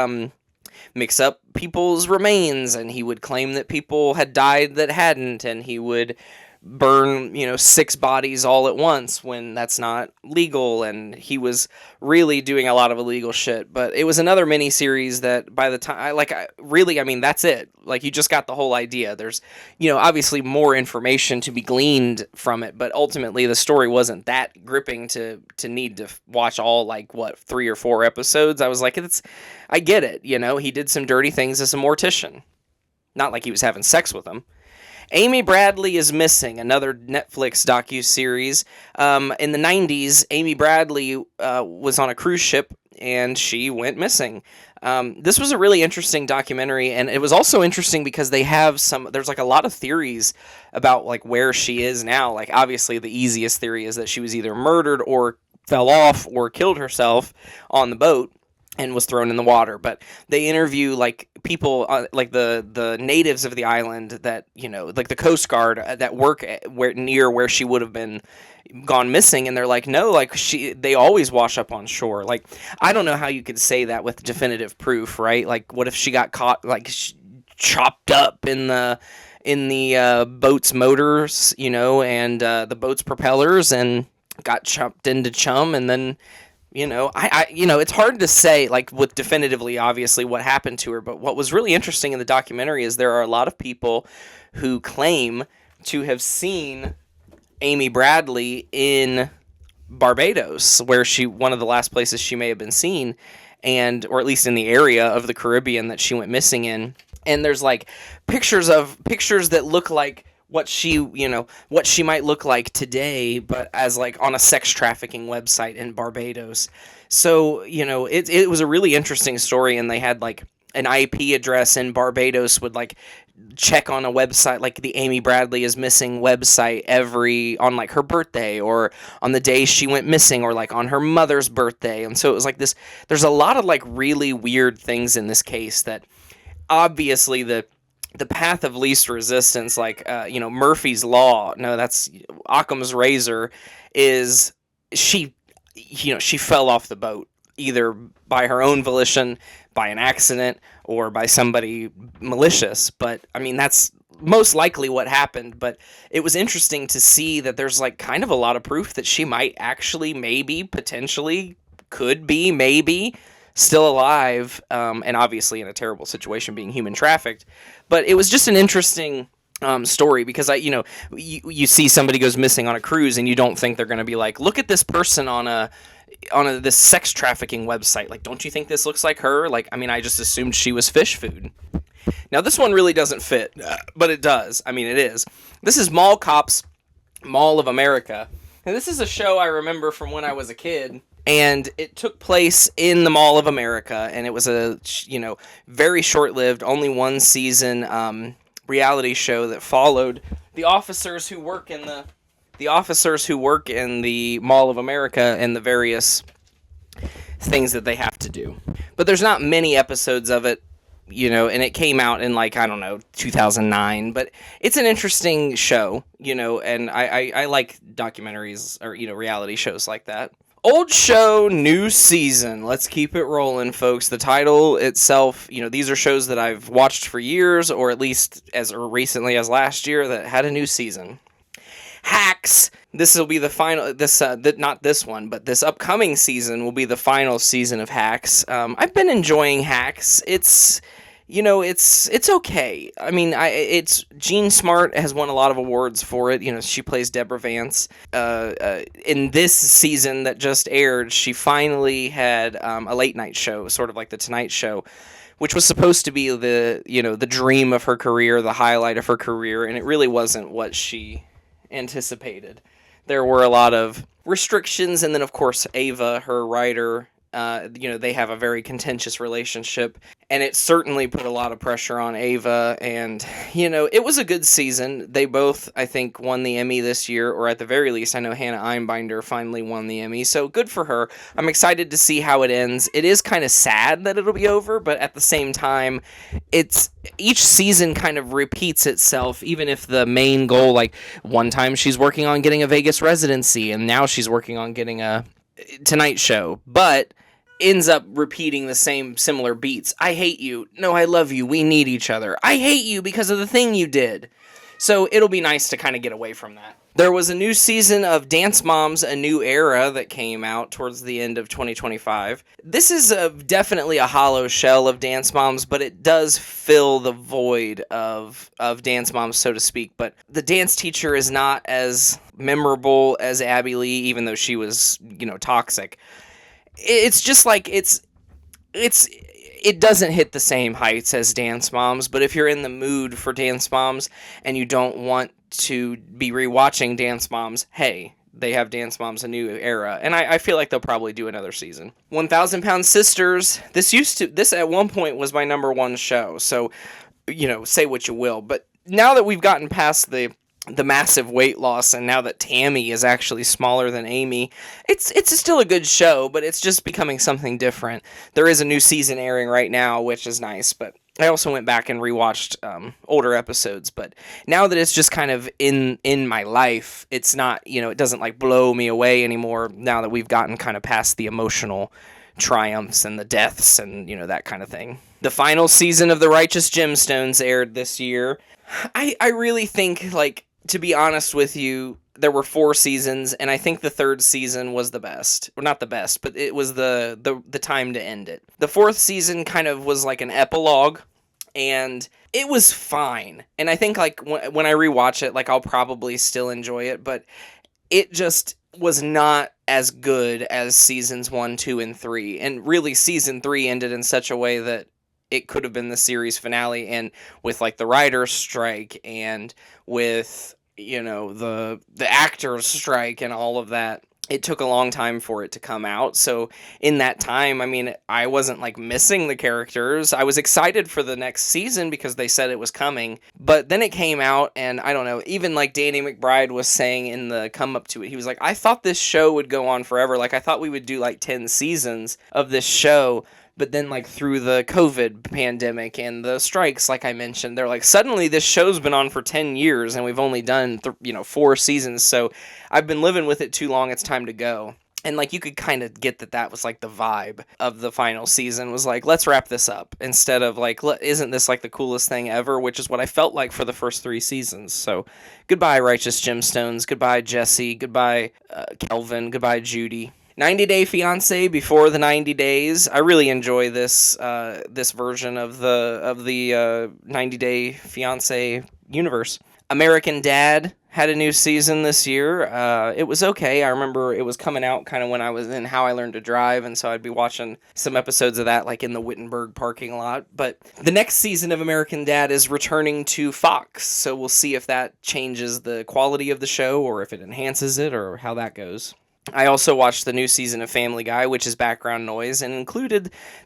mix up people's remains, and he would claim that people had died that hadn't, and he would burn 6 bodies all at once when that's not legal, and he was really doing a lot of illegal shit. But it was another mini-series that by the time that's it. Like, you just got the whole idea. There's obviously more information to be gleaned from it, but ultimately the story wasn't that gripping to need to watch all 3 or 4 episodes. I was like, I get it. He did some dirty things as a mortician, not like he was having sex with them. Amy Bradley is Missing, another Netflix docu-series. In the 90s, Amy Bradley was on a cruise ship, and she went missing. This was a really interesting documentary, and it was also interesting because there's a lot of theories about where she is now. Obviously, the easiest theory is that she was either murdered or fell off or killed herself on the boat and was thrown in the water. But they interview people, the natives of the island that the Coast Guard that work near where she would have been gone missing, and they're like, no, they always wash up on shore. I don't know how you could say that with definitive proof, right? What if she got caught chopped up in the boat's motors, and the boat's propellers, and got chopped into chum, and then it's hard to say with definitively obviously what happened to her. But what was really interesting in the documentary is there are a lot of people who claim to have seen Amy Bradley in Barbados, where one of the last places she may have been seen, or at least in the area of the Caribbean that she went missing in. And there's pictures that look like what she might look like today, but as on a sex trafficking website in Barbados. So, it was a really interesting story, and they had an IP address in Barbados would check on a website, the Amy Bradley is Missing website on her birthday, or on the day she went missing, or on her mother's birthday. And so it was this, there's a lot of really weird things in this case that obviously the path of least resistance, Murphy's Law, no, that's Occam's razor, is she fell off the boat. either by her own volition, by an accident, or by somebody malicious. But I mean, that's most likely what happened. But it was interesting to see that there's like kind of a lot of proof that she might actually, maybe, potentially, could be, maybe still alive, and obviously in a terrible situation, being human trafficked. But it was just an interesting story, because you see somebody goes missing on a cruise, and you don't think they're going to be like, look at this person on this sex trafficking website. Like, don't you think this looks like her? Like, I mean, I just assumed she was fish food. Now, this one really doesn't fit, but it does. I mean, it is. This is Mall Cops, Mall of America. And this is a show I remember from when I was a kid. And it took place in the Mall of America. And it was a, very short-lived, only one season reality show that followed the officers who work in the Mall of America and the various things that they have to do. But there's not many episodes of it, and it came out in 2009, but it's an interesting show, and I like documentaries or, reality shows like that. Old show, new season. Let's keep it rolling, folks. The title itself, these are shows that I've watched for years, or at least as recently as last year, that had a new season. Hacks. This will be the final. Not this one, but this upcoming season will be the final season of Hacks. I've been enjoying Hacks. It's okay. I mean, it's Jean Smart has won a lot of awards for it. She plays Deborah Vance. In this season that just aired, she finally had a late night show, sort of like the Tonight Show, which was supposed to be the dream of her career, the highlight of her career, and it really wasn't what she anticipated. There were a lot of restrictions, and then of course Ava, her writer, they have a very contentious relationship, and it certainly put a lot of pressure on Ava, and it was a good season. They both, I think, won the Emmy this year, or at the very least, I know Hannah Einbinder finally won the Emmy, so good for her. I'm excited to see how it ends. It is kind of sad that it'll be over, but at the same time, each season kind of repeats itself, even if the main goal, like one time she's working on getting a Vegas residency, and now she's working on getting a Tonight Show, but ends up repeating the same similar beats. I hate you. No, I love you. We need each other. I hate you because of the thing you did. So it'll be nice to kind of get away from that. There was a new season of Dance Moms, A New Era, that came out towards the end of 2025. This is definitely a hollow shell of Dance Moms, but it does fill the void of Dance Moms, so to speak. But the dance teacher is not as memorable as Abby Lee, even though she was, toxic. It's just like it doesn't hit the same heights as Dance Moms, but if you're in the mood for Dance Moms and you don't want to be rewatching Dance Moms, hey, they have Dance Moms, A New Era, and I feel like they'll probably do another season. 1,000 Pound Sisters, this at one point was my number one show, so, say what you will, but now that we've gotten past the massive weight loss, and now that Tammy is actually smaller than Amy, it's still a good show, but it's just becoming something different. There is a new season airing right now, which is nice, but I also went back and rewatched older episodes, but now that it's just kind of in my life, it's not, it doesn't like blow me away anymore now that we've gotten kind of past the emotional triumphs and the deaths and, that kind of thing. The final season of The Righteous Gemstones aired this year. I really think, to be honest with you, there were 4 seasons, and I think the 3rd season was the best. Well, not the best, but it was the time to end it. The 4th season kind of was like an epilogue, and it was fine. And I think, when I rewatch it, I'll probably still enjoy it, but it just was not as good as seasons 1, 2, and 3. And really, season 3 ended in such a way that it could have been the series finale, and with the writer's strike and with the actors strike and all of that, it took a long time for it to come out. So in that time, I mean, I wasn't missing the characters. I was excited for the next season because they said it was coming, but then it came out, and I don't know, even Danny McBride was saying in the come up to it, he was like, I thought this show would go on forever. I thought we would do 10 seasons of this show. But then, through the COVID pandemic and the strikes, I mentioned, they're suddenly this show's been on for 10 years and we've only done, 4 seasons. So I've been living with it too long. It's time to go. And, like, you could kind of get that was, like, the vibe of the final season was, like, let's wrap this up. Instead of, like, isn't this, like, the coolest thing ever? Which is what I felt like for the first 3 seasons. So, goodbye, Righteous Gemstones. Goodbye, Jesse. Goodbye, Kelvin. Goodbye, Judy. 90 Day Fiancé before the 90 days. I really enjoy this this version of the 90 Day Fiancé universe. American Dad had a new season this year. It was okay. I remember it was coming out kind of when I was in How I Learned to Drive, and so I'd be watching some episodes of that, like in the Wittenberg parking lot. But the next season of American Dad is returning to Fox, so we'll see if that changes the quality of the show, or if it enhances it, or how that goes. I also watched the new season of Family Guy, which is background noise, and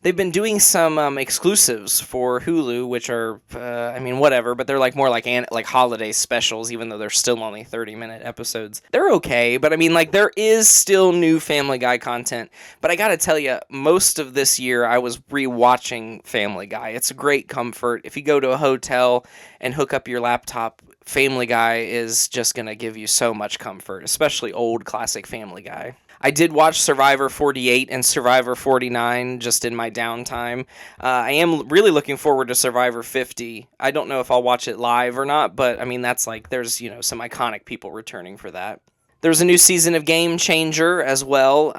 they've been doing some exclusives for Hulu, which are, whatever, but they're like more like holiday specials, even though they're still only 30-minute episodes. They're okay, but I mean, like, there is still new Family Guy content, but I gotta tell you, most of this year I was rewatching Family Guy. It's a great comfort. If you go to a hotel and hook up your laptop, Family Guy is just going to give you so much comfort, especially old classic Family Guy. I did watch Survivor 48 and Survivor 49 just in my downtime. I am really looking forward to Survivor 50. I don't know if I'll watch it live or not, but I mean, that's like, there's, some iconic people returning for that. There's a new season of Game Changer as well.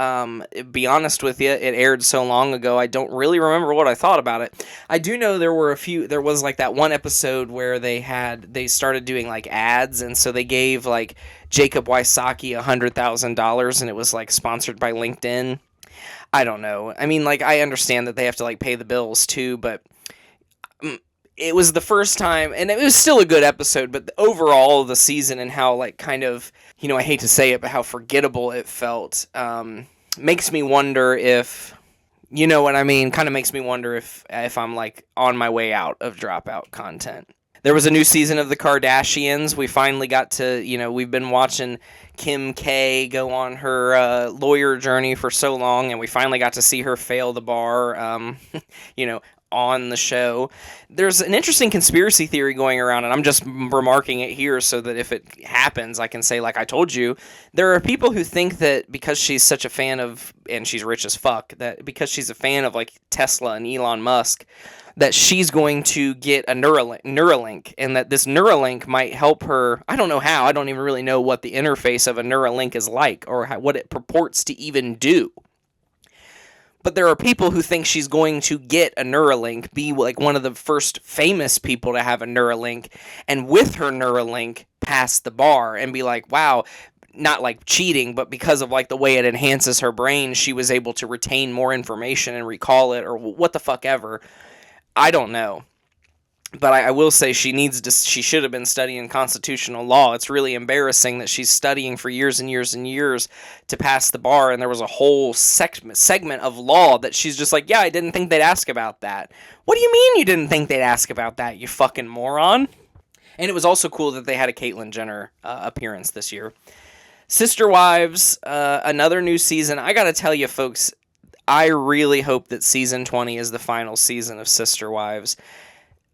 Be honest with you, it aired so long ago, I don't really remember what I thought about it. I do know there was like that one episode where they started doing like ads, and so they gave like Jacob Wysocki $100,000, and it was like sponsored by LinkedIn. I don't know. I mean, like, I understand that they have to like pay the bills too, but it was the first time, and it was still a good episode, but overall the season and how, like, kind of, I hate to say it, but how forgettable it felt, makes me wonder if, you know what I mean, kind of makes me wonder if I'm, like, on my way out of Dropout content. There was a new season of The Kardashians. We finally got to, we've been watching Kim K go on her lawyer journey for so long, and we finally got to see her fail the bar, on the show. There's an interesting conspiracy theory going around, and I'm just remarking it here so that if it happens, I can say, like I told you, there are people who think that because she's such a fan of, and she's rich as fuck, that because she's a fan of, like, Tesla and Elon Musk, that she's going to get a Neuralink, and that this Neuralink might help her. I don't know how. I don't even really know what the interface of a Neuralink is like, or what it purports to even do. But there are people who think she's going to get a Neuralink, be like one of the first famous people to have a Neuralink, and with her Neuralink pass the bar and be like, wow, not like cheating, but because of like the way it enhances her brain, she was able to retain more information and recall it, or what the fuck ever. I don't know. But I will say she should have been studying constitutional law. It's really embarrassing that she's studying for years and years and years to pass the bar, and there was a whole segment of law that she's just like, yeah, I didn't think they'd ask about that. What do you mean you didn't think they'd ask about that, you fucking moron? And it was also cool that they had a Caitlyn Jenner appearance this year. Sister Wives, another new season. I gotta tell you, folks, I really hope that season 20 is the final season of Sister Wives.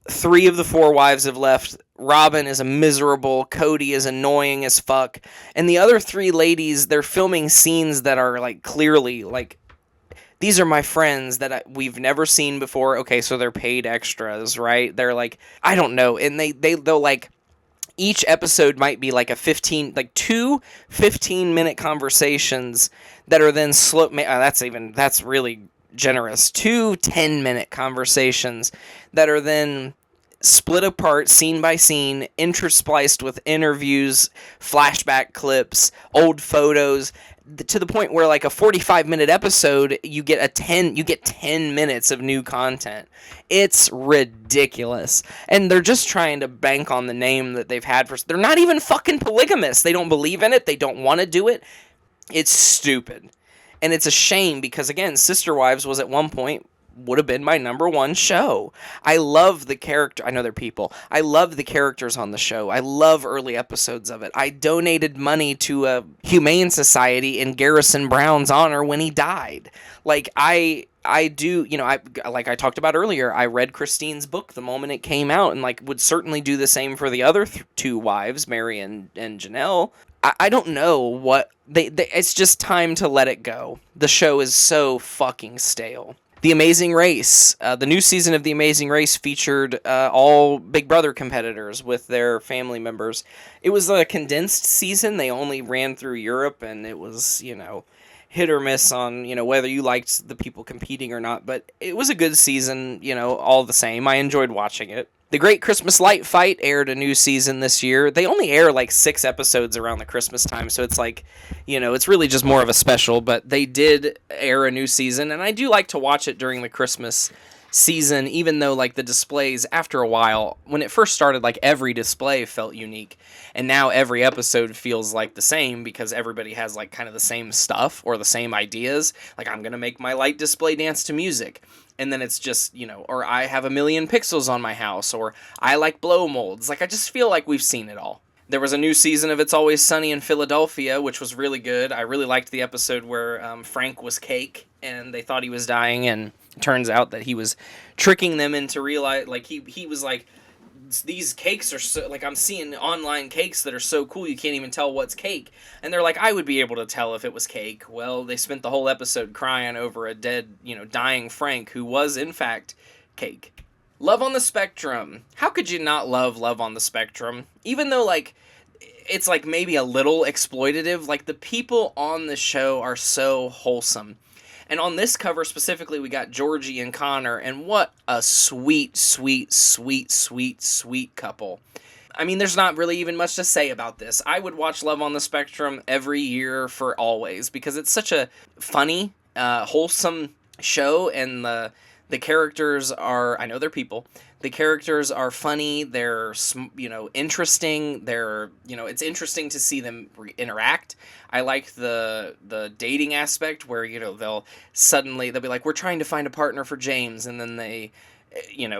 3 of the 4 wives have left. Robin is a miserable. Cody is annoying as fuck. And the other 3 ladies, they're filming scenes that are, like, clearly, like, these are my friends that we've never seen before. Okay, so they're paid extras, right? They're, like, I don't know. And they'll, like, each episode might be, like, two 15-minute conversations that are then slow. That's really generous. 2 10-minute conversations that are then split apart scene by scene, interspliced with interviews, flashback clips, old photos, to the point where, like, a 45-minute episode, you get 10 minutes of new content. It's ridiculous. And they're just trying to bank on the name that they've had they're not even fucking polygamous. They don't believe in it. They don't want to do it. It's stupid. And it's a shame because, again, Sister Wives was at one point would have been my number one show. I love the character. I know they're people. I love the characters on the show. I love early episodes of it. I donated money to a humane society in Garrison Brown's honor when he died. Like, I do, like I talked about earlier, I read Christine's book the moment it came out, and like would certainly do the same for the other two wives, Mary and Janelle. I don't know what it's just time to let it go. The show is so fucking stale. The Amazing Race. The new season of The Amazing Race featured all Big Brother competitors with their family members. It was a condensed season. They only ran through Europe, and it was, hit or miss on, whether you liked the people competing or not. But it was a good season, all the same. I enjoyed watching it. The Great Christmas Light Fight aired a new season this year. They only air like 6 episodes around the Christmas time, so it's like, it's really just more of a special, but they did air a new season, and I do like to watch it during the Christmas season, even though like the displays, after a while, when it first started, like every display felt unique, and now every episode feels like the same because everybody has like kind of the same stuff or the same ideas. Like, I'm gonna make my light display dance to music. And then it's just, or I have 1,000,000 pixels on my house, or I like blow molds. Like, I just feel like we've seen it all. There was a new season of It's Always Sunny in Philadelphia, which was really good. I really liked the episode where Frank was cake, and they thought he was dying, and it turns out that he was tricking them into realize, like, he was like, these cakes are so, like, I'm seeing online cakes that are so cool you can't even tell what's cake. And they're like, I would be able to tell if it was cake. Well, they spent the whole episode crying over a dead, dying Frank, who was, in fact, cake. Love on the Spectrum. How could you not love Love on the Spectrum? Even though, like, it's, like, maybe a little exploitative, like, the people on the show are so wholesome. And on this cover specifically, we got Georgie and Connor, and what a sweet, sweet, sweet, sweet, sweet couple. I mean, there's not really even much to say about this. I would watch Love on the Spectrum every year for always, because it's such a funny, wholesome show, and the characters are, I know they're people, the characters are funny, they're, interesting, they're, it's interesting to see them interact. I like the dating aspect where, they'll be like, we're trying to find a partner for James, and then they,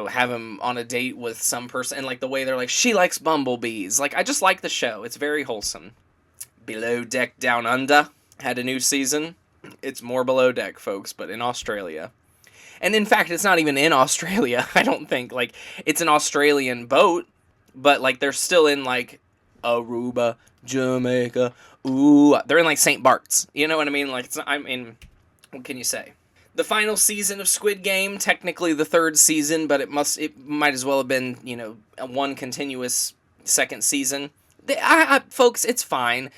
have him on a date with some person, and like the way they're like, she likes bumblebees. Like, I just like the show. It's very wholesome. Below Deck Down Under had a new season. It's more Below Deck, folks, but in Australia. And in fact, it's not even in Australia, I don't think. Like, it's an Australian boat, but, like, they're still in, like, Aruba, Jamaica, ooh. They're in, like, St. Bart's. You know what I mean? Like, what can you say? The final season of Squid Game, technically the 3rd season, but it might as well have been, one continuous second season. Folks, it's fine.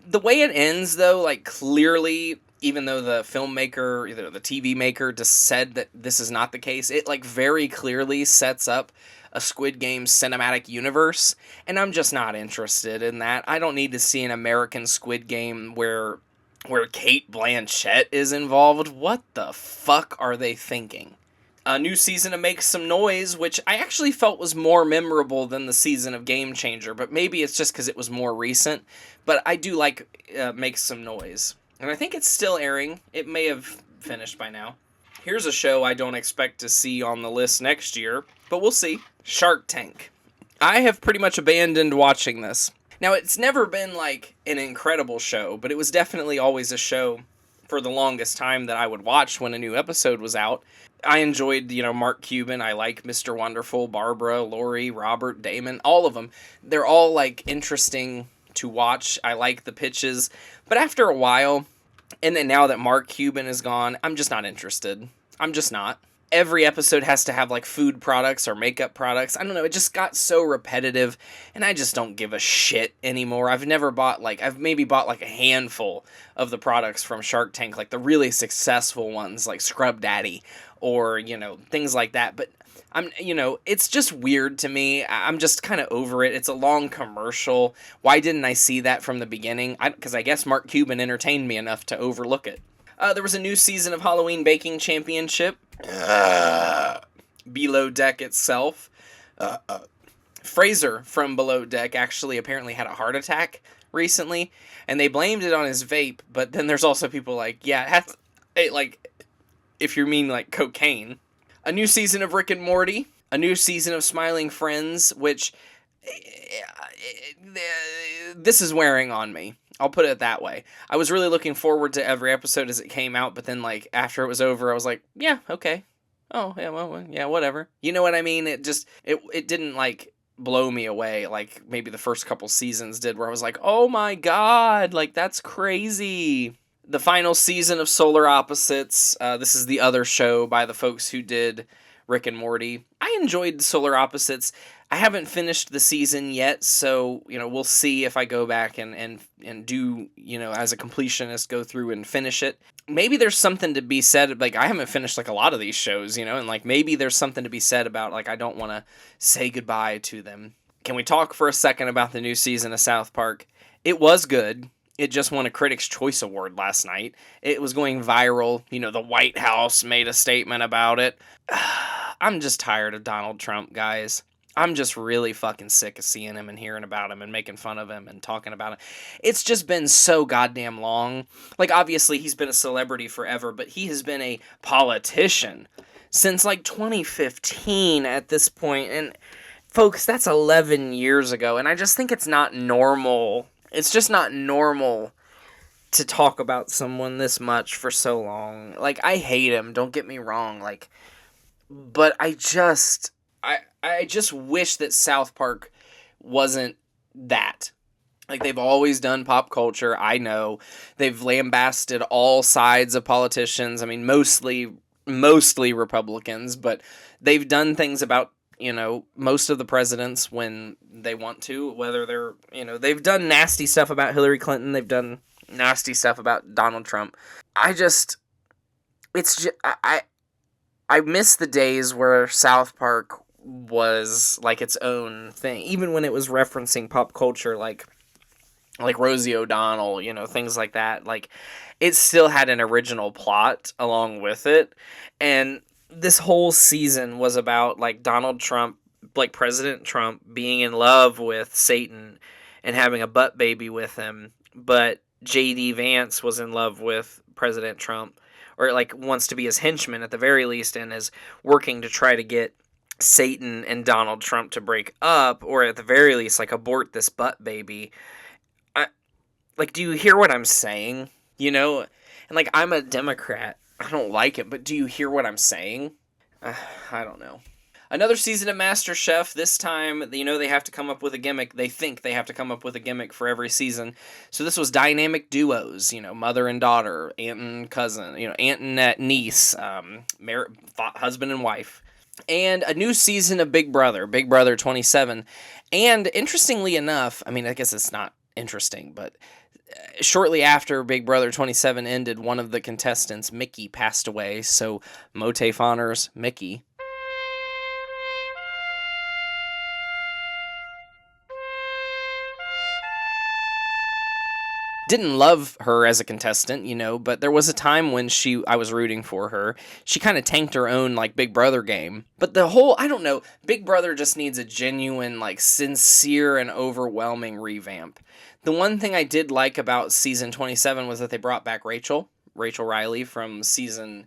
The way it ends, though, like, clearly, even though the filmmaker, either the TV maker, just said that this is not the case, it, like, very clearly sets up a Squid Game cinematic universe, and I'm just not interested in that. I don't need to see an American Squid Game where Cate Blanchett is involved. What the fuck are they thinking? A new season of Make Some Noise, which I actually felt was more memorable than the season of Game Changer, but maybe it's just because it was more recent. But I do like Make Some Noise. And I think it's still airing. It may have finished by now. Here's a show I don't expect to see on the list next year, but we'll see. Shark Tank. I have pretty much abandoned watching this. Now, it's never been, like, an incredible show, but it was definitely always a show for the longest time that I would watch when a new episode was out. I enjoyed, Mark Cuban. I like Mr. Wonderful, Barbara, Lori, Robert, Damon, all of them. They're all, like, interesting to watch. I like the pitches. But after a while, and then now that Mark Cuban is gone, I'm just not interested. I'm just not. Every episode has to have, like, food products or makeup products. I don't know, it just got so repetitive, and I just don't give a shit anymore. I've maybe bought, like, a handful of the products from Shark Tank, like, the really successful ones, like Scrub Daddy, or, things like that, but it's just weird to me. I'm just kind of over it. It's a long commercial. Why didn't I see that from the beginning? Because I guess Mark Cuban entertained me enough to overlook it. There was a new season of Halloween Baking Championship. Below Deck itself. Fraser from Below Deck actually apparently had a heart attack recently, and they blamed it on his vape, but then there's also people like, yeah, if you mean, like, cocaine, A new season of Rick and Morty, a new season of Smiling Friends, which this is wearing on me. I'll put it that way. I was really looking forward to every episode as it came out, but then like after it was over, I was like, yeah, okay. Oh, yeah, well, yeah, whatever. You know what I mean? It didn't like blow me away like maybe the first couple seasons did, where I was like, oh my god, like that's crazy. The final season of Solar Opposites. This is the other show by the folks who did Rick and Morty. I enjoyed Solar Opposites. I haven't finished the season yet, so, we'll see if I go back and do, as a completionist, go through and finish it. Maybe there's something to be said, like, I haven't finished, like, a lot of these shows, and, like, maybe there's something to be said about, like, I don't want to say goodbye to them. Can we talk for a second about the new season of South Park? It was good. It just won a Critics' Choice Award last night. It was going viral. The White House made a statement about it. I'm just tired of Donald Trump, guys. I'm just really fucking sick of seeing him and hearing about him and making fun of him and talking about him. It's just been so goddamn long. Like, obviously, he's been a celebrity forever, but he has been a politician since, like, 2015 at this point. And, folks, that's 11 years ago. And I just think it's not normal. It's just not normal to talk about someone this much for so long. Like, I hate him, don't get me wrong. Like, but I just wish that South Park wasn't that. Like, they've always done pop culture, I know. They've lambasted all sides of politicians. I mean, mostly Republicans, but they've done things about, most of the presidents when they want to, whether they're, they've done nasty stuff about Hillary Clinton. They've done nasty stuff about Donald Trump. I miss the days where South Park was like its own thing, even when it was referencing pop culture, like Rosie O'Donnell, things like that. Like, it still had an original plot along with it, and this whole season was about like Donald Trump, like President Trump, being in love with Satan and having a butt baby with him, but J.D. Vance was in love with President Trump, or like wants to be his henchman at the very least, and is working to try to get Satan and Donald Trump to break up, or at the very least, like, abort this butt baby. Do you hear what I'm saying? And, like, I'm a Democrat. I don't like it, but do you hear what I'm saying? I don't know. Another season of MasterChef. This time, they have to come up with a gimmick. They think they have to come up with a gimmick for every season. So this was dynamic duos, mother and daughter, aunt and cousin, aunt and niece, husband and wife. And a new season of Big Brother 27. And interestingly enough, I mean, I guess it's not interesting, but shortly after Big Brother 27 ended, one of the contestants, Mickey, passed away. So MOATAIF honors Mickey. Didn't love her as a contestant, but there was a time when I was rooting for her. She kind of tanked her own, like, Big Brother game. But I don't know, Big Brother just needs a genuine, like, sincere and overwhelming revamp. The one thing I did like about season 27 was that they brought back Rachel Riley from season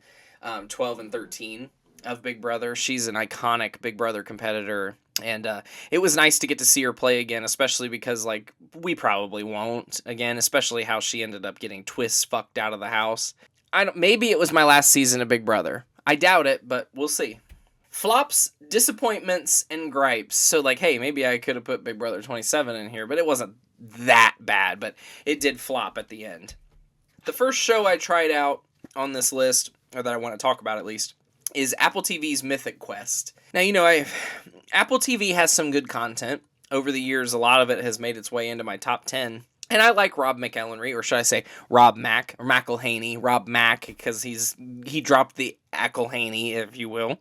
12 and 13 of Big Brother. She's an iconic Big Brother competitor. And it was nice to get to see her play again, especially because, like, we probably won't again, especially how she ended up getting fucked out of the house. Maybe it was my last season of Big Brother. I doubt it, but we'll see. Flops, disappointments, and gripes. So, like, hey, maybe I could have put Big Brother 27 in here, but it wasn't that bad, but it did flop at the end. The first show I tried out on this list, or that I want to talk about at least, is Apple TV's Mythic Quest. Now, Apple TV has some good content. Over the years, a lot of it has made its way into my top 10. And I like Rob McElhenney, or should I say Rob Mack, or McElhaney, Rob Mack, because he dropped the McElhaney, if you will,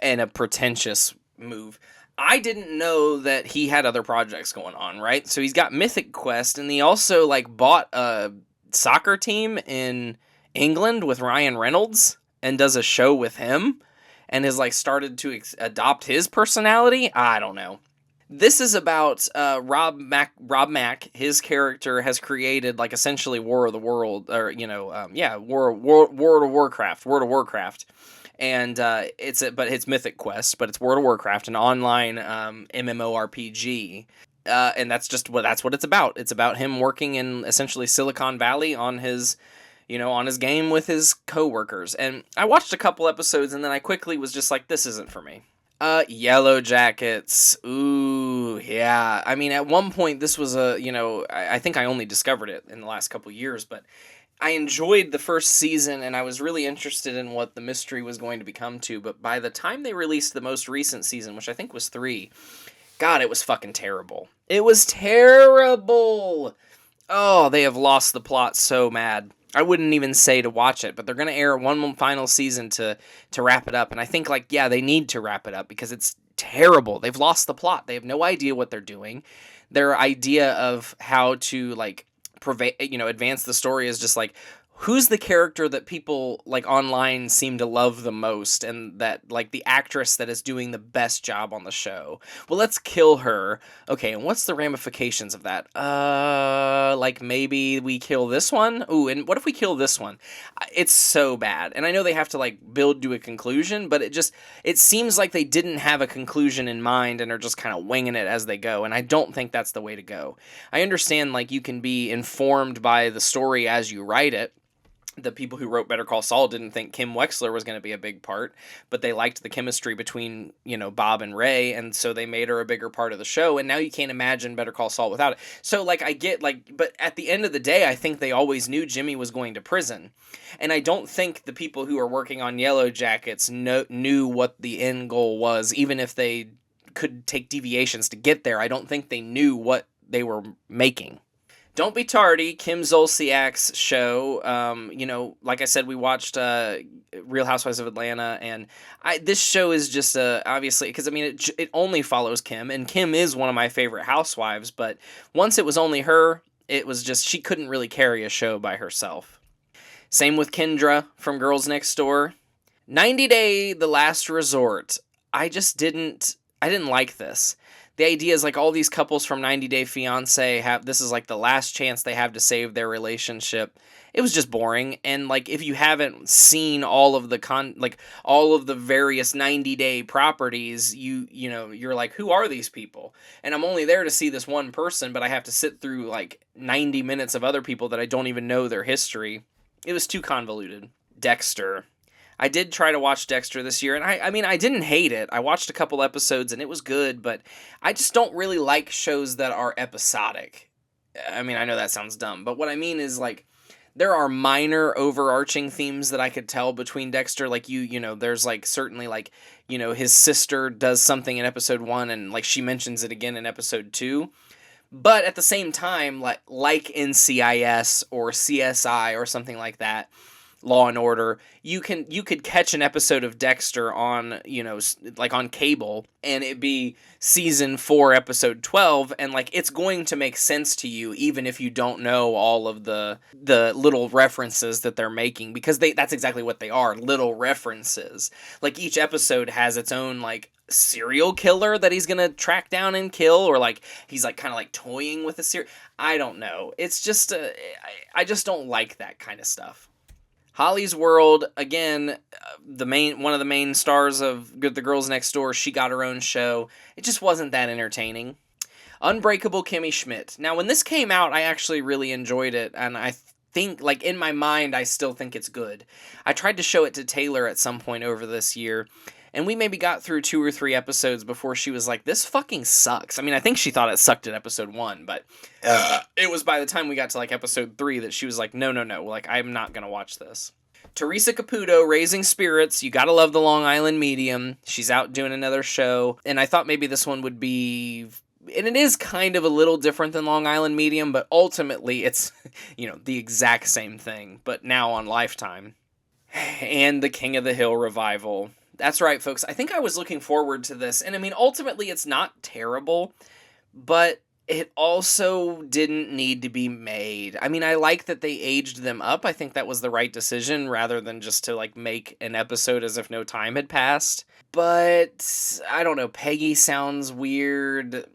in a pretentious move. I didn't know that he had other projects going on, right? So he's got Mythic Quest, and he also, like, bought a soccer team in England with Ryan Reynolds and does a show with him, and has, like, started to adopt his personality. I don't know. This is about Rob Mack. His character has created, like, essentially War of the World, or World of Warcraft. and but it's Mythic Quest, but it's World of Warcraft, an online MMORPG. And that's what it's about. It's about him working in essentially Silicon Valley on his on his game with his coworkers. And I watched a couple episodes and then I quickly was just like, this isn't for me. Yellow Jackets. Ooh, yeah. I mean, at one point this was I think I only discovered it in the last couple years, but I enjoyed the first season and I was really interested in what the mystery was going to become to. But by the time they released the most recent season, which I think was 3, God, it was fucking terrible. It was terrible. Oh, they have lost the plot so mad. I wouldn't even say to watch it, but they're going to air one final season to wrap it up. And I think, they need to wrap it up because it's terrible. They've lost the plot. They have no idea what they're doing. Their idea of how to, advance the story is just who's the character that people online seem to love the most, and that the actress that is doing the best job on the show. Well, let's kill her. Okay, and what's the ramifications of that? Maybe we kill this one? Ooh, and what if we kill this one? It's so bad. And I know they have to build to a conclusion, but it seems like they didn't have a conclusion in mind and are just kind of winging it as they go, and I don't think that's the way to go. I understand you can be informed by the story as you write it. The people who wrote Better Call Saul didn't think Kim Wexler was going to be a big part, but they liked the chemistry between, Bob and Ray, and so they made her a bigger part of the show, and now you can't imagine Better Call Saul without it. So, I get, but at the end of the day, I think they always knew Jimmy was going to prison, and I don't think the people who are working on Yellow Jackets knew what the end goal was, even if they could take deviations to get there. I don't think they knew what they were making. Don't Be Tardy, Kim Zolciak's show. Like I said, we watched Real Housewives of Atlanta, and this show is just obviously, because it only follows Kim, and Kim is one of my favorite housewives, but once it was only her, it was just, she couldn't really carry a show by herself. Same with Kendra from Girls Next Door. 90 Day, The Last Resort. I didn't like this. The idea is all these couples from 90 Day Fiancé this is the last chance they have to save their relationship. It was just boring, and if you haven't seen all of the all of the various 90 Day properties, you're like, who are these people? And I'm only there to see this one person, but I have to sit through 90 minutes of other people that I don't even know their history. It was too convoluted. Dexter. I did try to watch Dexter this year, and I didn't hate it. I watched a couple episodes, and it was good, but I just don't really like shows that are episodic. I know that sounds dumb, but what I mean is, there are minor overarching themes that I could tell between Dexter. There's, certainly, his sister does something in episode 1, and, she mentions it again in episode 2. But at the same time, like NCIS or CSI or something like that, Law and Order, you could catch an episode of Dexter on, on cable, and it'd be season 4, episode 12, and it's going to make sense to you even if you don't know all of the little references that they're making, because that's exactly what they are, little references. Each episode has its own serial killer that he's gonna track down and kill, or he's kind of toying with a serial. I don't know. It's just I just don't like that kind of stuff. Holly's World, again, one of the main stars of The Girls Next Door, she got her own show. It just wasn't that entertaining. Unbreakable Kimmy Schmidt. Now, when this came out, I actually really enjoyed it, and I think, in my mind, I still think it's good. I tried to show it to Taylor at some point over this year, and we maybe got through 2 or 3 episodes before she was like, this fucking sucks. I think she thought it sucked at episode 1, but it was by the time we got to episode 3 that she was like, no, I'm not going to watch this. Teresa Caputo, Raising Spirits. You gotta love the Long Island medium. She's out doing another show, and I thought maybe this one would be, and it is kind of a little different than Long Island medium, but ultimately it's, the exact same thing, but now on Lifetime. And the King of the Hill revival. That's right, folks. I think I was looking forward to this. And ultimately it's not terrible, but it also didn't need to be made. I like that they aged them up. I think that was the right decision, rather than just to make an episode as if no time had passed. But I don't know. Peggy sounds weird.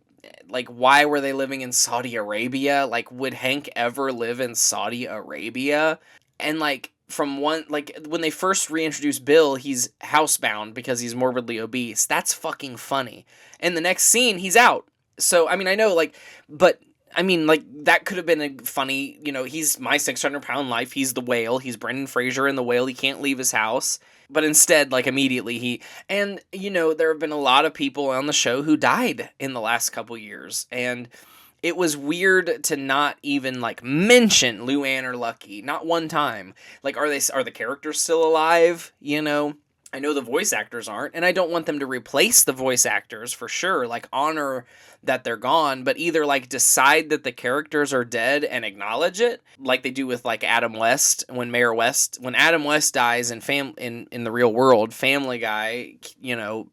Why were they living in Saudi Arabia? Would Hank ever live in Saudi Arabia? And from one, like, when they first reintroduce Bill, he's housebound because he's morbidly obese. That's fucking funny. And the next scene, he's out. So, I mean, I know, like, but, I mean, like, that could have been a funny, he's My 600-Pound Life, he's the whale, he's Brendan Fraser in The Whale, he can't leave his house. But instead, like, immediately and, there have been a lot of people on the show who died in the last couple years, and it was weird to not even, like, mention Luann or Lucky, not one time. Like, are the characters still alive, I know the voice actors aren't, and I don't want them to replace the voice actors for sure, like, honor that they're gone, but either, like, decide that the characters are dead and acknowledge it, like they do with, like, Adam West, when Adam West dies in the real world, Family Guy,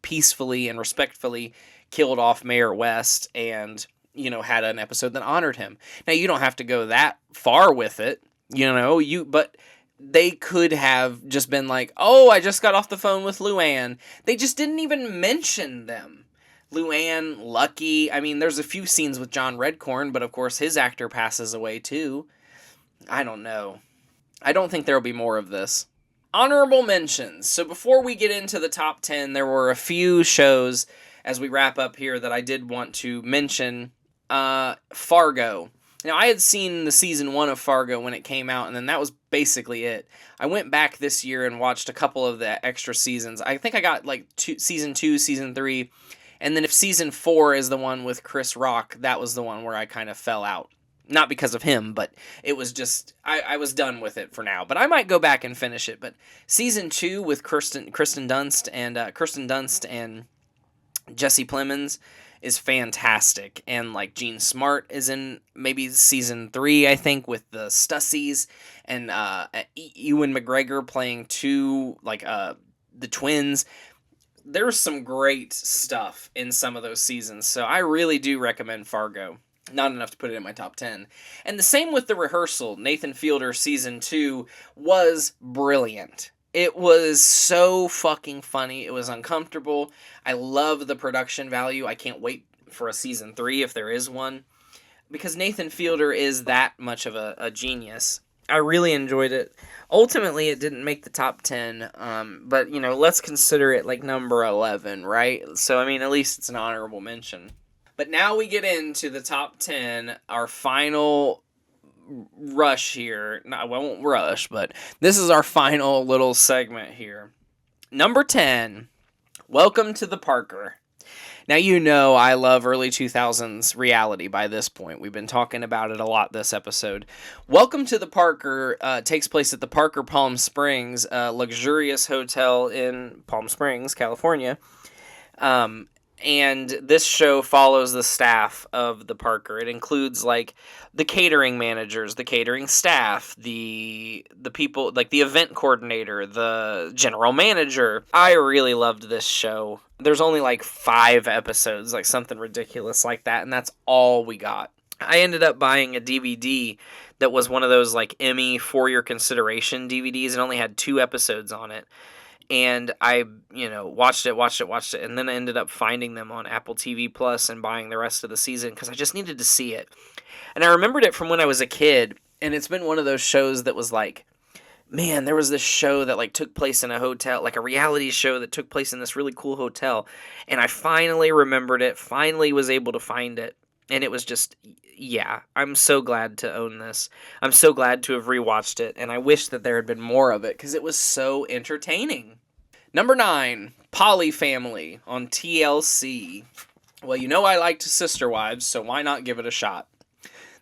peacefully and respectfully killed off Mayor West and, had an episode that honored him. Now, you don't have to go that far with it, but they could have just been like, oh, I just got off the phone with Luann. They just didn't even mention them. Luann, Lucky. I mean, there's a few scenes with John Redcorn, but of course his actor passes away too. I don't know. I don't think there will be more of this. Honorable mentions. So before we get into the top 10, there were a few shows as we wrap up here that I did want to mention. Fargo. Now, I had seen the season 1 of Fargo when it came out, and then that was basically it. I went back this year and watched a couple of the extra seasons. I think I got, like, season 2, season 3, and then if season 4 is the one with Chris Rock, that was the one where I kind of fell out. Not because of him, but it was just, I was done with it for now. But I might go back and finish it. But season 2 with Kirsten Dunst and Jesse Plemons is fantastic, and like Gene Smart is in maybe season 3, I think, with the Stussies, and Ewan McGregor playing the twins. There's some great stuff in some of those seasons, so I really do recommend Fargo. Not enough to put it in my top 10. And the same with The Rehearsal. Nathan Fielder season 2 was brilliant. It was so fucking funny. It was uncomfortable. I love the production value. I can't wait for a season 3 if there is one, because Nathan Fielder is that much of a genius. I really enjoyed it. Ultimately, it didn't make the top 10, but, let's consider it like number 11, right? So, I mean, at least it's an honorable mention. But now we get into the top 10, our final rush here. No, I won't rush, but this is our final little segment here. Number 10, Welcome to the Parker. Now, I love early 2000s reality by this point. We've been talking about it a lot this episode. Welcome to the Parker takes place at the Parker Palm Springs, a luxurious hotel in Palm Springs, California. And this show follows the staff of the Parker. It includes, like, the catering managers, the catering staff, the people, like, the event coordinator, the general manager. I really loved this show. There's only, like, 5 episodes, like, something ridiculous like that, and that's all we got. I ended up buying a DVD that was one of those, like, Emmy for your consideration DVDs. It only had 2 episodes on it. And I, watched it, and then I ended up finding them on Apple TV Plus and buying the rest of the season because I just needed to see it. And I remembered it from when I was a kid, and it's been one of those shows that was like, man, there was this show that, like, took place in a hotel, like a reality show that took place in this really cool hotel, and I finally remembered it, finally was able to find it, and it was just, yeah, I'm so glad to own this. I'm so glad to have rewatched it, and I wish that there had been more of it, because it was so entertaining. Number 9, Polly Family on TLC. Well, I liked Sister Wives, so why not give it a shot?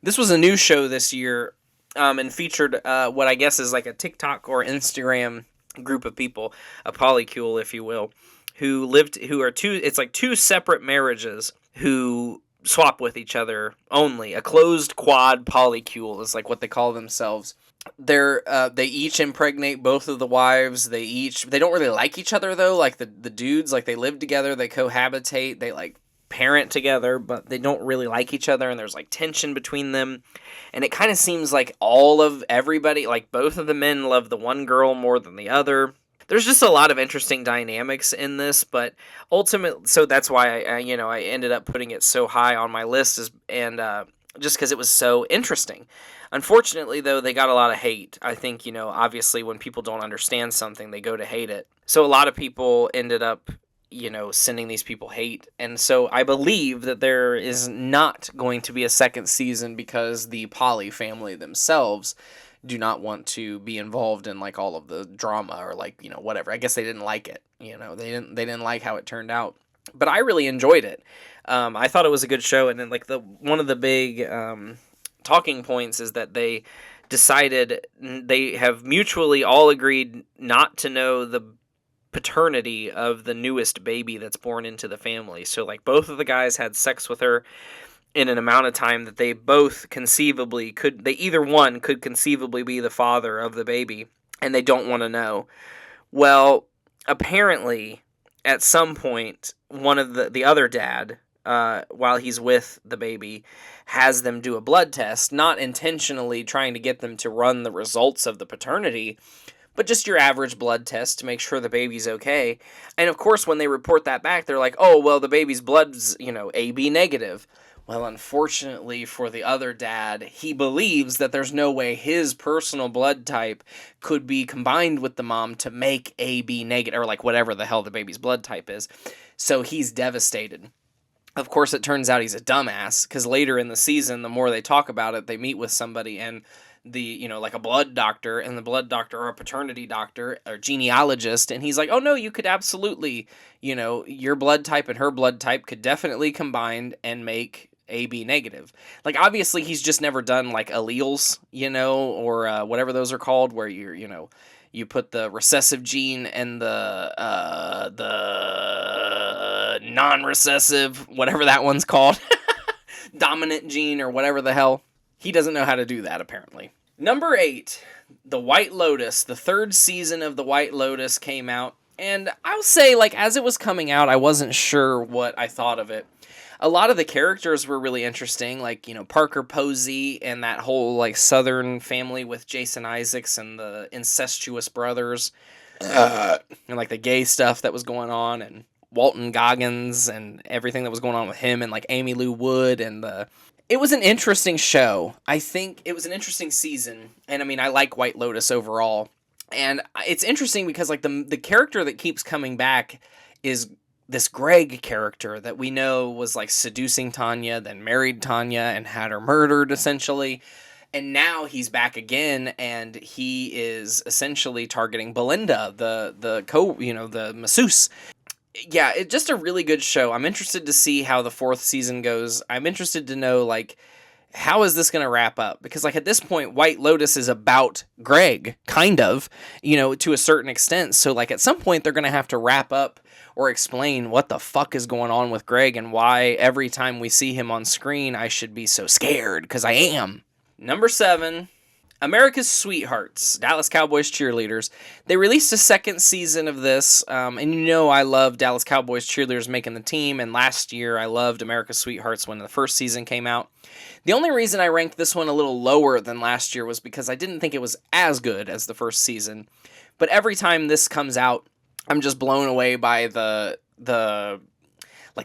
This was a new show this year, and featured what I guess is like a TikTok or Instagram group of people, a polycule, if you will, it's like 2 separate marriages who swap with each other only. A closed quad polycule is like what they call themselves. They each impregnate both of the wives. They don't really like each other though. Like the dudes, like they live together, they cohabitate, they like parent together, but they don't really like each other, and there's like tension between them. And it kind of seems like all of everybody, like both of the men love the one girl more than the other. There's just a lot of interesting dynamics in this, but ultimately, so that's why I ended up putting it so high on my list, and just because it was so interesting. Unfortunately, though, they got a lot of hate. I think, obviously when people don't understand something, they go to hate it. So a lot of people ended up, sending these people hate. And so I believe that there is not going to be a second season because the Polly family themselves do not want to be involved in like all of the drama or like, whatever. I guess they didn't like it. They didn't like how it turned out. But I really enjoyed it. I thought it was a good show, and then like one of the big talking points is that they decided they have mutually all agreed not to know the paternity of the newest baby that's born into the family. So like both of the guys had sex with her in an amount of time that they both conceivably could, they either one could conceivably be the father of the baby, and they don't want to know. Well, apparently at some point one of the other dad, while he's with the baby, has them do a blood test, not intentionally trying to get them to run the results of the paternity, but just your average blood test to make sure the baby's okay. And of course, when they report that back, they're like, oh, well, the baby's blood's, AB negative. Well, unfortunately for the other dad, he believes that there's no way his personal blood type could be combined with the mom to make AB negative, or like whatever the hell the baby's blood type is. So he's devastated. Of course, it turns out he's a dumbass, because later in the season, the more they talk about it, they meet with somebody and like a blood doctor, and the blood doctor or a paternity doctor or genealogist, and he's like, oh no, you could absolutely, your blood type and her blood type could definitely combine and make AB negative. Like, obviously, he's just never done like alleles, or whatever those are called, where you put the recessive gene and the non-recessive, whatever that one's called, dominant gene or whatever the hell. He doesn't know how to do that, apparently. Number 8, The White Lotus. The third season of The White Lotus came out, and I'll say, like, as it was coming out, I wasn't sure what I thought of it. A lot of the characters were really interesting, like, Parker Posey and that whole, like, Southern family with Jason Isaacs and the incestuous brothers, and, like, the gay stuff that was going on, and Walton Goggins and everything that was going on with him, and, like, Amy Lou Wood, and It was an interesting show. I think it was an interesting season, and I mean, I like White Lotus overall. And it's interesting because, like, the character that keeps coming back is this Greg character that we know was, like, seducing Tanya, then married Tanya, and had her murdered, essentially. And now he's back again, and he is essentially targeting Belinda, the masseuse. Yeah, it's just a really good show. I'm interested to see how the fourth season goes. I'm interested to know, like, how is this going to wrap up? Because, like, at this point, White Lotus is about Greg, kind of, to a certain extent. So, like, at some point, they're going to have to wrap up or explain what the fuck is going on with Greg and why every time we see him on screen, I should be so scared, because I am. Number 7, America's Sweethearts, Dallas Cowboys cheerleaders. They released a second season of this, and I love Dallas Cowboys cheerleaders making the team, and last year I loved America's Sweethearts when the first season came out. The only reason I ranked this one a little lower than last year was because I didn't think it was as good as the first season, but every time this comes out, I'm just blown away by the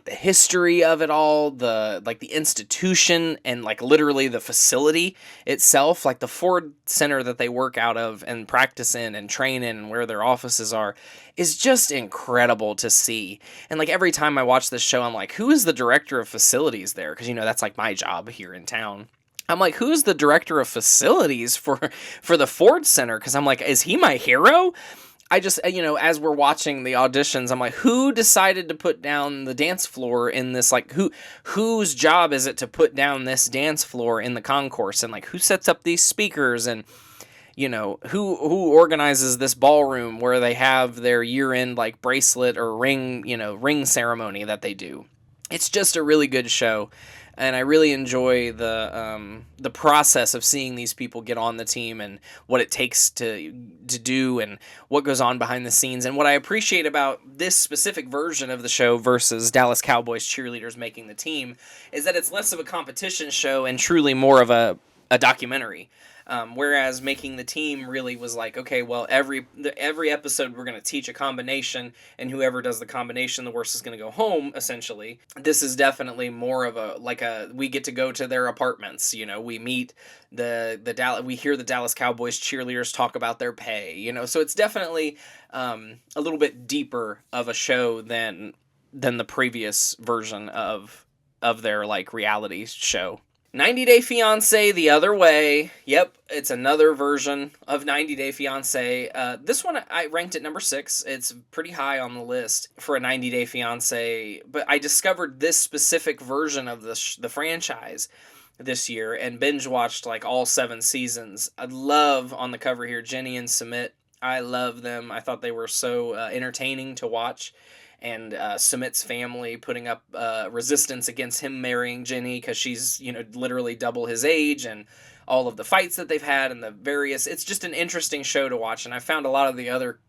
history of it all, the institution, and like literally the facility itself, like the Ford Center that they work out of and practice in and train in and where their offices are is just incredible to see. And like every time I watch this show, I'm like, who is the director of facilities there? Because that's like my job here in town. I'm like, who's the director of facilities for the Ford Center? Because I'm like, is he my hero? I just, as we're watching the auditions, I'm like, who decided to put down the dance floor in this, like, whose job is it to put down this dance floor in the concourse? And, like, who sets up these speakers? And, who organizes this ballroom where they have their year-end, like, bracelet or ring ceremony that they do? It's just a really good show. And I really enjoy the process of seeing these people get on the team and what it takes to do and what goes on behind the scenes. And what I appreciate about this specific version of the show versus Dallas Cowboys cheerleaders making the team is that it's less of a competition show and truly more of a a documentary. Whereas Making the Team really was like, okay, well, every episode we're going to teach a combination, and whoever does the combination the worst is going to go home, essentially. This is definitely more of we get to go to their apartments, we meet we hear the Dallas Cowboys cheerleaders talk about their pay, so it's definitely a little bit deeper of a show than the previous version of their like reality show. 90 Day Fiancé the other way. Yep, it's another version of 90 Day Fiancé. This one I ranked at number 6. It's pretty high on the list for a 90 Day Fiancé, but I discovered this specific version of the franchise this year and binge watched like all 7 seasons. I love on the cover here Jenny and Sumit. I love them. I thought they were so entertaining to watch. And Sumit's family putting up resistance against him marrying Jenny because she's, literally double his age, and all of the fights that they've had and the various... It's just an interesting show to watch, and I found a lot of the other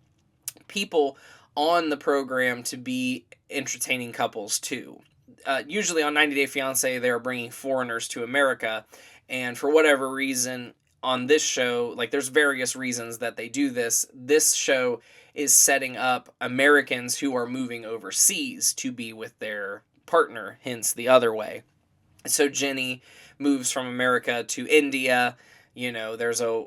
people on the program to be entertaining couples, too. Usually on 90 Day Fiancé, they're bringing foreigners to America, and for whatever reason, on this show, like, there's various reasons that they do this. This show is setting up Americans who are moving overseas to be with their partner, hence the other way. So Jenny moves from America to India. There's a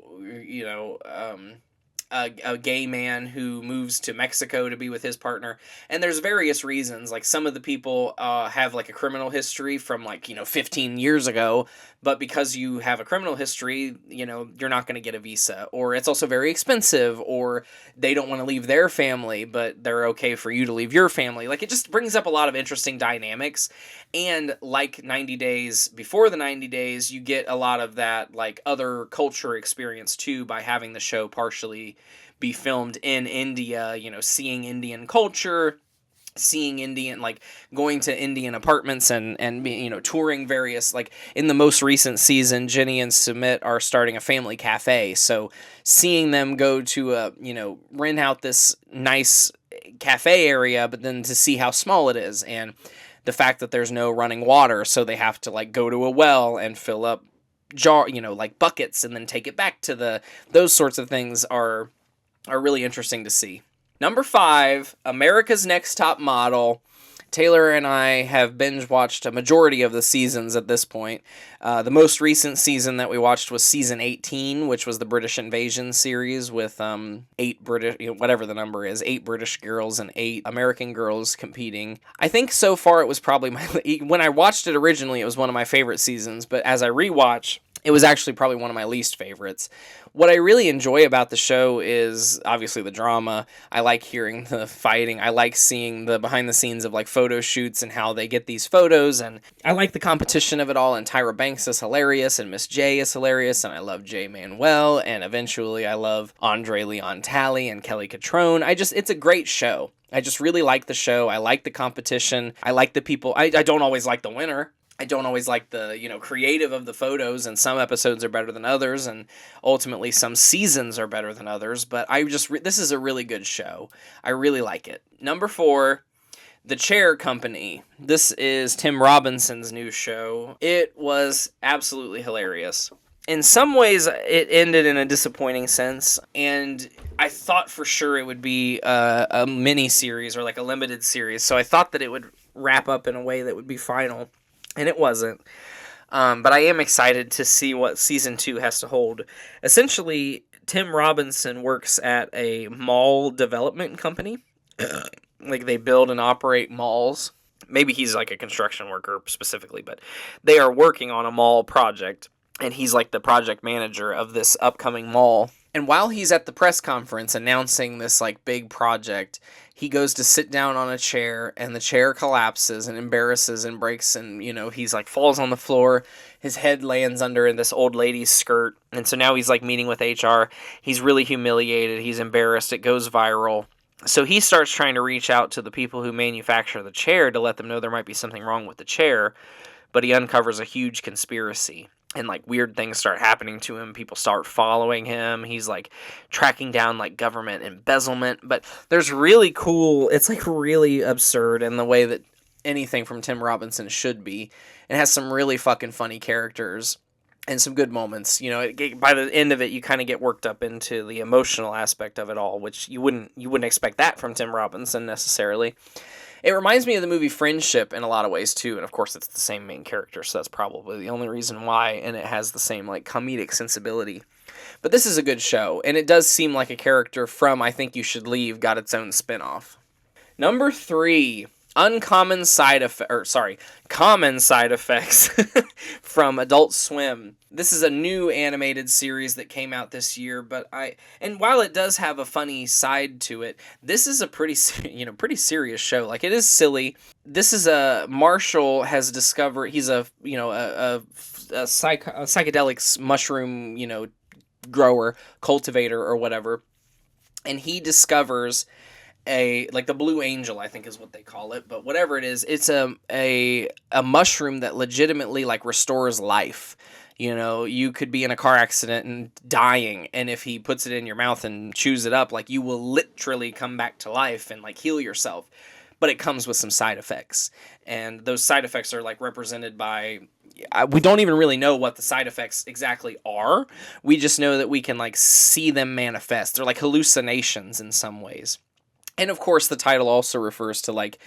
gay man who moves to Mexico to be with his partner, and there's various reasons. Like, some of the people have like a criminal history from 15 years ago, but because you have a criminal history, you're not going to get a visa, or it's also very expensive, or they don't want to leave their family, but they're okay for you to leave your family. Like, it just brings up a lot of interesting dynamics, and like 90 Days, before the 90 Days, you get a lot of that like other culture experience too by having the show partially be filmed in India, seeing Indian culture, seeing Indian, like going to Indian apartments and touring various, like in the most recent season, Jenny and Sumit are starting a family cafe. So seeing them go to rent out this nice cafe area, but then to see how small it is, and the fact that there's no running water, so they have to like go to a well and fill up like buckets and then take it back to those sorts of things are really interesting to see. Number 5, America's Next Top Model. Taylor and I have binge watched a majority of the seasons at this point. The most recent season that we watched was season 18, which was the British Invasion series with 8 British, whatever the number is, 8 British girls and 8 American girls competing. I think so far it was probably when I watched it originally, it was one of my favorite seasons, but as I rewatch, it was actually probably one of my least favorites. What I really enjoy about the show is obviously the drama. I like hearing the fighting. I like seeing the behind the scenes of like photo shoots and how they get these photos. And I like the competition of it all. And Tyra Banks is hilarious, and Miss J is hilarious. And I love Jay Manuel. And eventually I love Andre Leon Talley and Kelly Catrone. It's a great show. I just really like the show. I like the competition. I like the people. I don't always like the winner. I don't always like the, creative of the photos, and some episodes are better than others, and ultimately some seasons are better than others, but this is a really good show. I really like it. Number 4, The Chair Company. This is Tim Robinson's new show. It was absolutely hilarious. In some ways, it ended in a disappointing sense, and I thought for sure it would be a mini-series or like a limited series, so I thought that it would wrap up in a way that would be final. And it wasn't. But I am excited to see what season 2 has to hold. Essentially, Tim Robinson works at a mall development company. Like, they build and operate malls. Maybe he's like a construction worker specifically, but they are working on a mall project. And he's like the project manager of this upcoming mall. And while he's at the press conference announcing this like big project, he goes to sit down on a chair, and the chair collapses and embarrasses and breaks, and he's like falls on the floor. His head lands under this old lady's skirt, and so now he's like meeting with HR. He's really humiliated. He's embarrassed. It goes viral. So he starts trying to reach out to the people who manufacture the chair to let them know there might be something wrong with the chair, but he uncovers a huge conspiracy. And like weird things start happening to him. People start following him. He's like tracking down like government embezzlement. But there's really cool, it's like really absurd in the way that anything from Tim Robinson should be. It has some really fucking funny characters. and some good moments. You know, by the end of it, you kind of get worked up into the emotional aspect of it all, which you wouldn't expect that from Tim Robinson necessarily. It reminds me of the movie Friendship in a lot of ways too, and of course it's the same main character, so that's probably the only reason why, and it has the same like comedic sensibility. But this is a good show, and it does seem like a character from I Think You Should Leave got its own spinoff. Number 3, common side effects from Adult Swim. This is a new animated series that came out this year, and while it does have a funny side to it, this is a pretty serious show. Like, it is silly. This is Marshall has discovered, he's a psychedelics mushroom, grower, cultivator or whatever, and he discovers the Blue Angel, I think is what they call it, but whatever it is, it's a mushroom that legitimately like restores life. You could be in a car accident and dying, and if he puts it in your mouth and chews it up, like, you will literally come back to life and like heal yourself. But it comes with some side effects, and those side effects are like represented by, we don't even really know what the side effects exactly are. We just know that we can like see them manifest. They're like hallucinations in some ways. And of course, the title also refers to like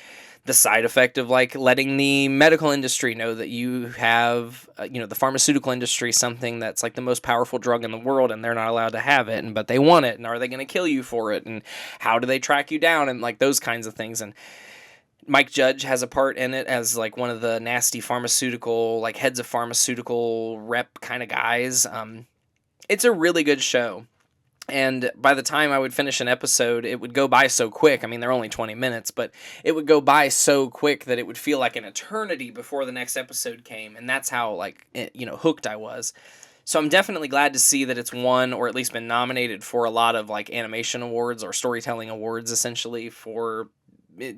the side effect of like letting the medical industry know that you have, the pharmaceutical industry, something that's like the most powerful drug in the world, and they're not allowed to have it, but they want it, and are they going to kill you for it, and how do they track you down, and like those kinds of things. And Mike Judge has a part in it as like one of the nasty pharmaceutical, like heads of pharmaceutical rep kind of guys. It's a really good show. And by the time I would finish an episode, it would go by so quick. I mean, they're only 20 minutes, but it would go by so quick that it would feel like an eternity before the next episode came. And that's how, hooked I was. So I'm definitely glad to see that it's won, or at least been nominated for, a lot of, animation awards or storytelling awards, essentially, for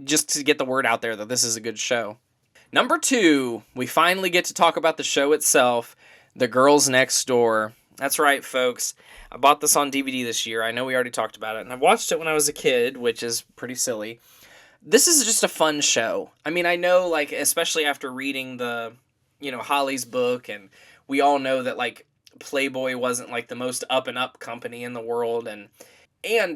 just to get the word out there that this is a good show. Number 2, we finally get to talk about the show itself, The Girls Next Door. That's right, folks. I bought this on DVD this year. I know we already talked about it, and I watched it when I was a kid, which is pretty silly. This is just a fun show. I mean, I know, especially after reading the, Holly's book, and we all know that, Playboy wasn't, the most up-and-up company in the world, and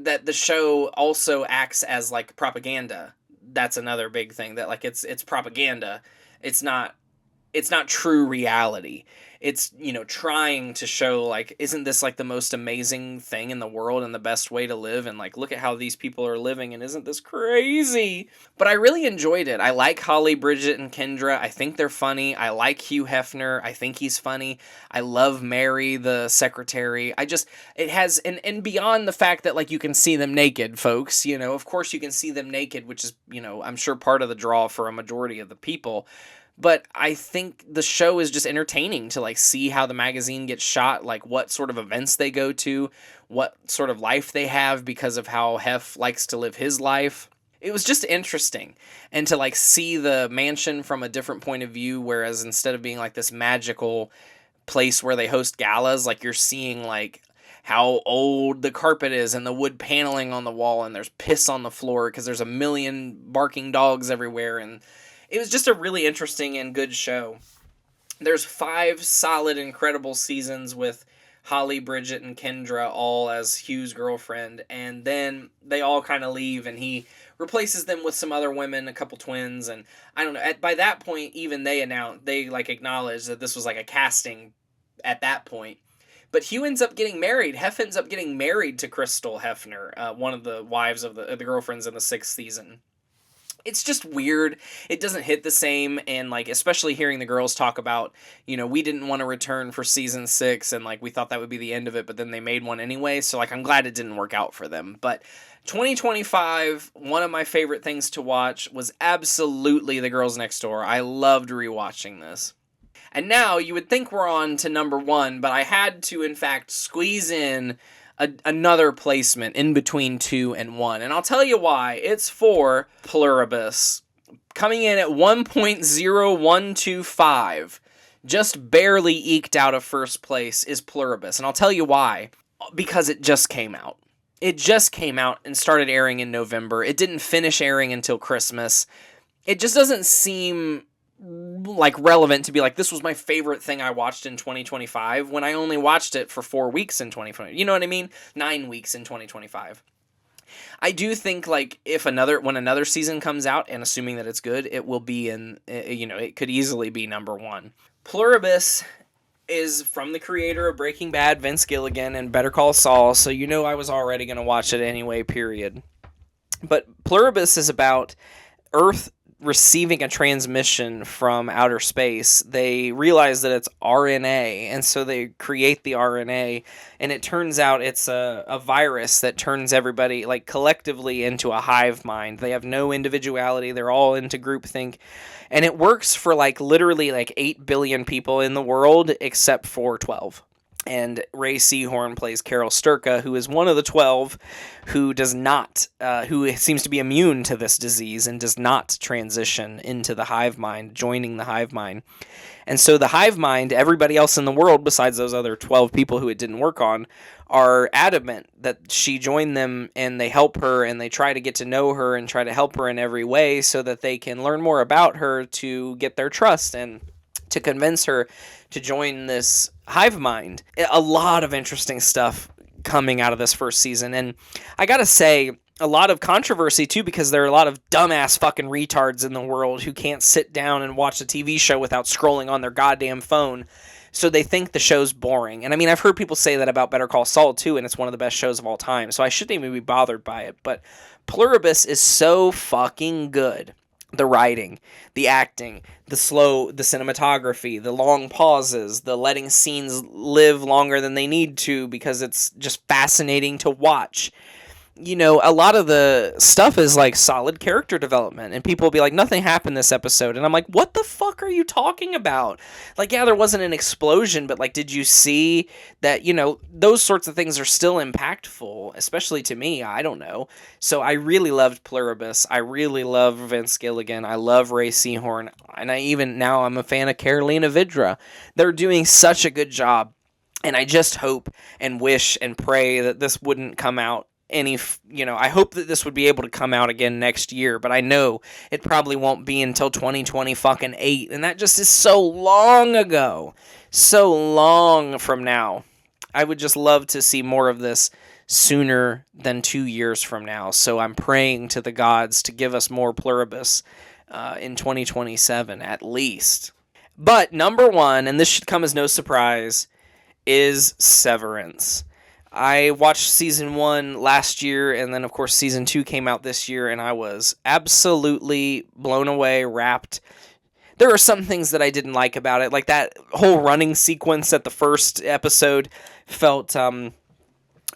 that the show also acts as, propaganda. That's another big thing, that, it's propaganda. It's not true reality. It's, trying to show, isn't this, the most amazing thing in the world and the best way to live? And, look at how these people are living, and isn't this crazy? But I really enjoyed it. I like Holly, Bridget, and Kendra. I think they're funny. I like Hugh Hefner. I think he's funny. I love Mary, the secretary. It has, and beyond the fact that, you can see them naked, folks, of course you can see them naked, which is, I'm sure part of the draw for a majority of the people. But I think the show is just entertaining to see how the magazine gets shot, what sort of events they go to, what sort of life they have because of how Hef likes to live his life. It was just interesting. And to see the mansion from a different point of view, whereas instead of being this magical place where they host galas, you're seeing how old the carpet is and the wood paneling on the wall, and there's piss on the floor because there's a million barking dogs everywhere, and it was just a really interesting and good show. There's 5 solid, incredible seasons with Holly, Bridget, and Kendra all as Hugh's girlfriend, and then they all kind of leave, and he replaces them with some other women, a couple twins, and I don't know. By that point, even they acknowledge that this was a casting at that point. But Hugh ends up getting married. Hef ends up getting married to Crystal Hefner, one of the wives of the girlfriends in the 6th season. It's just weird. It doesn't hit the same, and especially hearing the girls talk about, we didn't want to return for season 6, and we thought that would be the end of it, but then they made one anyway, so I'm glad it didn't work out for them. But 2025, one of my favorite things to watch was absolutely The Girls Next Door. I loved rewatching this. And now you would think we're on to number 1, but I had to, in fact, squeeze in another placement in between 2 and 1. And I'll tell you why. It's for Pluribus. Coming in at 1.0125, just barely eked out of first place, is Pluribus. And I'll tell you why. Because it just came out. It just came out and started airing in November. It didn't finish airing until Christmas. It just doesn't seem like relevant to be like, this was my favorite thing I watched in 2025 when I only watched it for 4 weeks in 2020. You know what I mean? 9 weeks in 2025. I do think like when another season comes out, and assuming that it's good, it will be it could easily be number 1. Pluribus is from the creator of Breaking Bad, Vince Gilligan, and Better Call Saul, so I was already going to watch it anyway, period. But Pluribus is about Earth receiving a transmission from outer space. They realize that it's RNA, and so they create the RNA, and it turns out it's a virus that turns everybody like collectively into a hive mind. They have no individuality. They're all into groupthink, and it works for like literally like 8 billion people in the world except for 12. And Ray Seahorn plays Carol Sturka, who is one of the 12 who does not, who seems to be immune to this disease and does not transition into the hive mind, joining the hive mind. And so the hive mind, everybody else in the world besides those other 12 people who it didn't work on, are adamant that she join them, and they help her, and they try to get to know her and try to help her in every way so that they can learn more about her to get their trust and to convince her to join this hive mind. A lot of interesting stuff coming out of this first season, and I gotta say, a lot of controversy too, because there are a lot of dumbass fucking retards in the world who can't sit down and watch a TV show without scrolling on their goddamn phone, so they think the show's boring. And I mean, I've heard people say that about Better Call Saul too, and it's one of the best shows of all time, so I shouldn't even be bothered by it, but Pluribus is so fucking good. The writing, the acting, the cinematography, the long pauses, the letting scenes live longer than they need to because it's just fascinating to watch. A lot of the stuff is like solid character development, and people will be like, nothing happened this episode, and I'm like, what the fuck are you talking about? Like, yeah, there wasn't an explosion, but like, did you see that, those sorts of things are still impactful, especially to me. I don't know. So I really loved Pluribus. I really love Vince Gilligan. I love Ray Seahorn, and I'm a fan of Carolina Vidra. They're doing such a good job, and I just hope and wish and pray that this wouldn't come out I hope that this would be able to come out again next year, but I know it probably won't be until 2028, and that just is so long ago, so long from now. I would just love to see more of this sooner than 2 years from now, so I'm praying to the gods to give us more Pluribus in 2027 at least. But number 1, and this should come as no surprise, is Severance. I watched season 1 last year, and then of course season 2 came out this year, and I was absolutely blown away, rapt. There are some things that I didn't like about it, like that whole running sequence at the first episode felt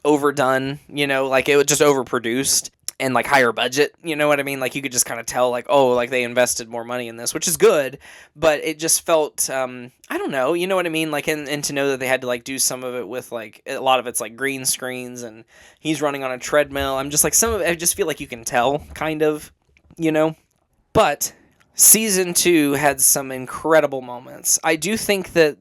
overdone, like it was just overproduced and like higher budget, you know what I mean? Like you could just kind of tell like, oh, like they invested more money in this, which is good, but it just felt, I don't know, you know what I mean? Like, and to know that they had to like do some of it with like, a lot of it's like green screens and he's running on a treadmill. I'm just like, some of it, I just feel like you can tell kind of, but season 2 had some incredible moments. I do think that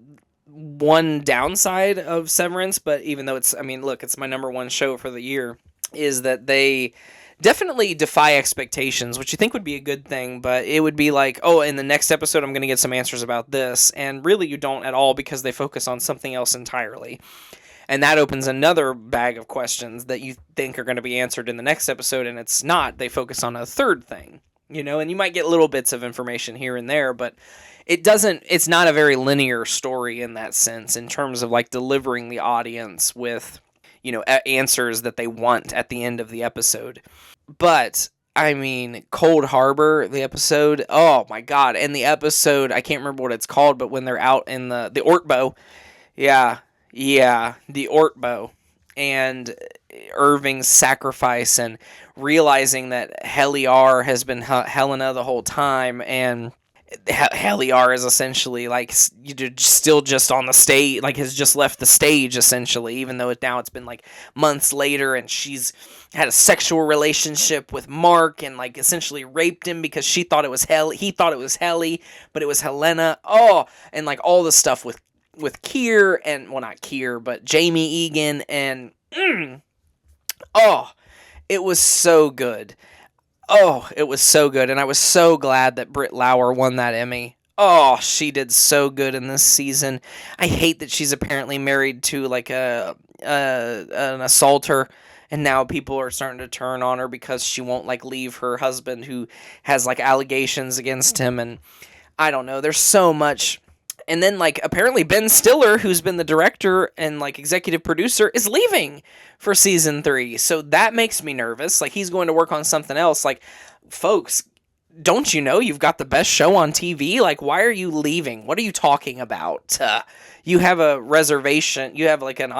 one downside of Severance, but even though it's my number 1 show for the year, is that they definitely defy expectations, which you think would be a good thing, but it would be like, oh, in the next episode I'm going to get some answers about this, and really you don't at all because they focus on something else entirely. And that opens another bag of questions that you think are going to be answered in the next episode, and it's not. They focus on a third thing, and you might get little bits of information here and there, but it's not a very linear story in that sense, in terms of like delivering the audience with answers that they want at the end of the episode. But I mean, Cold Harbor, the episode, oh my god. And the episode, I can't remember what it's called, but when they're out in the Ortbo, the Ortbo, and Irving's sacrifice, and realizing that Heliar has been Helena the whole time, and Heliar is essentially like still just on the stage, like has just left the stage essentially, even though now it's been like months later, and she's had a sexual relationship with Mark and like essentially raped him because he thought it was Helly, but it was Helena. Oh, and like all the stuff with Keir, and well, not Keir, but Jamie Egan, and it was so good. Oh, it was so good, and I was so glad that Britt Lauer won that Emmy. Oh, she did so good in this season. I hate that she's apparently married to like an assaulter, and now people are starting to turn on her because she won't like leave her husband who has like allegations against him, and I don't know. There's so much. And then like apparently Ben Stiller, who's been the director and like executive producer, is leaving for season 3. So that makes me nervous. Like he's going to work on something else. Like folks, don't you know you've got the best show on TV? Like, why are you leaving? What are you talking about? You have a reservation. You have like an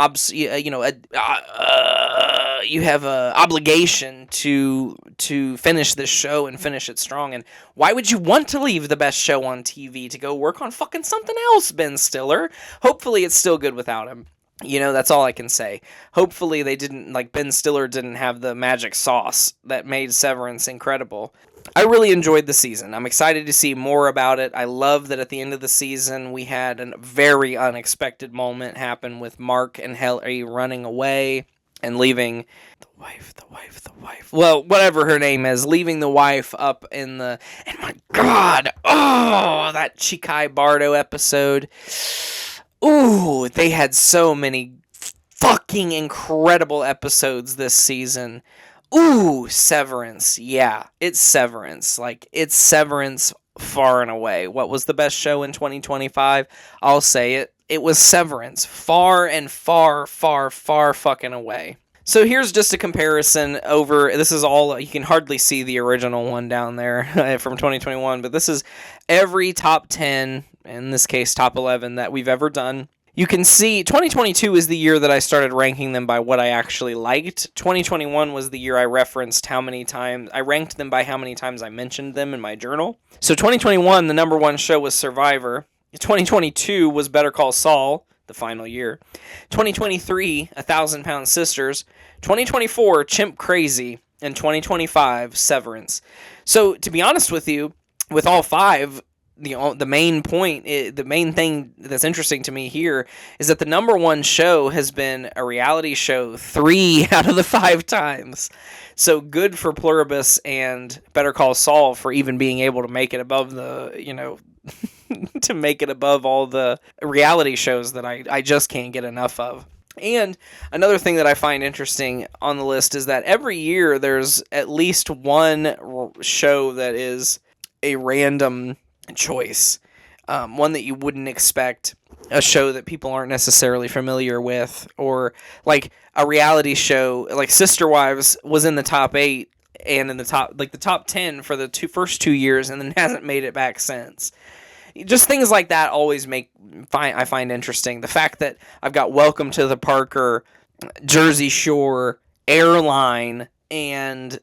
you have a obligation to finish this show and finish it strong. And why would you want to leave the best show on TV to go work on fucking something else, Ben Stiller? Hopefully, it's still good without him. You know, that's all I can say. Hopefully they didn't, like, Ben Stiller didn't have the magic sauce that made Severance incredible. I really enjoyed the season. I'm excited to see more about it. I love that at the end of the season we had a very unexpected moment happen with Mark and Helly running away and leaving the wife. Well, whatever her name is, leaving the wife up in the... And my God! Oh, that Chikai Bardo episode... Ooh, they had so many fucking incredible episodes this season. Ooh, Severance. Yeah, it's Severance. Like, it's Severance far and away. What was the best show in 2025? I'll say it. It was Severance. Far and far fucking away. So here's just a comparison over, this is all, you can hardly see the original one down there from 2021, but this is every top 10, in this case top 11, that we've ever done. You can see 2022 is the year that I started ranking them by what I actually liked. 2021 was the year I referenced how many times, I ranked them by how many times I mentioned them in my journal. So 2021, the number one show was Survivor. 2022 was Better Call Saul, the final year. 2023, 1,000 Pound Sisters. 2024, Chimp Crazy. And 2025, Severance. So, to be honest with you, with all 5, the main point, the main thing that's interesting to me here is that the number one show has been a reality show 3 out of the 5 times. So good for Pluribus and Better Call Saul for even being able to make it above the, to make it above all the reality shows that I just can't get enough of. And another thing that I find interesting on the list is that every year there's at least one show that is a random choice, one that you wouldn't expect, a show that people aren't necessarily familiar with, or like a reality show like Sister Wives was in the top 8 and in the top 10 for the first 2 years and then hasn't made it back since. Just things like that always I find interesting. The fact that I've got Welcome to the Parker, Jersey Shore, Airline, and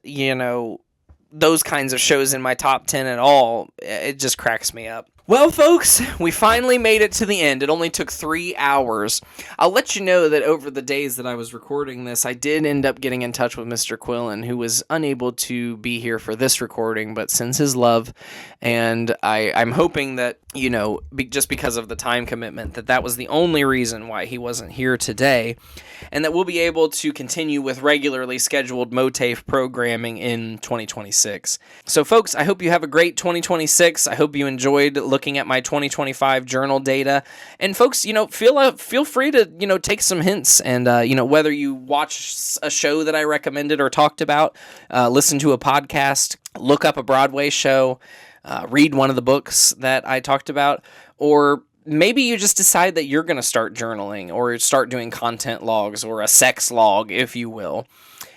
those kinds of shows in my top 10 at all, it just cracks me up. Well, folks, we finally made it to the end. It only took 3 hours. I'll let you know that over the days that I was recording this, I did end up getting in touch with Mr. Quillen, who was unable to be here for this recording, but sends his love. And I'm hoping that, just because of the time commitment, that was the only reason why he wasn't here today. And that we'll be able to continue with regularly scheduled MOATAIF programming in 2026. So, folks, I hope you have a great 2026. I hope you enjoyed looking at my 2025 journal data. And, folks, feel free to, take some hints. And, whether you watch a show that I recommended or talked about, listen to a podcast, look up a Broadway show, read one of the books that I talked about, or maybe you just decide that you're going to start journaling or start doing content logs or a sex log, if you will.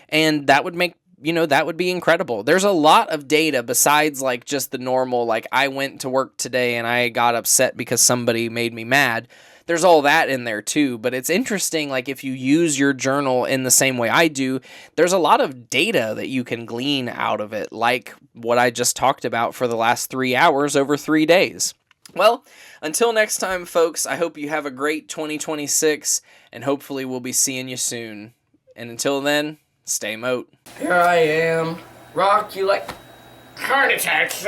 And that would make, that would be incredible. There's a lot of data besides like just the normal, like I went to work today and I got upset because somebody made me mad. There's all that in there too, but it's interesting, like if you use your journal in the same way I do, there's a lot of data that you can glean out of it, like what I just talked about for the last 3 hours over 3 days. Well, until next time, folks, I hope you have a great 2026, and hopefully we'll be seeing you soon. And until then, stay moat. Here I am, rock you like heart attacks,